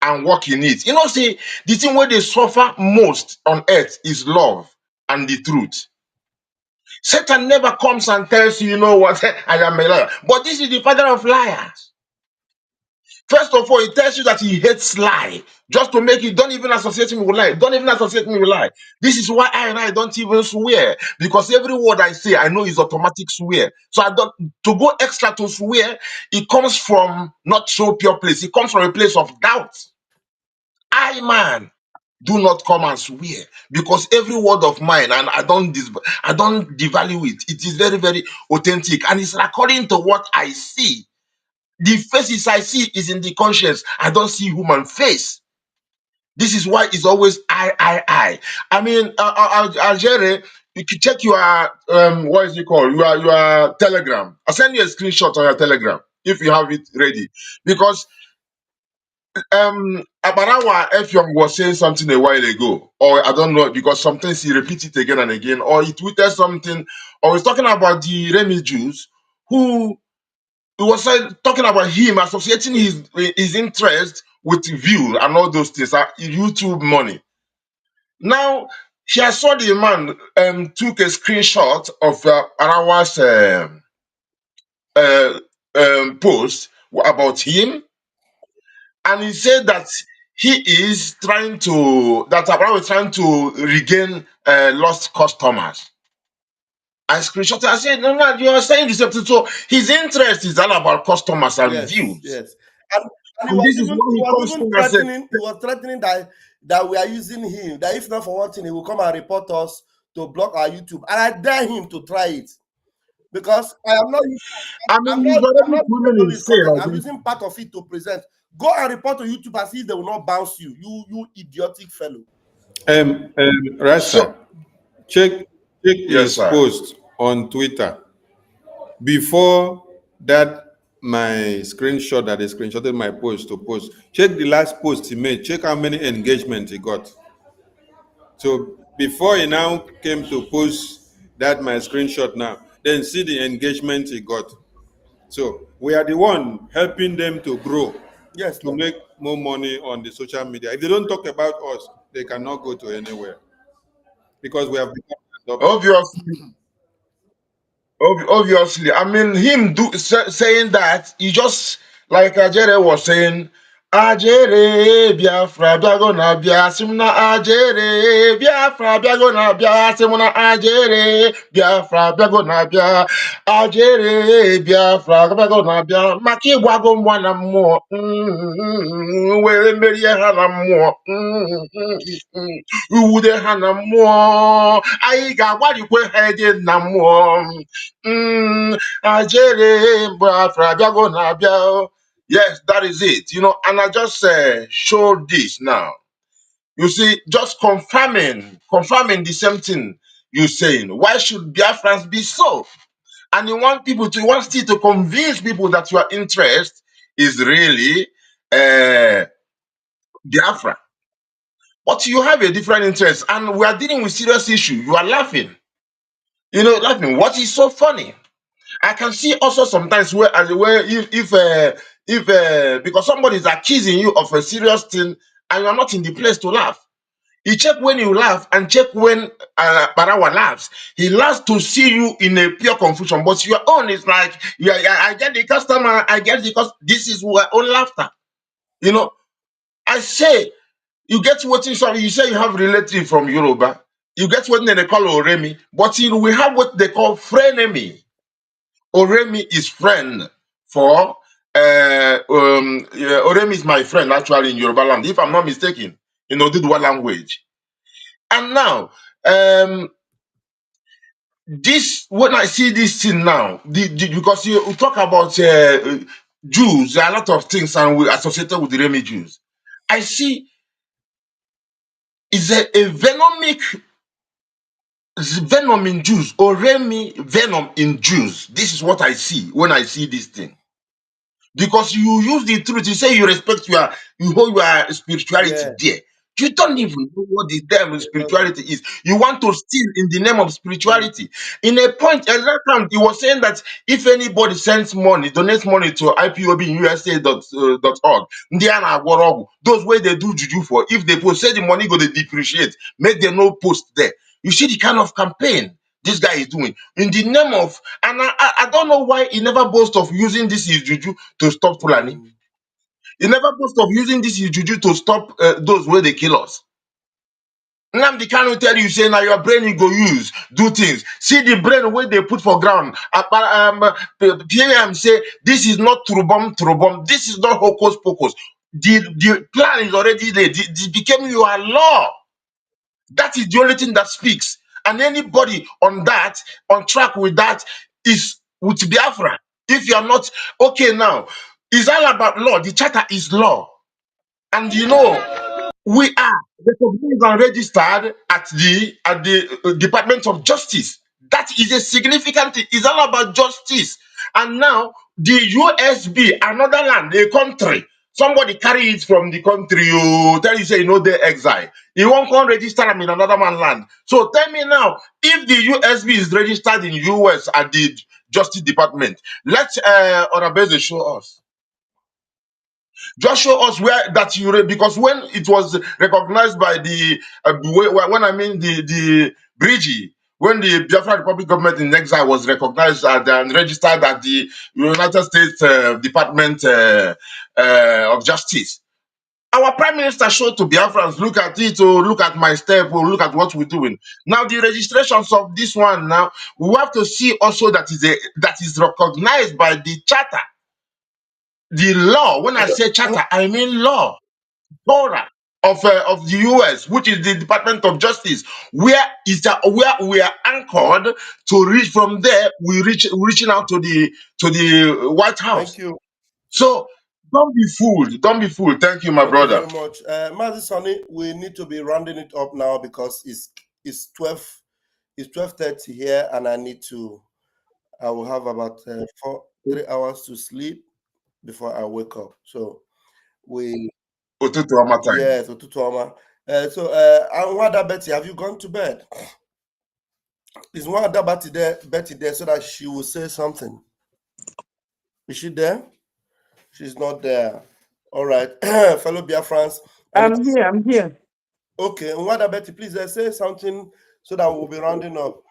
and work in it. You know, say the thing where they suffer most on earth is love and the truth. Satan never comes and tells you, you know what, I am a liar. But this is the father of liars. First of all, he tells you that he hates lie, just to make you don't even associate me with lie. Don't even associate me with lie. This is why I don't even swear, because every word I say, I know is automatic swear. So I don't to go extra to swear. It comes from not so pure place. It comes from a place of doubt. I man, do not come and swear, because every word of mine, and I don't devalue it. It is very, very authentic, and it's according to what I see. The faces I see is in the conscience. I don't see human face. This is why it's always I. I mean, Algeria, you can check your what is it called? Your Telegram. I'll send you a screenshot on your Telegram if you have it ready. Because Abarawa Efyong was saying something a while ago, or I don't know, because sometimes he repeats it again and again, or he tweeted something, or he's talking about the Remi Jews who. He was talking about him associating his interest with view and all those things, YouTube money. Now, I saw the man took a screenshot of Arawa's post about him, and he said that Arawa is trying to regain lost customers. I screenshot. I said, no, you are saying the same thing. So his interest is all about customers and views. Yes. And he And was this is even, what he he was comes even to and said, threatening. He was threatening that we are using him. That if not for one thing, he will come and report us to block our YouTube. And I dare him to try it, because I am not. I mean, I'm he's not already proven his himself. content. I'm using part of it to present. Go and report to YouTube and see if they will not bounce you. You idiotic fellow. Rasta, So, check yes, his sir. post on Twitter. Before that, my screenshot that he screenshotted my post to post. Check the last post he made. Check how many engagements he got. So before he now came to post that my screenshot now, then see the engagement he got. So we are the one helping them to grow, Yes, to make more money on the social media. If they don't talk about us, they cannot go to anywhere, because we have become Obviously, I mean, him saying that, he just, like Ajere was saying, Ajere Biafra biago na bia simna Ajere Biafra biago na bia simna Ajere Biafra biago na bia Ajere Biafra biago na bia maka igwago mwa na mmụọ were merie ha na mmụọ uwude ha na mmụọ anyị ga-agbarikwe ha eje na mmụọ Ajere Biafra biago na bia. Yes, that is it. And I just showed this now. You see, just confirming the same thing you're saying. Why should Biafrans be so? And you want still to convince people that your interest is really Biafra. But you have a different interest, and we are dealing with serious issue. You are laughing. Laughing. What is so funny? I can see also sometimes where if because somebody is accusing you of a serious thing and you are not in the place to laugh. You check when you laugh and check when Barawa laughs. He laughs to see you in a pure confusion, but your own is like, yeah, I get the customer, I get because this is our own laughter. I say, you get what you say you have relative from Yoruba. You get what they call Oremi, but we have what they call frenemy. Oremi is friend for Oremi is my friend actually in Yoruba land, if I'm not mistaken, Dudwa language. And now, this when I see this thing now, because you talk about Jews, there are a lot of things and we associated with the Remi Jews. I see is a venom in Jews, or Remi venom in Jews. This is what I see when I see this thing. Because you use the truth, you say you respect you hold your spirituality Yeah. there. You don't even know what the damn spirituality is. You want to steal in the name of spirituality. In a point, at that time, he was saying that if anybody sends money, donates money to IPOB USA.org, those way they do juju for, if they post, say the money go to depreciate, make them no post there. You see the kind of campaign this guy is doing in the name of, and I don't know why he never boasts of using this is juju to stop Fulani. He never boasts of using this is juju to stop those where they kill us. Nnamdi Kanu tell you, say, now your brain you go use, do things. See the brain where they put for ground. PM say, this is not true bomb. This is not hocus pocus. The plan is already there. It became your law. That is the only thing that speaks. And anybody on track with that, is with Biafra. If you are not, okay now, it's all about law. The charter is law. And we are recognized and registered at the Department of Justice. That is a significant thing. It's all about justice. And now the USB, another land, a country, somebody carry it from the country, you tell you say they exile. You won't come register them in another man land. So tell me now, if the USB is registered in US at the Justice Department, let Orabeze show us. Just show us where that because when it was recognized by the when I mean the Bridgie, when the Biafra Republic government in exile was recognized and registered at the United States Department of Justice, our prime minister showed to Biafrans, look at it, or look at my step, or look at what we're doing. Now the registrations of this one, now we have to see also that is recognized by the charter. The law, when I say charter, I mean law, Torah of the US, which is the Department of Justice, where we are anchored to reach from there. Reaching out to the White Thank House. you. So don't be fooled. Don't be fooled. Thank you, my Thank you brother. very much. Mazi Sonny, we need to be rounding it up now because it's 12:30 here, and I will have about 3 hours to sleep before I wake up. So Otutu Ama time. yes, Otutuoma. So Nwada Betty, have you gone to bed? Is Nwada Betty there so that she will say something? Is she there? She's not there. All right, fellow Biafrans. I'm here. Okay, Nwada Betty, please say something so that we'll be rounding up.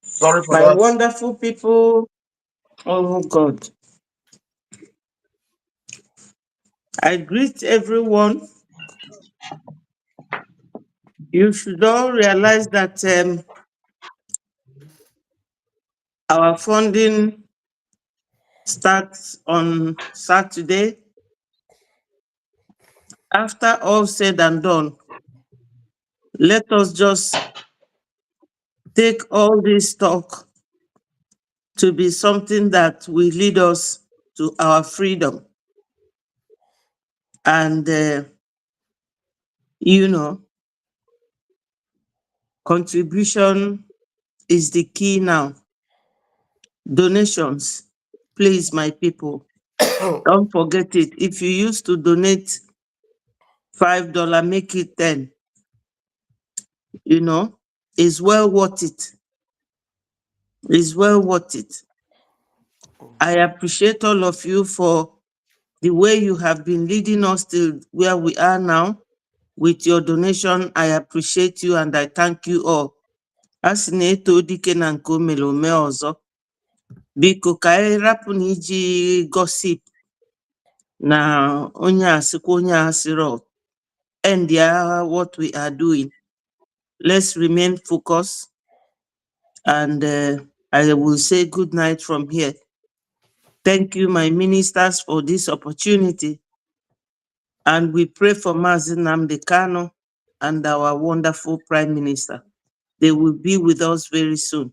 Sorry for My that. wonderful people. Oh God. I greet everyone. You should all realize that our funding starts on Saturday. After all said and done, let us just take all this talk to be something that will lead us to our freedom. And, you know, contribution is the key now. Donations, please, my people, don't forget it. If you used to donate $5, make it 10. You know, it's well worth it. It's well worth it. I appreciate all of you for the way you have been leading us to where we are now with your donation. I appreciate you and I thank you all. As na-eto dike na nke o mere ome ọzọ, biko ka anyị rapụ na iji gossip na onye asịkwa onye asịrọ. And what we are doing. Let's remain focused. And I will say good night from here. Thank you, my ministers, for this opportunity. And we pray for Mazi Nnamdi Kanu and our wonderful Prime Minister. They will be with us very soon.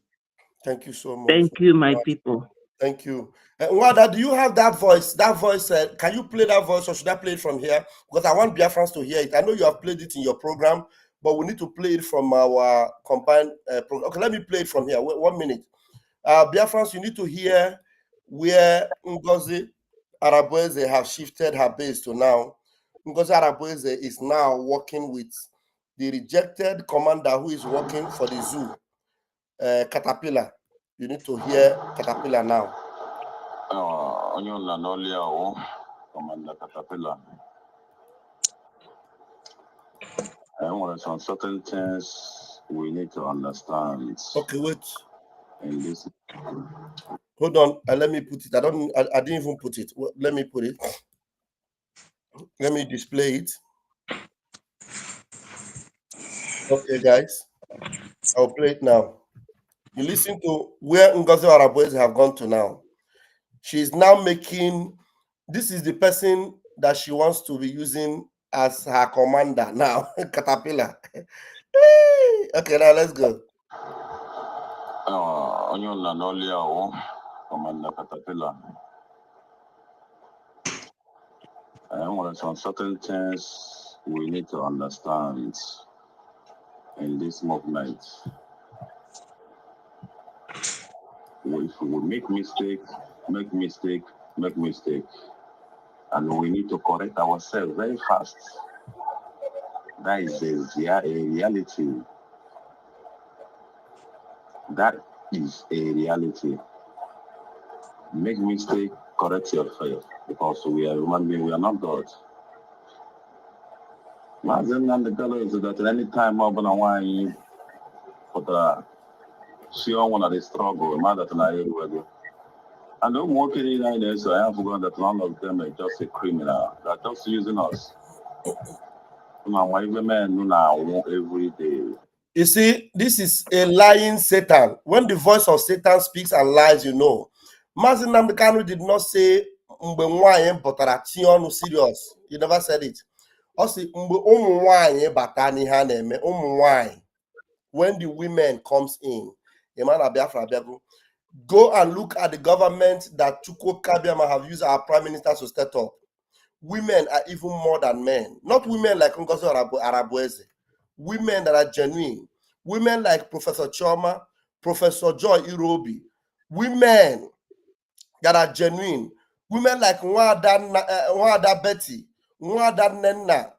Thank you so much. Thank you, my people. Thank you. Wada, do you have that voice? That voice, can you play that voice or should I play it from here? Because I want Biafrans to hear it. I know you have played it in your program, but we need to play it from our combined program. Okay, let me play it from here. Wait, 1 minute. Biafrans, you need to hear where Ngozi Arabueze have shifted her base to now. Ngozi Arabueze is now working with the rejected commander who is working for the zoo, Caterpillar. You need to hear Caterpillar now. Commander Caterpillar. And there are some certain things we need to understand. Okay, wait. In this. Hold on. Let me put it. I didn't even put it. Let me put it. Let me display it. Okay, guys. I'll play it now. You listen to where Ngozi Arabueze have gone to now. She's now making, this is the person that she wants to be using as her commander now, Caterpillar. Okay, now let's go. Commander Caterpillar. And there are some certain things we need to understand in this movement. If we make mistake, and we need to correct ourselves very fast. That is a reality. That is a reality. Make mistake, correct yourself, because we are human beings, we are not God. Imagine and the color is that any time I'm gonna want you for the she don't want to struggle, mother to lie. And I'm working in there, so I have forgotten that none of them are just a criminal. They're just using us. Every day. You see, this is a lying Satan. When the voice of Satan speaks and lies, you know. Mazi Nnamdi Kanu did not say serious. He never said it. When the women comes in, go and look at the government that Chukwu Kabiama have used our prime minister to set up. Women are even more than men. Not women like Ngozi Arabueze. Women that are genuine. Women like Professor Choma, Professor Joy Irobi. Women that are genuine. Women like Nwada Betty, Nwada Nenna.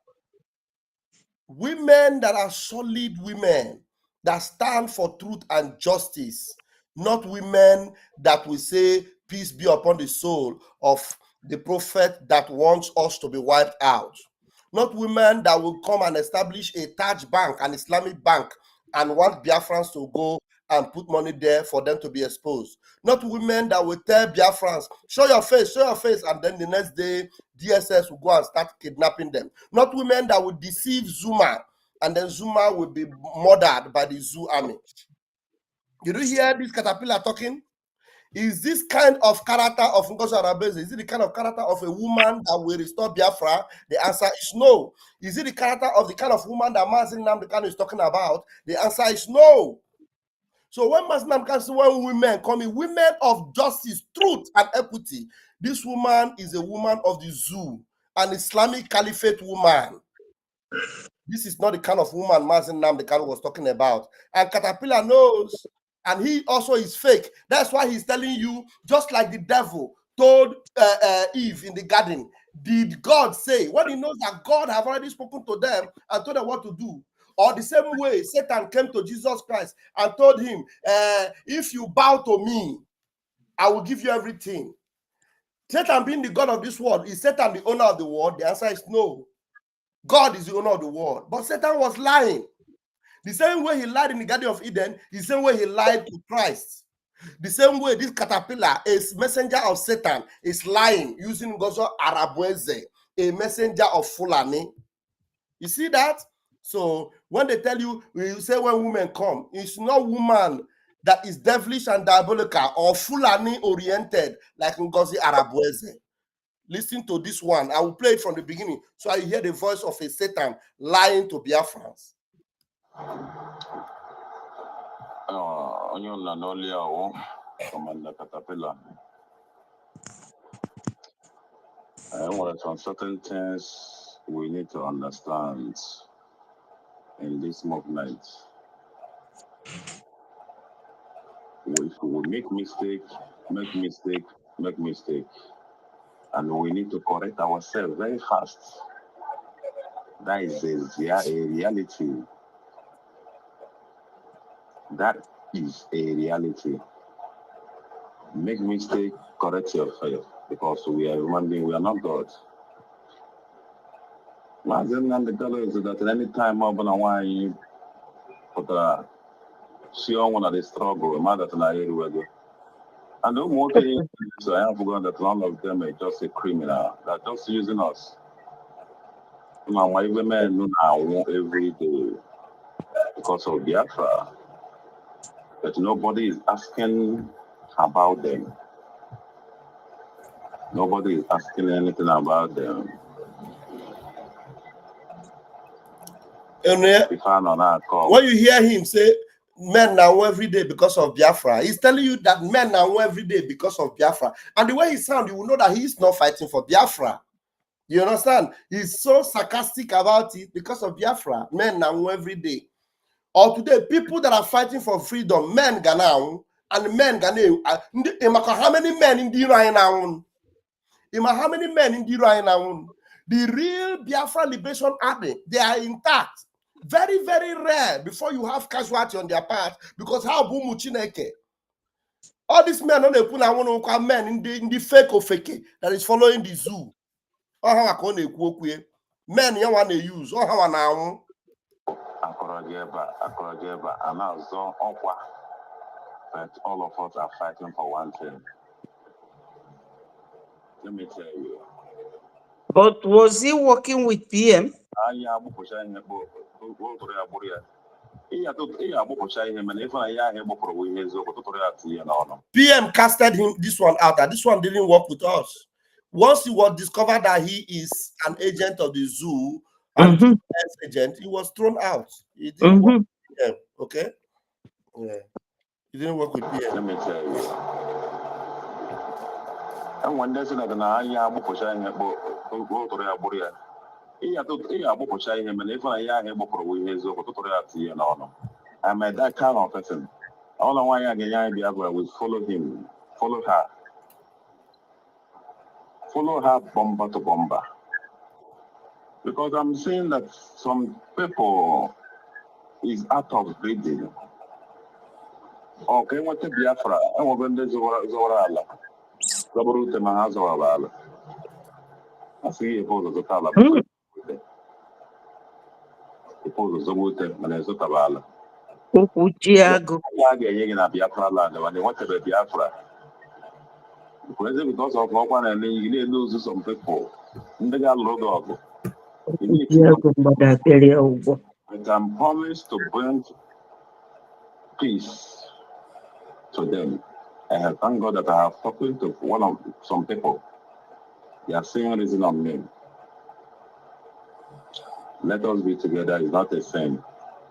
Women that are solid women that stand for truth and justice. Not women that will say, peace be upon the soul of the prophet that wants us to be wiped out. Not women that will come and establish a Taj bank, an Islamic bank, and want Biafrans to go and put money there for them to be exposed. Not women that will tell Biafrans, show your face, and then the next day, DSS will go and start kidnapping them. Not women that will deceive Zuma, and then Zuma will be murdered by the Zoo army. Did you hear this Caterpillar talking? Is this kind of character of Ngozi Arabueze, is it the kind of character of a woman that will restore Biafra? The answer is no. Is it the character of the kind of woman that Mazi Nnamdi Kanu is talking about? The answer is no. So when Mazi Nnamdi Kanu says when women come in, women of justice, truth, and equity, this woman is a woman of the zoo. an Islamic Caliphate woman. This is not the kind of woman Mazen Namdekanu was talking about. And Caterpillar knows, and he also is fake. That's why he's telling you, just like the devil told Eve in the garden, did God say, when he knows that God have already spoken to them and told them what to do? Or the same way Satan came to Jesus Christ and told him, if you bow to me, I will give you everything. Satan being the God of this world, is Satan the owner of the world? The answer is no. God is the owner of the world. But Satan was lying. The same way he lied in the Garden of Eden, the same way he lied to Christ. The same way this caterpillar, a messenger of Satan, is lying using Gozo Arabueze, a messenger of Fulani. You see that? So when they tell you, you say when women come, it's not woman that is devilish and diabolical or Fulani oriented like Ngozi Arabueze. Listen to this one. I will play it from the beginning so I hear the voice of a Satan lying to Biafrans. Commander Caterpillar. Well, some certain things we need to understand in this movement. If we make mistake, and we need to correct ourselves very fast. That is a reality. That is a reality. Make mistake, correct yourself, because we are human beings, we are not God. And the color is that at any time I'm gonna want you put a see on one of the struggle, a mother to area. And don't want to so I have forgotten that none of them are just a criminal. They're just using us. My women know now every day because of Biafra. But nobody is asking about them. Nobody is asking anything about them. And when you hear him say, men now every day because of Biafra, he's telling you that men now every day because of Biafra. And the way he sounds, you will know that he's not fighting for Biafra. You understand? He's so sarcastic about it because of Biafra. Men now every day. Or today, people that are fighting for freedom, men Ghana and men Ghana. How many men in the right now? How many men in the right now? The real Biafra Liberation Army, they are intact. Very, very rare before you have casualty on their part because how Bumu Chineke. All these men on the Kuna want to call men in the fake or fake that is following the zoo. Or how I call it men you want to use or how now. But all of us are fighting for one thing. Let me tell you. But was he working with PM? PM casted him this one out, and this one didn't work with us. Once it was discovered that he is an agent of the zoo and agent, he was thrown out. He didn't work with PM, okay? Yeah. He didn't work with PM. Let me tell you. And when there's another I'm a that kind of person. All I want to we follow him, follow her. Follow her bomber to bomber. Because I'm seeing that some people is out of breathing. Okay, what the Biafra? I want to Zorala. Zaburute Mahazorala. I see a pose of the Tala. The pose of Zabute Manezotabala. Ujiago. Biafra land when they want to be Biafra. Because of one and then you lose some people. And they got logo. And I'm promised to bring peace to them. And thank God that I have spoken to some people. They are saying reason on me. Let us be together is not a sin.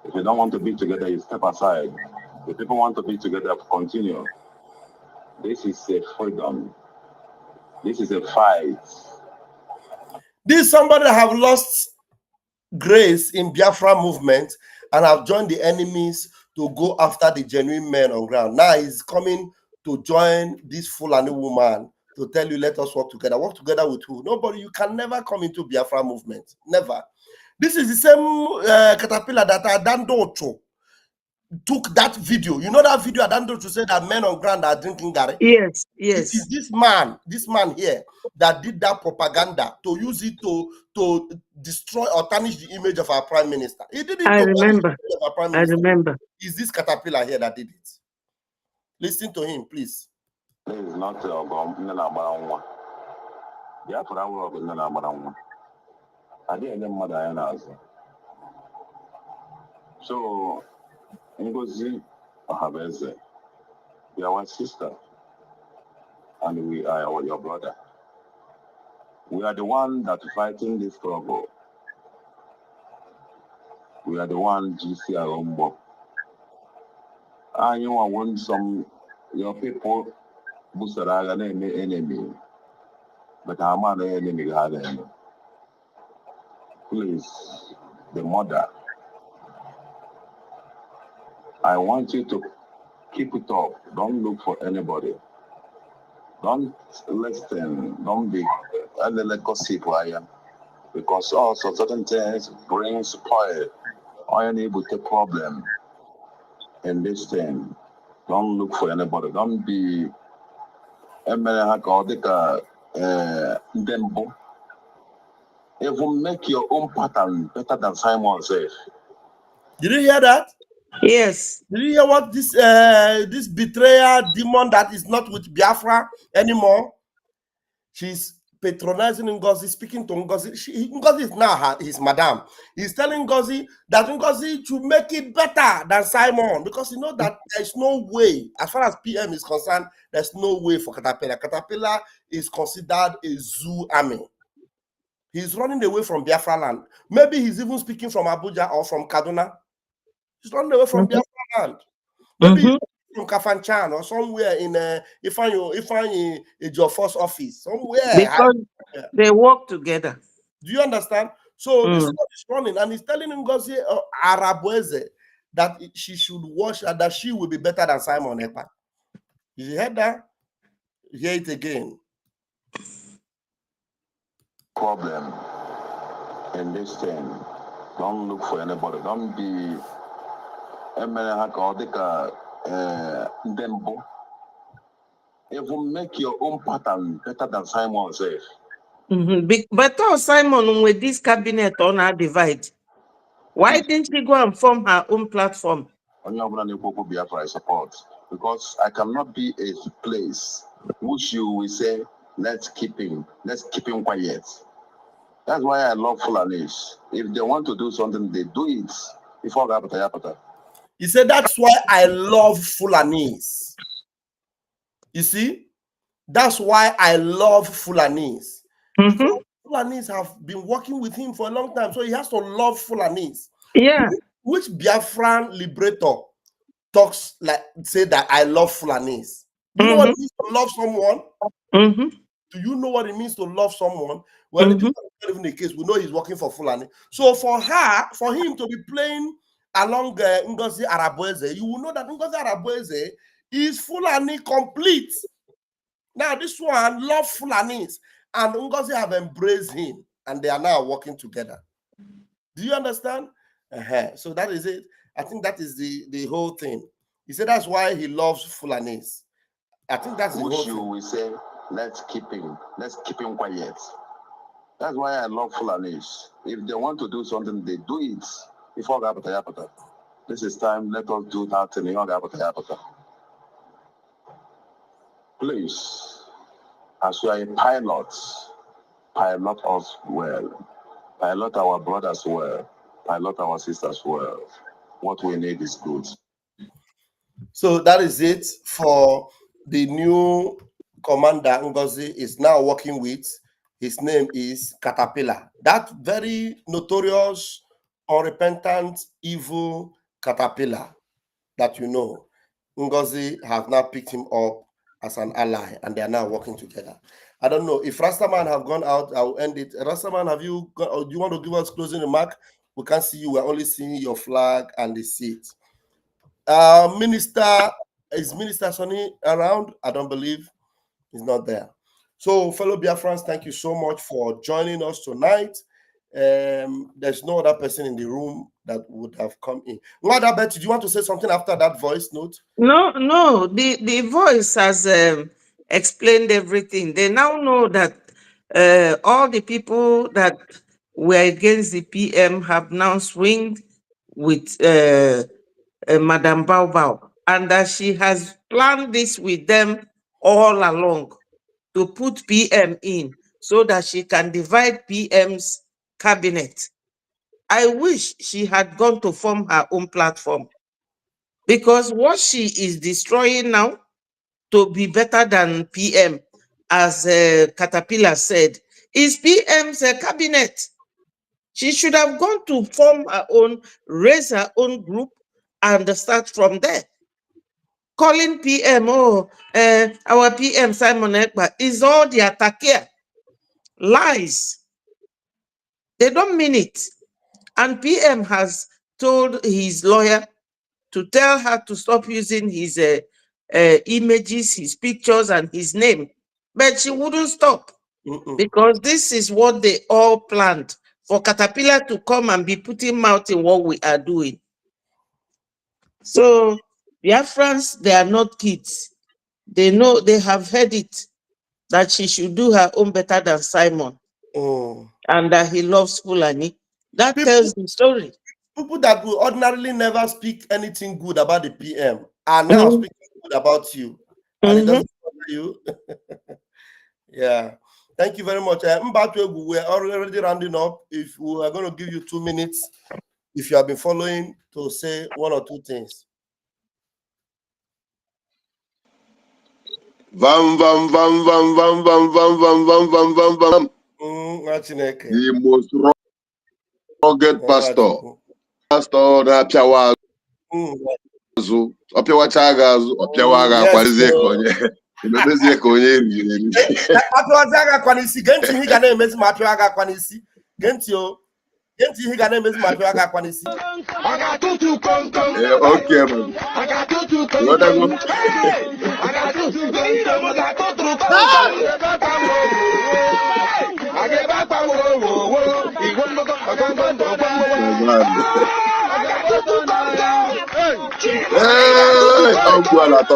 If you don't want to be together, you step aside. If people want to be together, continue. This is a freedom. This is a fight. This is somebody that have lost grace in Biafra movement and have joined the enemies to go after the genuine men on ground. Now he's coming to join this Fulani woman to tell you, let us work together. Work together with who? Nobody. You can never come into Biafra movement. Never. This is the same caterpillar that Adandocho took that video. You know that video Adandocho said that men on ground are drinking Gary? Yes, It yes. is this man here that did that propaganda to use it to destroy or tarnish the image of our prime minister. He did it I to remember. tarnish the image of our prime I minister. remember. Is this caterpillar here that did it? Listen to him, please. This is not Biafra work is not I didn't know mother and answer. So, Ngozi Ohabeze, we are our sister, and we are your brother. We are the one that fighting this struggle. We are the one GC Arombo. And you want some your people Busaraga enemy, but I'm not an enemy. Please, the mother, I want you to keep it up. Don't look for anybody. Don't listen. Don't be gossip because also certain things bring spoil. Or unable to problem in this thing. Don't look for anybody. Don't be even make your own pattern better than Simon says. Did you hear that? Yes. Did you hear what this betrayer demon that is not with Biafra anymore? She's patronizing Ngozi, speaking to Ngozi. Ngozi is now his madam. He's telling Ngozi that Ngozi should make it better than Simon because you know that there's no way, as far as PM is concerned, there's no way for Caterpillar. Caterpillar is considered a zoo army. He's running away from Biafra land. Maybe he's even speaking from Abuja or from Kaduna. He's running away from Biafra land. Maybe he's from Kafanchan or somewhere in Ifeanyi Ejiofor's office. Somewhere. Because they work together. Do you understand? So this one is running and he's telling Ngozi Arabueze that she should watch and that she will be better than Simon Ekpa. You heard that? Hear it again. Problem in this thing. Don't look for anybody. Don't be even make your own pattern better than Simon says. But Simon, with this cabinet on our divide, why didn't she go and form her own platform? I support because I cannot be a place which you will say, let's keep him quiet. That's why I love Fulanis. If they want to do something, they do it before yapata. He said, that's why I love Fulanis. You see, that's why I love Fulanis. Because Fulanis have been working with him for a long time, so he has to love Fulanis. Yeah. Which Biafran liberator talks like, say that I love Fulanis? Do you know what it means to love someone? Do you know what it means to love someone? Well, this is not even the case. We know he's working for Fulani. So for him to be playing along Ngozi Arabueze, you will know that Ngozi Arabueze is Fulani complete. Now this one loves Fulanis, and Ngozi have embraced him, and they are now working together. Do you understand? So that is it. I think that is the whole thing. He said that's why he loves Fulanis. I think that's the whole thing. You will say, let's keep him quiet. That's why I love Fulanis. If they want to do something, they do it before yapata. This is time, let us do that in yapata. Please, as you are a pilot us well. Pilot our brothers well. Pilot our sisters well. What we need is good. So that is it for the new commander Ngozi is now working with. His name is Caterpillar. That very notorious, unrepentant, evil Caterpillar that you know. Ngozi have now picked him up as an ally, and they are now working together. I don't know if Rastaman have gone out. I'll end it. Rastaman, have you got, or do you want to give us closing remark? We can't see you. We're only seeing your flag and the seat. Is Minister Sonny around? I don't believe he's not there. So, fellow Biafrans, thank you so much for joining us tonight. There's no other person in the room that would have come in. Betty, do you want to say something after that voice note? No. The voice has explained everything. They now know that all the people that were against the PM have now swinged with Madam Bao, and that she has planned this with them all along to put PM in so that she can divide PM's cabinet. I wish she had gone to form her own platform, because what she is destroying now to be better than PM, as Caterpillar said, is PM's cabinet. She should have gone to form her own, raise her own group, and start from there. Calling PM, our PM Simon Ekpa is all the attack here. Lies. They don't mean it. And PM has told his lawyer to tell her to stop using his images, his pictures, and his name. But she wouldn't stop, because this is what they all planned, for Caterpillar to come and be putting mouth in what we are doing. So, Biafrans, they are not kids. They know, they have heard it, that she should do her own better than Simon. And that he loves Fulani. That tells the story. People that will ordinarily never speak anything good about the PM are now speaking good about you. And it doesn't bother you. Yeah. Thank you very much. We're already rounding up. If we are going to give you 2 minutes, if you have been following, to say one or two things. Vam vam vam vam vam vam vam vam vam vam vam vam. The most rugged pastor. Pastor na-apịawa azụ, ọpịawacha agha azụ, ọpịawa agha akwazie ka onye emebezie ka onye eriri eri. Apịawazi agha akwa n'isi, gee ntị ihe ị ga na-emezi ma apịa agha akwa n'isi. Gee ntị o. Gee ntị ihe ị ga na-emezi ma apịa agha akwa n'isi. Okay, man. You wanna go?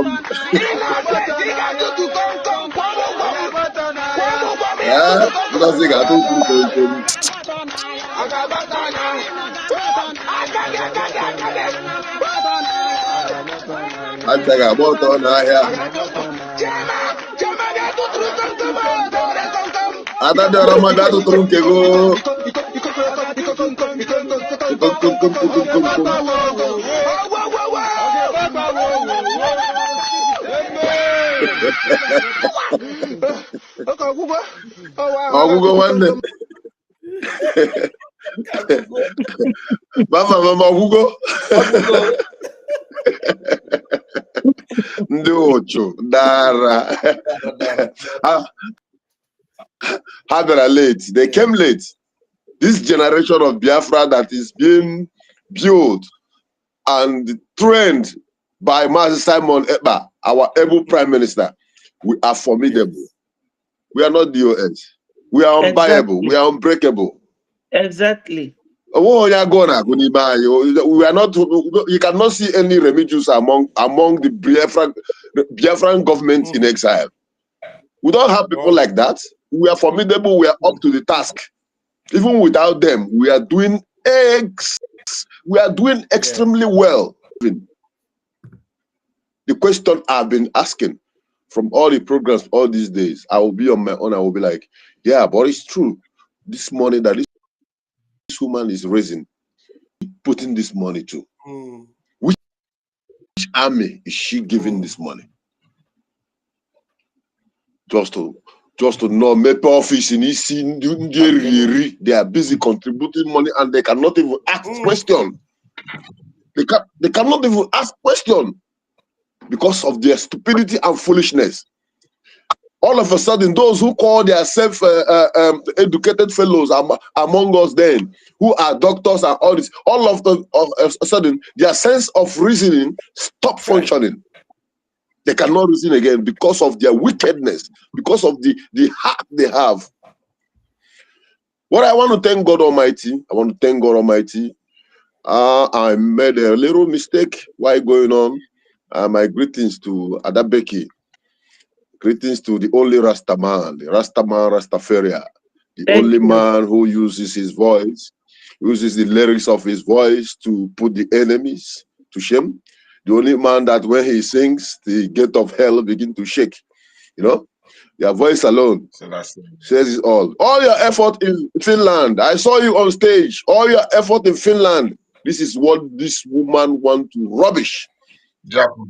Mama, Hugo. Dara. How they are late? They came late. This generation of Biafra that is being built and trained by Master Simon Ekpa, our able Prime Minister, we are formidable. Yes. We are not DOS. We are unbuyable. Exactly. We are unbreakable. Exactly. Oh, we are not. You cannot see any remedies among the Biafran government in exile. We don't have people like that. We are formidable. We are up to the task. Even without them, we are doing extremely well. The question I've been asking from all the programs all these days, I will be on my own. I will be like, yeah, but it's true. This money that this woman is raising, putting this money to, which army is she giving this money? Just to know, make office in EC, they are busy contributing money and they cannot even ask question. They cannot even ask question because of their stupidity and foolishness. All of a sudden, those who call themselves educated fellows among us then, who are doctors and all this, all of a sudden, their sense of reasoning stop functioning. They cannot reason again because of their wickedness, because of the heart they have. What I want to thank God Almighty, I made a little mistake while going on. My greetings to Adabeki. Greetings to the only Rastaman, the Rastaman Rastafaria, the only man who uses his voice, uses the lyrics of his voice to put the enemies to shame. The only man that when he sings, the gate of hell begin to shake. You know, your voice alone says it all. All your effort in Finland, I saw you on stage. All your effort in Finland. This is what this woman wants to rubbish.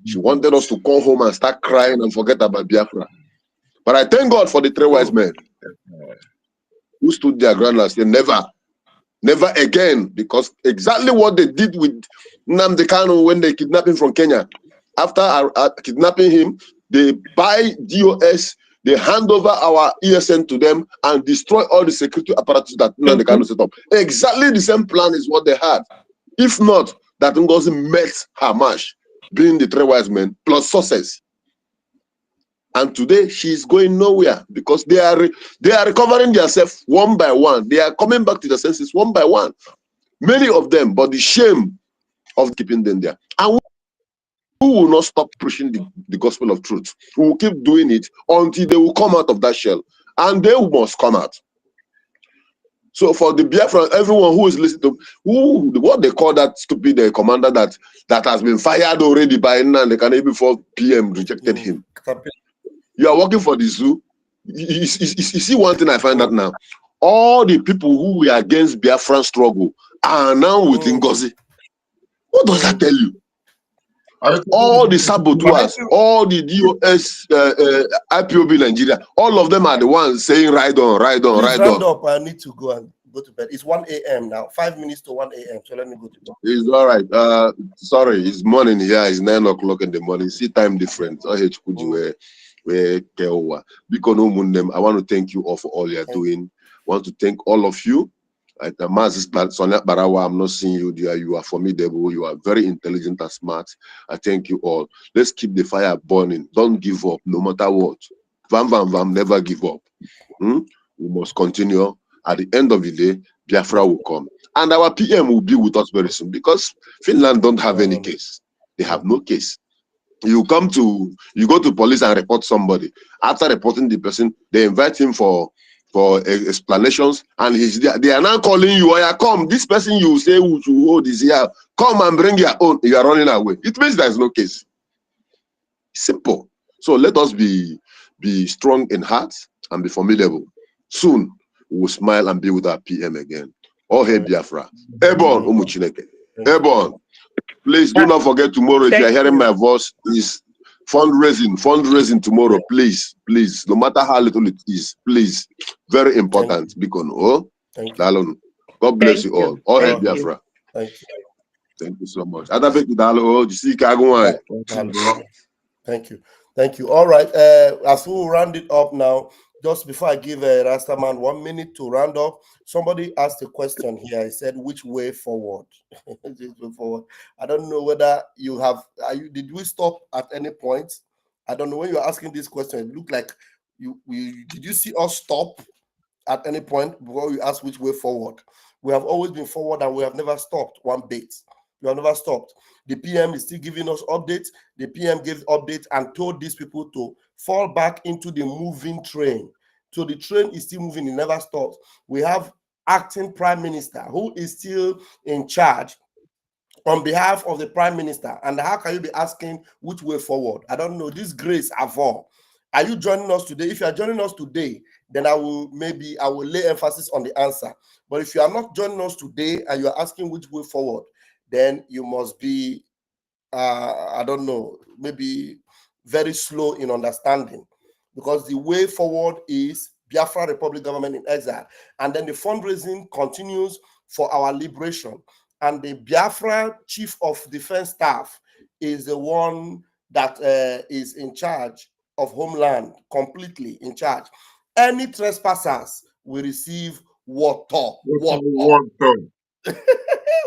She wanted us to come home and start crying and forget about Biafra. But I thank God for the three wise men who stood their ground and said, never, never again. Because exactly what they did with Nnamdi Kanu when they kidnapped him from Kenya. After kidnapping him, they buy DOS, they hand over our ESN to them and destroy all the security apparatus that Nnamdi Kanu set up. Exactly the same plan is what they had. If not, that Ngozi met Hamash, being the three wise men, plus success. And today she's going nowhere because they are recovering themselves one by one. They are coming back to their senses one by one. Many of them, but the shame of keeping them there. And who will not stop preaching the gospel of truth? We will keep doing it until they will come out of that shell. And they must come out. So for the Biafra, everyone who is listening to what they call that stupid commander that has been fired already by Nnamdi Kanu before PM rejected him. You are working for the zoo. You see one thing I find out now. All the people who were against Biafran struggle are now with Ngozi. What does that tell you? All the saboteurs, all the DOS, IPOB Nigeria, all of them are the ones saying ride on, ride on, Please ride on. up. I need to go to bed. It's 1 a.m. now. 5 minutes to 1 a.m. So let me go to bed. It's all right. Sorry, it's morning here. It's 9 o'clock in the morning. See time difference. I want to thank you all for all you're doing. I want to thank all of you. Sonia Barawa, I'm not seeing you there. You are formidable. You are very intelligent and smart. I thank you all. Let's keep the fire burning. Don't give up, no matter what. Vam, never give up. We must continue. At the end of the day, Biafra will come. And our PM will be with us very soon because Finland don't have any case. They have no case. You go to police and report somebody. After reporting the person, they invite him for explanations, and he's there. They are now calling you, come, this person you say who to hold is here. Come and bring your own. You are running away. It means there is no case. Simple. So let us be strong in heart and be formidable. Soon we will smile and be with our PM again. Oh, hey, Biafra. Ebon, Umuchineke. Ebon. Please do not forget tomorrow. If you are hearing my voice, is fundraising tomorrow. Please, no matter how little it is, please. Very important. Thank you. God bless you all. All hail Biafra. Thank you. Thank you so much. Thank you. All right. As we round it up now, just before I give Rastaman 1 minute to round up, somebody asked a question here. He said, "Which way forward?" I don't know whether you have. Did we stop at any point? I don't know. When you're asking this question, it looked like did you see us stop at any point before you ask which way forward? We have always been forward and we have never stopped one bit. We have never stopped. The PM is still giving us updates. The PM gave updates and told these people to fall back into the moving train. So the train is still moving, it never stops. We have acting prime minister who is still in charge on behalf of the prime minister. And how can you be asking which way forward? I don't know. This grace Avon. Are you joining us today? If you are joining us today, then I will lay emphasis on the answer. But if you are not joining us today and you are asking which way forward, then you must be, I don't know, maybe very slow in understanding, because the way forward is Biafra Republic government in exile. And then the fundraising continues for our liberation. And the Biafra Chief of Defense Staff is the one that is in charge of homeland completely in charge. Any trespassers will receive water. Water.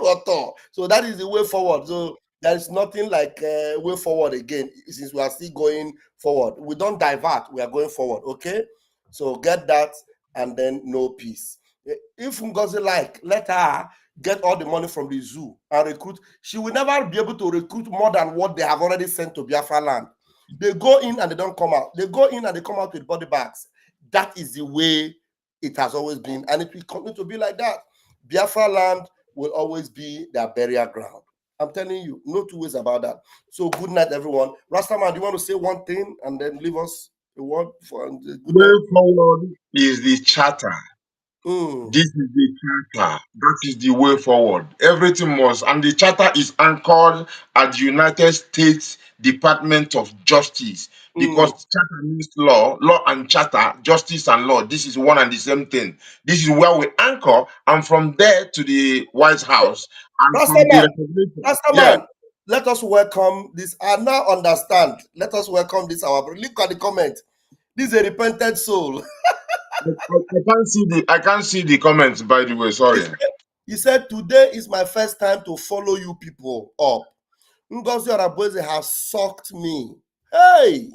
Water. So that is the way forward. So there is nothing like way forward again, since we are still going forward. We don't divert, we are going forward. Okay, so get that, and then no peace. If Ngozi like, let her get all the money from the zoo and recruit. She will never be able to recruit more than what they have already sent to Biafra land. They go in and they don't come out. They go in and they come out with body bags. That is the way it has always been, and it will continue to be like that. Biafra land will always be their burial ground. I'm telling you, no two ways about that. So good night, everyone. Rastaman, do you want to say one thing and then leave us a word for good Way night? forward is the charter. Mm, This is the charter. That is the way forward. Everything must, and the charter is anchored at the United States Department of Justice, because mm. charter means law, law and charter, justice and law. This is one and the same thing. This is where we anchor, and from there to the White House, and from the Rastaman, recognition. Yeah, Rastaman, let us welcome this. I now understand. Let us welcome this. Look at the comment. This is a repented soul. I can't see the comments. By the way, He sorry. said, he said, today is my first time to follow you people up. Ngozi Orabueze has sucked me. Hey!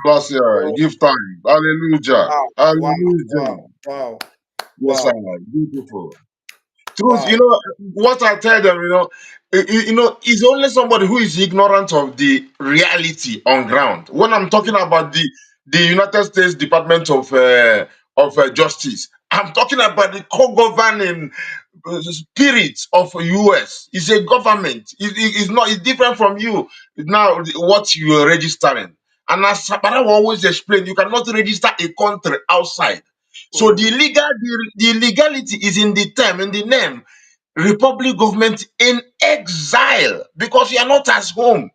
Bless you. Oh, Give time. Hallelujah. wow, wow, Hallelujah. wow, wow, Yes, sir. wow, Beautiful. Truth, wow. what I tell them, is only somebody who is ignorant of the reality on ground. When I'm talking about the United States Department of Justice, I'm talking about the co-governing spirit of US. It's a government. It's not. It's different from you now. What you are registering, and as Sabara will always explain, you cannot register a country outside. So Mm. the legality is in the term, in the name. Republic government in exile, because you are not at home.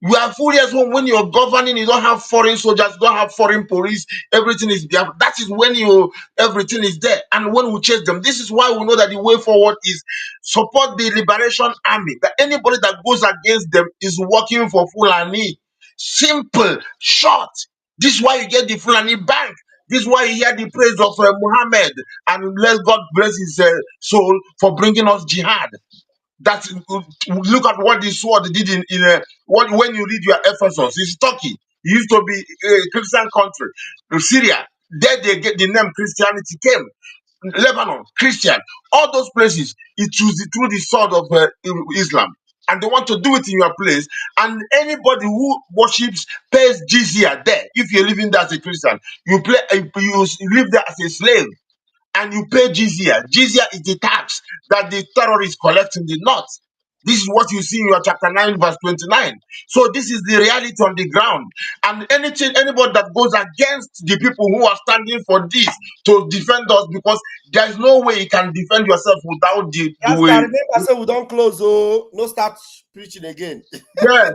You are fully at home when you're governing. You don't have foreign soldiers, you don't have foreign police. Everything is there. That is when everything is there. And when we chase them, this is why we know that the way forward is support the liberation army. That anybody that goes against them is working for Fulani. Simple, short. This is why you get the Fulani bank. This is why you hear the praise of Muhammad, and let God bless his soul for bringing us jihad. That look at what the sword did in what when you read your Ephesus, it's Turkey. It used to be a Christian country. Syria, there they get the name Christianity came. Lebanon, Christian, all those places, it was through the sword of Islam. And they want to do it in your place. And anybody who worships pays jizya there. If you're living there as a Christian, you live there as a slave and you pay jizya. Jizya is the tax that the terrorists collect in the north. This is what you see in your chapter 9, verse 29. So this is the reality on the ground. And anybody that goes against the people who are standing for this to defend us, because there is no way you can defend yourself without the Rasta, way. remember I said we don't close, oh, no start preaching again. Yes.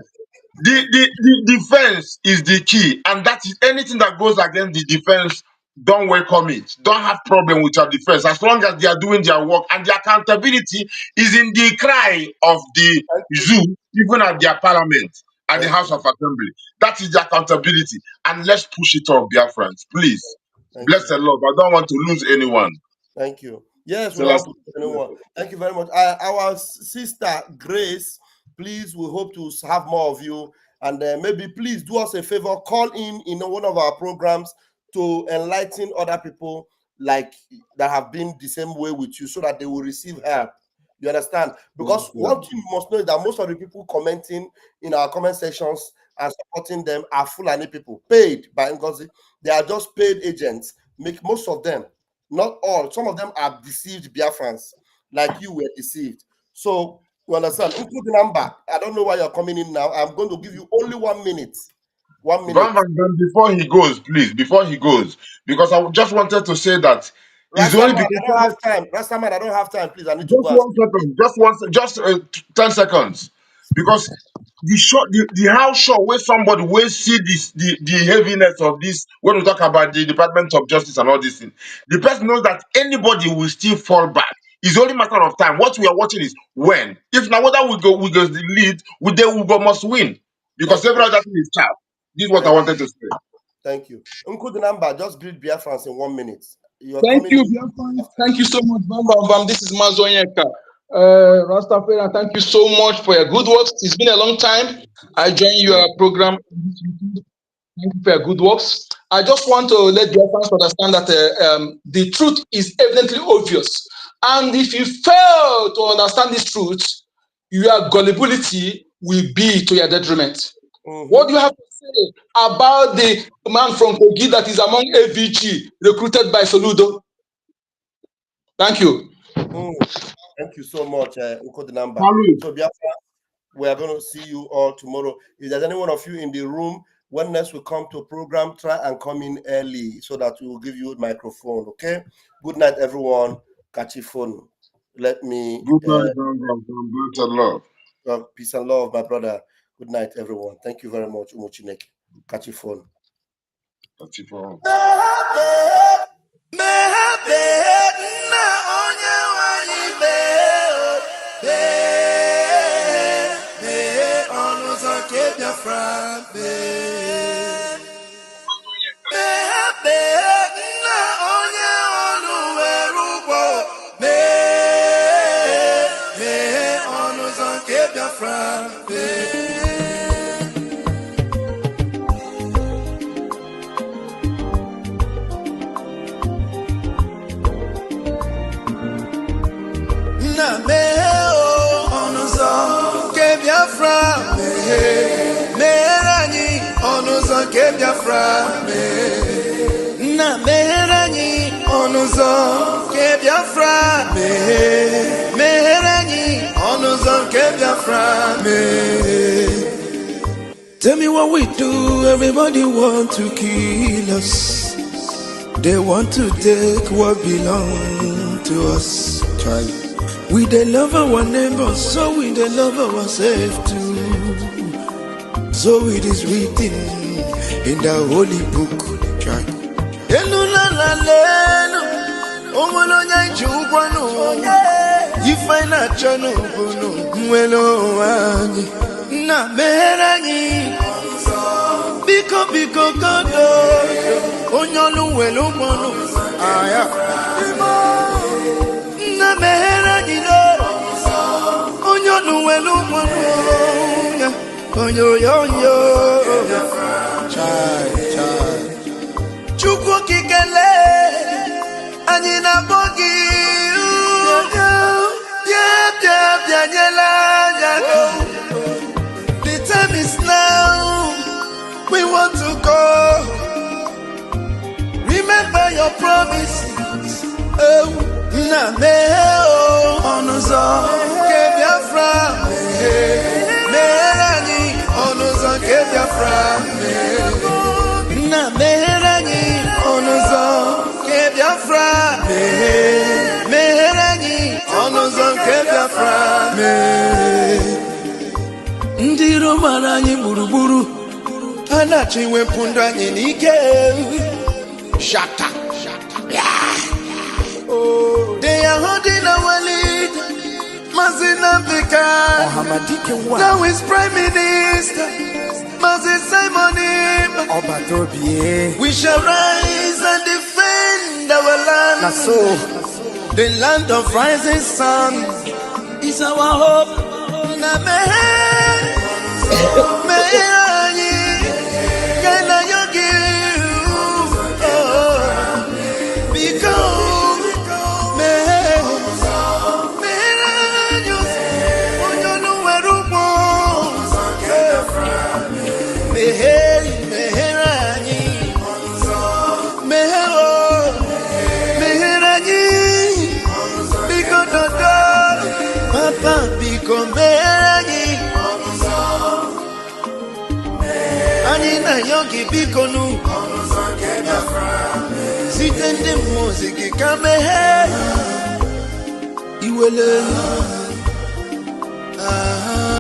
The defense is the key, and that is anything that goes against the defense. Don't welcome it. Don't have problem with your defense as long as they are doing their work, and the accountability is in the cry of the Thank you. zoo, even at their parliament, at the Thank House you. of Assembly. That is the accountability, and let's push it off, dear friends. Please, Thank bless you. the Lord. I don't want to lose anyone. Thank you. Yes, we So don't let's want to lose anyone. Thank you very much. Our sister Grace, please, we hope to have more of you. And maybe please do us a favor, call in one of our programs to enlighten other people like that have been the same way with you so that they will receive help. You understand? Because one thing you must know is that most of the people commenting in our comment sections and supporting them are Fulani people paid by Ngozi. They are just paid agents, make most of them, not all. Some of them are deceived Biafrans, like you were deceived. So you understand? Including Amber. I don't know why you're coming in now. I'm going to give you only 1 minute. 1 minute. Van before he goes, please, before he goes, because I just wanted to say that it's only Rastaman, because I don't have time. Rastaman, I don't have time. Please, I need to just go and 1 second, just 10 seconds, because the how sure where somebody will see this the heaviness of this when we talk about the Department of Justice and all this thing, the person knows that anybody will still fall back. It's only matter of time. What we are watching is when. If now whether we go the lead, we go must win, because thank every you. other thing is tough. This is what I wanted to say. Thank you. Uncle Number, just greet Biafrans in 1 minute. Thank you, Biafran. Thank you so much, Bam Bam Bam. This is Mazonyeka. Rastafari, thank you so much for your good works. It's been a long time. I joined your program. Thank you for your good works. I just want to let Biafrans understand that the truth is evidently obvious. And if you fail to understand this truth, your gullibility will be to your detriment. What do you have to say about the man from Kogi that is among AVG recruited by Soludo? Thank you. Thank you so much, Uncle Number. So Biafra, we are going to see you all tomorrow. If there's any one of you in the room, when next we come to a program, try and come in early so that we will give you a microphone. Okay. Good night, everyone. Catch your phone. Let me. Good night, peace and love. Peace and love, my brother. Good night, everyone. Thank you very much, Umuchineke. Catch your phone. Catch your phone. Biafra na meheranyi onuzo ke Biafra meheranyi onuzo ke Biafra Tell me what we do, everybody want to kill us. They want to take what belongs to us. Try. We they love our neighbors, so we they love ourselves too. So it is written in the holy book. Try. Na meheranyi biko biko kodo onyolu welu mono aya na meheranyi no onyolu welu mono onyo yo chai chukwu kikele anyị na bogi bia nyela anya. The time is now. We want to go. Remember your promises. Oh, na me oh onuzo ke Biafra meheranyi onuzo ke Biafra na meheranyi onuzo ke Biafra meheranyi onuzo ke Biafra Ndiro maranyi buruburu anachi wepunda anyị n'ike shata oh they are holding our lead Mazina Vika now is Prime Minister Mazin Simon we shall rise and defend our land the land of rising sun is our hope Yogi Bikonu Sitende Mosiki Kamehe Iwele